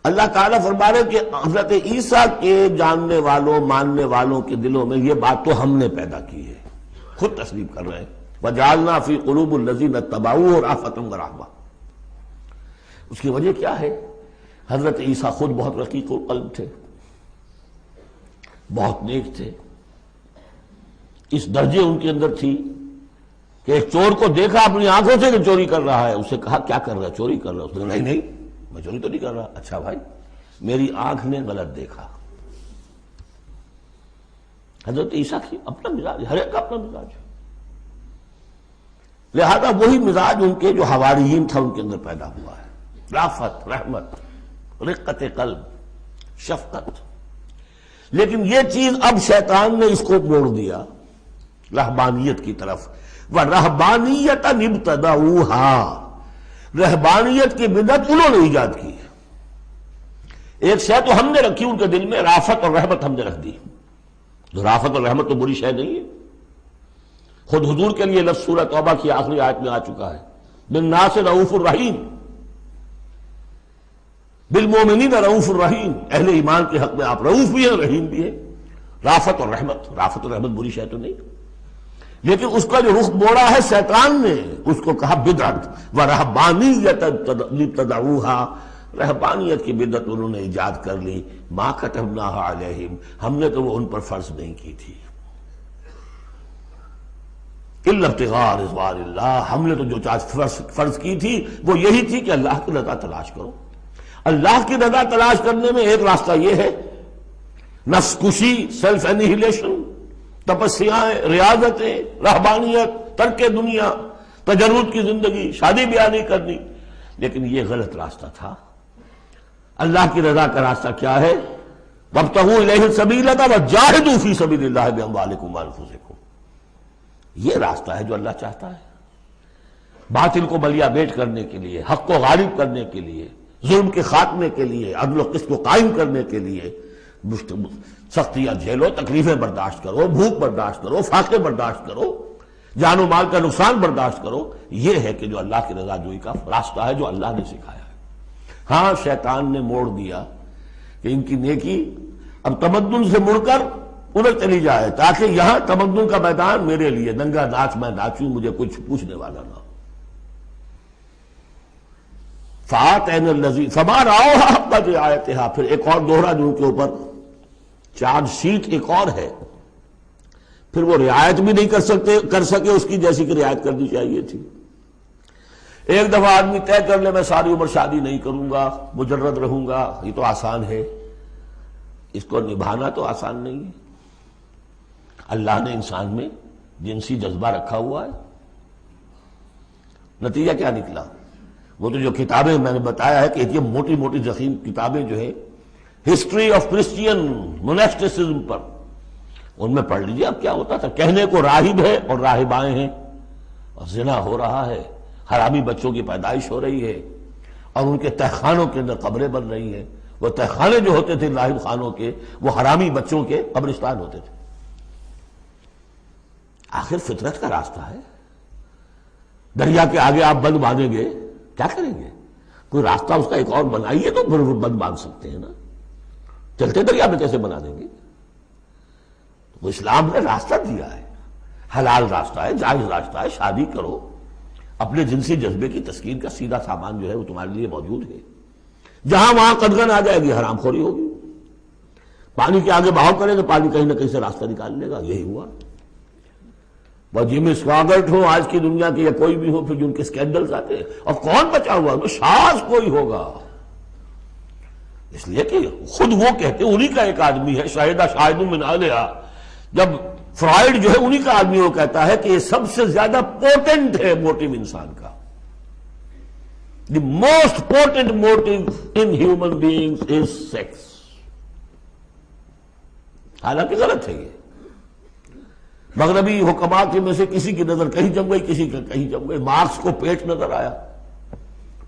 اللہ تعالیٰ فرما رہے کہ حضرت عیسیٰ کے جاننے والوں ماننے والوں کے دلوں میں یہ بات تو ہم نے پیدا کی ہے. خود تسلیم کر رہے ہیں وَجَعَلْنَا فِي قُلُوبِ الَّذِينَ اتَّبَعُوهُ رَأْفَةً وَرَحْمَةً. اس کی وجہ کیا ہے؟ حضرت عیسیٰ خود بہت رقیق القلب تھے، بہت نیک تھے. اس درجے ان کے اندر تھی کہ ایک چور کو دیکھا اپنی آنکھوں سے کہ چوری کر رہا ہے، اسے کہا کیا کر رہا ہے؟ چوری کر رہا ہے. اس نے کہا نہیں میں چوری تو نہیں کر رہا. اچھا بھائی میری آنکھ نے غلط دیکھا. حضرت عیسیٰ کی اپنا مزاج، ہر ایک کا اپنا مزاج ہے. لہذا وہی مزاج ان کے جو حواریین تھا ان کے اندر پیدا ہوا ہے، رافت، رحمت، رقت قلب، شفقت۔ لیکن یہ چیز اب شیطان نے اس کو موڑ دیا رہبانیت کی طرف، وَرَهْبَانِيَّةً ابْتَدَعُوهَا، رہبانیت کی بدعت انہوں نے ایجاد کی ہے۔ ایک شے تو ہم نے رکھی ان کے دل میں، رافت اور رحمت ہم نے رکھ دی۔ تو رافت اور رحمت تو بری شے نہیں ہے، خود حضور کے لیے لفظ سورہ توبہ کی آخری آیت میں آ چکا ہے، بالناس رؤوف الرحیم، بالمومنین رؤوف الرحیم، اہل ایمان کے حق میں آپ رؤوف بھی ہیں، رحیم بھی ہیں۔ رافت اور رحمت بری شے تو نہیں، لیکن اس کا جو رخ موڑا ہے شیطان نے، اس کو کہا بدعت، وَرَهْبَانِيَّةً ابْتَدَعُوهَا، رہبانیت کی بدعت انہوں نے ایجاد کر لی، مَا كَتَبْنَاهَا عَلَيْهِمْ، ہم نے تو وہ ان پر فرض نہیں کی تھی، إِلَّا ابْتِغَاءَ رِضْوَانِ اللَّهِ، ہم نے تو جو چیز فرض کی تھی وہ یہی تھی کہ اللہ کی رضا تلاش کرو۔ اللہ کی رضا تلاش کرنے میں ایک راستہ یہ ہے، نفس کشی، سیلف انہیلیشن، تپسیاں، ریاضتیں، رہبانیت، ترک دنیا، تجرد کی زندگی، شادی بیاہ نہیں کرنی، لیکن یہ غلط راستہ تھا۔ اللہ کی رضا کا راستہ کیا ہے؟ وَابْتَغُوا إِلَيْهِ السَّبِيلَ وَجَاهِدُوا فِي سَبِيلِ اللَّهِ بِأَمْوَالِكُمْ وَأَنفُسِكُمْ، یہ راستہ ہے جو اللہ چاہتا ہے، باطل کو بلیا بیٹ کرنے کے لیے، حق کو غالب کرنے کے لیے، ظلم کے خاتمے کے لیے، عدل و قسط کو قائم کرنے کے لیے۔ سختیاں جھیلو، تکلیفیں برداشت کرو، بھوک برداشت کرو، فاقے برداشت کرو، جان و مال کا نقصان برداشت کرو، یہ ہے کہ جو اللہ کی رضا جوئی کا راستہ ہے جو اللہ نے سکھایا ہے۔ ہاں شیطان نے موڑ دیا کہ ان کی نیکی اب تمدن سے مڑ کر ادھر چلی جائے، تاکہ یہاں تمدن کا میدان میرے لیے ننگا ناچ میں ناچوں، مجھے کچھ پوچھنے والا نہ ہو۔ فَآتَيْنَا الَّذِينَ فَمَا رَعَوْهَا حَقَّ رِعَایَتِهَا، پھر ایک اور دوہرا جو کے اوپر چارج شیٹ ایک اور ہے، پھر وہ رعایت بھی نہیں کر سکے اس کی جیسی کہ رعایت کرنی چاہیے تھی۔ ایک دفعہ آدمی طے کر لے میں ساری عمر شادی نہیں کروں گا، مجرد رہوں گا، یہ تو آسان ہے، اس کو نبھانا تو آسان نہیں ہے۔ اللہ نے انسان میں جنسی جذبہ رکھا ہوا ہے، نتیجہ کیا نکلا؟ وہ تو جو کتابیں میں نے بتایا ہے کہ یہ موٹی موٹی ضخیم کتابیں جو ہے ہسٹری آف کرسچین موناسٹسزم پر، ان میں پڑھ لیجیے اب کیا ہوتا تھا۔ کہنے کو راہب ہے اور راہبائیں ہیں، اور زنا ہو رہا ہے، حرامی بچوں کی پیدائش ہو رہی ہے، اور ان کے تہخانوں کے اندر قبریں بن رہی ہیں۔ وہ تہخانے جو ہوتے تھے راہب خانوں کے، وہ حرامی بچوں کے قبرستان ہوتے تھے۔ آخر فطرت کا راستہ ہے، دریا کے آگے آپ بند باندھیں گے کیا کریں گے؟ کوئی راستہ اس کا ایک اور بنائیے تو پھر بند باندھ سکتے ہیں نا، چلتے دریا میں کیسے بنا دیں گے؟ وہ اسلام نے راستہ دیا ہے، حلال راستہ ہے، جائز راستہ ہے، شادی کرو، اپنے جنسی جذبے کی تسکین کا سیدھا سامان جو ہے وہ تمہارے لیے موجود ہے۔ جہاں وہاں قدغن آ جائے گی، حرام خوری ہوگی، پانی کے آگے بہاؤ کرے تو پانی کہیں نہ کہیں سے راستہ نکال لے گا، یہی ہوا۔ وہ جمی سواگت ہو آج کی دنیا کی یا کوئی بھی ہو، پھر جن کے اسکینڈلز آتے ہیں، اور کون بچا ہوا ہے؟ شاذ کوئی ہوگا، اس لیے کہ خود وہ کہتے ہیں، انہی کا ایک آدمی ہے، شاہدہ شاہد من اہلہا، جب فرائیڈ جو ہے انہی کا آدمی وہ کہتا ہے کہ یہ سب سے زیادہ پوٹنٹ ہے موٹیو انسان کا، the most potent motive in human beings is sex. حالانکہ غلط ہے یہ، مغربی حکماء میں سے کسی کی نظر کہیں جم گئی، کسی کا کہیں جم گئی، مارکس کو پیٹ نظر آیا،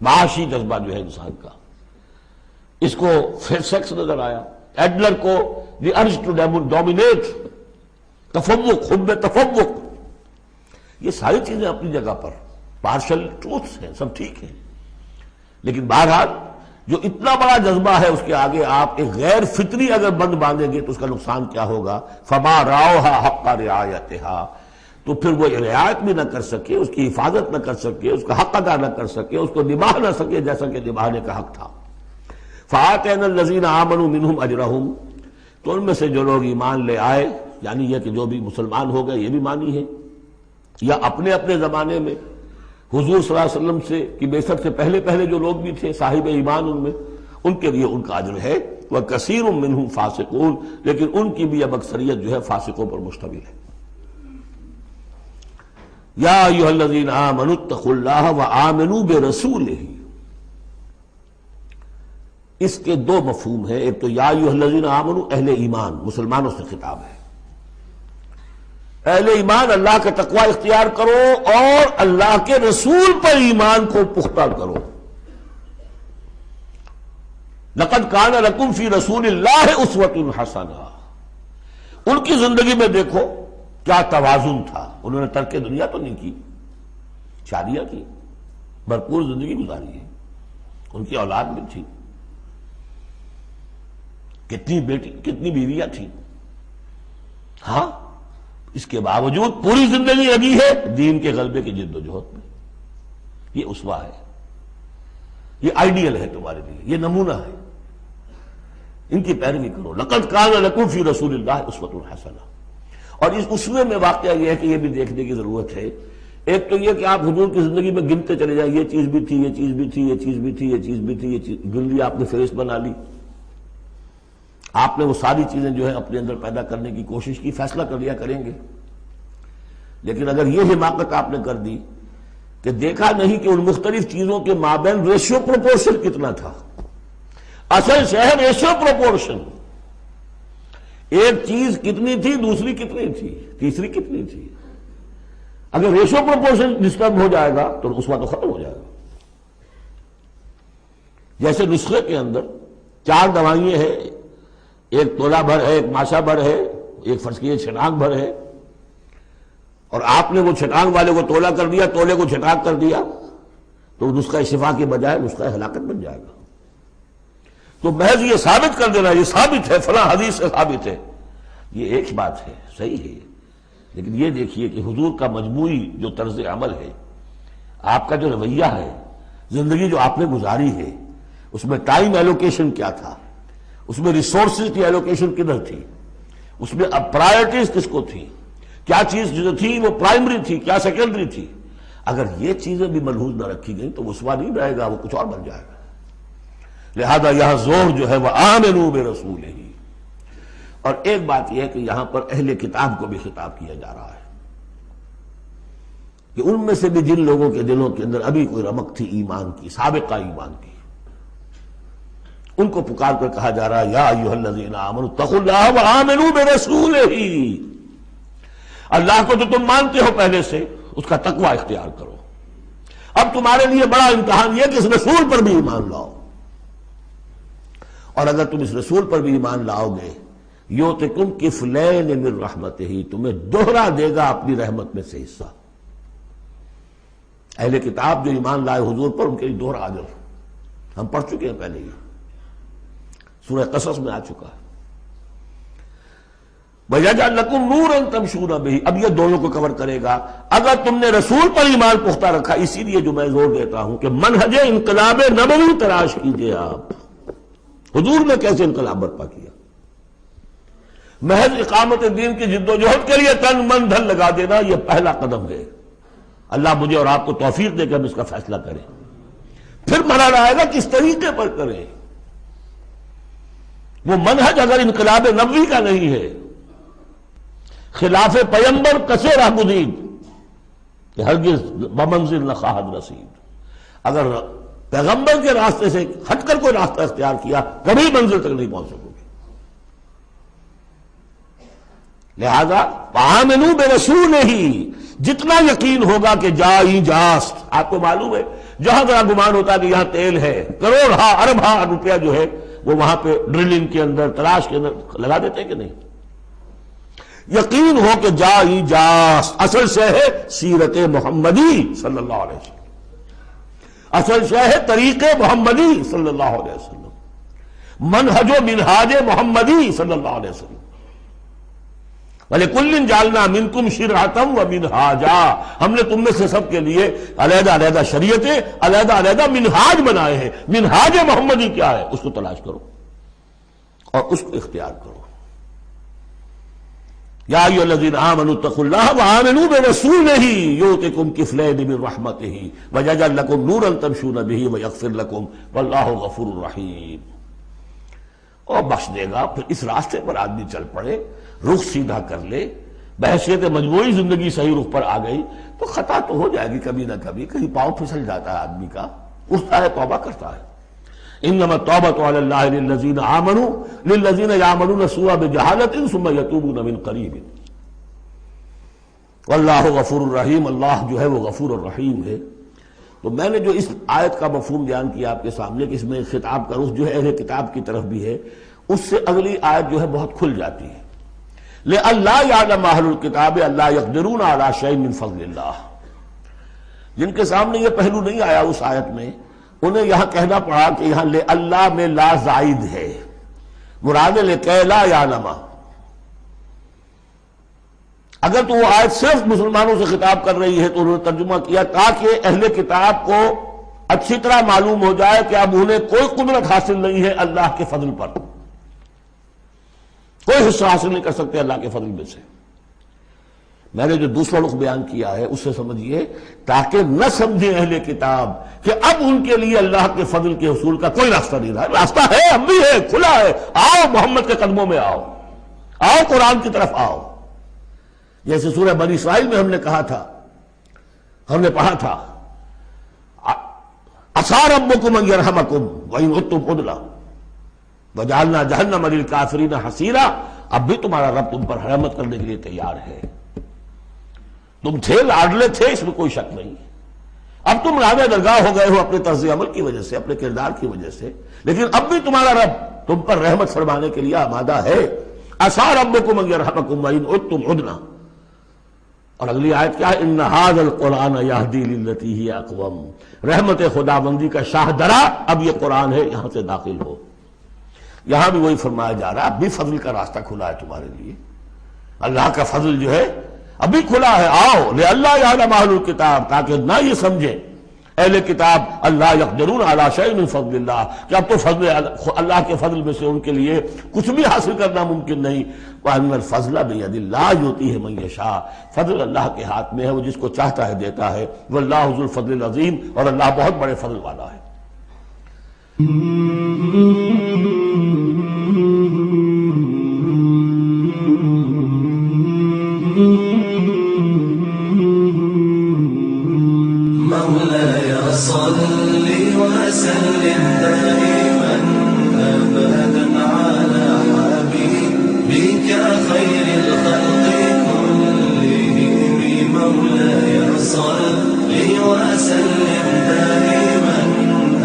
معاشی جذبہ جو ہے انسان کا، اس کو سیکس نظر آیا، ایڈلر کو دی ارج ٹو ڈومینیٹ، تفوق، حب تفوق، یہ ساری چیزیں اپنی جگہ پر پارشل ٹروتھس ہیں، سب ٹھیک ہیں، لیکن بہرحال جو اتنا بڑا جذبہ ہے اس کے آگے آپ ایک غیر فطری اگر بند باندھیں گے تو اس کا نقصان کیا ہوگا؟ فما رعوها حق رعایتها، تو پھر وہ رعایت بھی نہ کر سکے، اس کی حفاظت نہ کر سکے، اس کا حق ادا نہ کر سکے، اس کو نبھا نہ سکے جیسا کہ نبھانے کا حق تھا۔ فآتینا الذین آمنوا منہم اجرہم، تو ان میں سے جو لوگ ایمان لے آئے، یعنی یہ کہ جو بھی مسلمان ہو گئے یہ بھی مانی ہے، یا اپنے اپنے زمانے میں حضور صلی اللہ علیہ وسلم سے کی بعثت سے پہلے جو لوگ بھی تھے صاحب ایمان ان میں، ان کے لیے ان کا اجر ہے۔ وَكَثِيرٌ مِّنْهُمْ فَاسِقُونَ، لیکن ان کی بھی اب اکثریت جو ہے فاسقوں پر مشتمل ہے۔ یا ایھا الذین آمنوا اتقوا اللہ وآمنوا برسولہ، اس کے دو مفہوم ہیں. ایک تو یا ایھا الذین آمنوا اہل ایمان، مسلمانوں سے خطاب ہے. اہل ایمان اللہ کا تقوی اختیار کرو اور اللہ کے رسول پر ایمان کو پختہ کرو. لقد کان لکم فی رسول اللہ اسوۃ حسنہ، ان کی زندگی میں دیکھو کیا توازن تھا. انہوں نے ترک دنیا تو نہیں کی، شادیاں کی، بھرپور زندگی گزاری ہے، ان کی اولاد بھی تھی، کتنی بیٹی کتنی بیویاں تھیں. ہاں اس کے باوجود پوری زندگی لگی ہے دین کے غلبے کی جد و جہد میں. یہ اسوہ ہے، یہ آئیڈیل ہے تمہارے لیے، یہ نمونہ ہے، ان کی پیروی کرو. لقد کان لکم فی رسول اللہ اسوۃ حسنہ. اور اس اسوے میں واقعہ یہ ہے کہ یہ بھی دیکھنے کی ضرورت ہے. ایک تو یہ کہ آپ حضور کی زندگی میں گنتے چلے جائیں، یہ چیز بھی تھی، یہ چیز بھی تھی، یہ چیز بھی تھی، یہ چیز بھی تھی، یہ چیز گن لی، آپ نے فہرست بنا لی. آپ نے وہ ساری چیزیں جو ہے اپنے اندر پیدا کرنے کی کوشش کی، فیصلہ کر لیا کریں گے. لیکن اگر یہ حماقت آپ نے کر دی کہ دیکھا نہیں کہ ان مختلف چیزوں کے مابین ریشیو پروپورشن کتنا تھا. اصل شہر ریشیو پروپورشن، ایک چیز کتنی تھی، دوسری کتنی تھی، تیسری کتنی تھی. اگر ریشیو پروپورشن ڈسٹرب ہو جائے گا تو اسوہ تو ختم ہو جائے گا. جیسے نسخے کے اندر 4 دوائیں ہیں، ایک تولہ بھر ہے، ایک ماشا بھر ہے، ایک فرض کیجیے چھٹانک بھر ہے، اور آپ نے وہ چھٹانک والے کو تولا کر دیا، تولے کو چھٹانک کر دیا، تو نسخہ شفا کے بجائے نسخہ ہلاکت بن جائے گا. تو محض یہ ثابت کر دینا یہ ثابت ہے، فلاں حدیث سے ثابت ہے، یہ ایک بات ہے، صحیح ہے. لیکن یہ دیکھیے کہ حضور کا مجموعی جو طرز عمل ہے، آپ کا جو رویہ ہے، زندگی جو آپ نے گزاری ہے، اس میں ٹائم ایلوکیشن کیا تھا، اس میں ریسورسز کی ایلوکیشن کدھر تھی، اس میں اب پرائرٹیز کس کو تھی، کیا چیز جو تھی وہ پرائمری تھی، کیا سیکنڈری تھی. اگر یہ چیزیں بھی ملحوظ نہ رکھی گئیں تو وہ اسوہ نہیں رہے گا، وہ کچھ اور بن جائے گا. لہذا یہاں زور جو ہے وہ آمنوا برسولہ. اور ایک بات یہ ہے کہ یہاں پر اہل کتاب کو بھی خطاب کیا جا رہا ہے کہ ان میں سے بھی جن لوگوں کے دلوں کے اندر ابھی کوئی رمق تھی ایمان کی، سابقہ ایمان کی، ان کو پکار کر کہا جا رہا ہے یا ایھا الذین آمنوا اتقوا اللہ وآمنوا برسولہ. اللہ کو جو تم مانتے ہو پہلے سے، اس کا تقوی اختیار کرو. اب تمہارے لیے بڑا امتحان یہ کہ اس رسول پر بھی ایمان لاؤ. اور اگر تم اس رسول پر بھی ایمان لاؤ گے، یؤتکم کفلین من رحمتہ، تمہیں دوہرا دے گا اپنی رحمت میں سے حصہ. اہل کتاب جو ایمان لائے حضور پر، ان کے لیے دوہرا اجر ہم پڑھ چکے ہیں پہلے ہی، سورہ قصص میں آ چکا ہے. وَيَجْعَلْ لَكُمْ نُورًا تَمْشُونَ بِهِ. اب یہ دونوں کو کور کرے گا. اگر تم نے رسول پر ایمان پختہ رکھا، اسی لیے جو میں زور دیتا ہوں کہ منہج انقلاب نبوی تلاش کیجئے. آپ حضور نے کیسے انقلاب برپا کیا؟ محض اقامت دین کی جد و جہد کے لیے تن من دھن لگا دینا، یہ پہلا قدم ہے. اللہ مجھے اور آپ کو توفیق دے کہ ہم اس کا فیصلہ کریں. پھر مرحلہ آئے گا کس طریقے پر کریں. وہ منہج اگر انقلاب نبوی کا نہیں ہے، خلاف پیمبر کسے راہ گزید کہ ہرگز بمنزل نہ خواہد رسید. اگر پیغمبر کے راستے سے ہٹ کر کوئی راستہ اختیار کیا، کبھی منزل تک نہیں پہنچ سکو گے. لہذا آمنوا برسولہ، جتنا یقین ہوگا کہ جائی جاست. آپ کو معلوم ہے جہاں ذرا گمان ہوتا ہے کہ یہاں تیل ہے، کروڑ ہاں ارب ہاں روپیہ جو ہے وہ وہاں پہ ڈرلنگ کے اندر، تلاش کے اندر لگا دیتے کہ نہیں. یقین ہو کہ جائی جاست. اصل شے ہے سیرت محمدی صلی اللہ علیہ وسلم، اصل شے ہے طریق محمدی صلی اللہ علیہ وسلم، منہج و منہاج محمدی صلی اللہ علیہ وسلم. وَلِكُلٍّ جَعَلْنَا مِنْكُمْ شِرْعَةً وَمِنْهَاجًا. ہم نے تم میں سے سب کے لیے علیحدہ علیحدہ شریعتیں، علیحدہ علیحدہ منہاج بنائے ہیں. منہاج محمدی کیا ہے، اس کو تلاش کرو اور اس کو اختیار کرو. یا ایھا الذین آمنوا اتقوا اللہ وآمنوا برسولہ یؤتکم کفلین من رحمتہ ویجعل لکم نورا تمشون بہ ویغفر لکم واللہ غفور رحیم. اور بخش دے گا. پھر اس راستے پر آدمی چل پڑے، رخ سیدھا کر لے، بحیثیت مجموعی زندگی صحیح رخ پر آ گئی تو خطا تو ہو جائے گی کبھی نہ کبھی، کہیں پاؤں پھسل جاتا ہے آدمی کا، اٹھتا ہے توبہ کرتا ہے۔ انما التوبۃ علی اللہ للذین آمنوا للذین یعملون السوء بجہالۃ ثم یتوبون من قریب واللہ غفور الرحیم، اللہ جو ہے وہ غفور الرحیم ہے۔ تو میں نے جو اس آیت کا مفہوم بیان کیا آپ کے سامنے کہ اس میں خطاب کا رخ جو ہے اہل کتاب کی طرف بھی ہے، اس سے اگلی آیت جو ہے بہت کھل جاتی ہے۔ لِأَلَّا يَعْلَمَ أَهْلُ الْكِتَابِ أَلَّا يَقْدِرُونَ عَلَى شَيْءٍ مِّن فَضْلِ اللَّهِ، جن کے سامنے یہ پہلو نہیں آیا اس آیت میں، انہیں یہاں کہنا پڑا کہ یہاں لِأَلَّا میں لا زائد ہے، مراد لِكَيْ لَا يَعْلَمَ۔ اگر تو وہ آیت صرف مسلمانوں سے خطاب کر رہی ہے تو انہوں نے ترجمہ کیا تاکہ اہل کتاب کو اچھی طرح معلوم ہو جائے کہ اب انہیں کوئی قدرت حاصل نہیں ہے اللہ کے فضل پر، کوئی حصہ حاصل نہیں کر سکتے اللہ کے فضل میں سے۔ میں نے جو دوسرا رخ بیان کیا ہے اس سے سمجھیے تاکہ نہ سمجھیں اہل کتاب کہ اب ان کے لیے اللہ کے فضل کے حصول کا کوئی راستہ نہیں رہا، راستہ ہے، اب بھی ہے، کھلا ہے، آؤ محمد کے قدموں میں آؤ، آؤ قرآن کی طرف آؤ۔ جیسے سورہ بنی اسرائیل میں ہم نے کہا تھا، ہم نے پڑھا تھا عسیٰ ربکم ان یرحمکم وان عدتم عدنا وجعلنا جہنم للکافرین حصیرا، اب بھی تمہارا رب تم پر رحمت کرنے کے لیے تیار ہے۔ تم تھے لاڈلے تھے، اس میں کوئی شک نہیں، اب تم راہ درگاہ ہو گئے ہو اپنے طرز عمل کی وجہ سے، اپنے کردار کی وجہ سے، لیکن اب بھی تمہارا رب تم پر رحمت فرمانے کے لیے آمادہ ہے۔ عسیٰ ربکم ان یرحمکم وان عدتم عدنا، اور اگلی آیت کیا ہے؟ ان ھذا القرآن یہدی للتی ہی اقوم، رحمت خداوندی کا شاہ درا اب یہ قرآن ہے، یہاں سے داخل ہو۔ یہاں بھی وہی فرمایا جا رہا ہے اب بھی فضل کا راستہ کھلا ہے تمہارے لیے، اللہ کا فضل جو ہے ابھی کھلا ہے، آؤ لِأَلَّا يَعْلَمَ أَهْلُ الْكِتَابِ، تاکہ نہ یہ سمجھیں اہل کتاب اللہ يقدرون علی شیء من فضل اللہ کہ اب تو فضل اللہ کے فضل میں سے ان کے لیے کچھ بھی حاصل کرنا ممکن نہیں۔ وَأَنَّ الْفَضْلَ بِيَدِ اللَّهِ يُؤْتِيهِ مَن يَشَاءُ، فضل اللہ کے ہاتھ میں ہے، وہ جس کو چاہتا ہے دیتا ہے۔ وَاللَّهُ ذُو الْفَضْلِ الْعَظِيمِ، اور اللہ بہت بڑے فضل والا ہے۔ مولاي صل وسلم دائما أبدا على حبيبك خير الخلق كلهم، مولاي صل وسلم دائما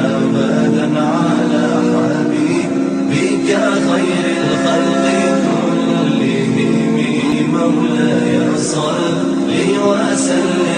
أبدا على حبيبك خير الخلق كلهم، مولاي صل وسلم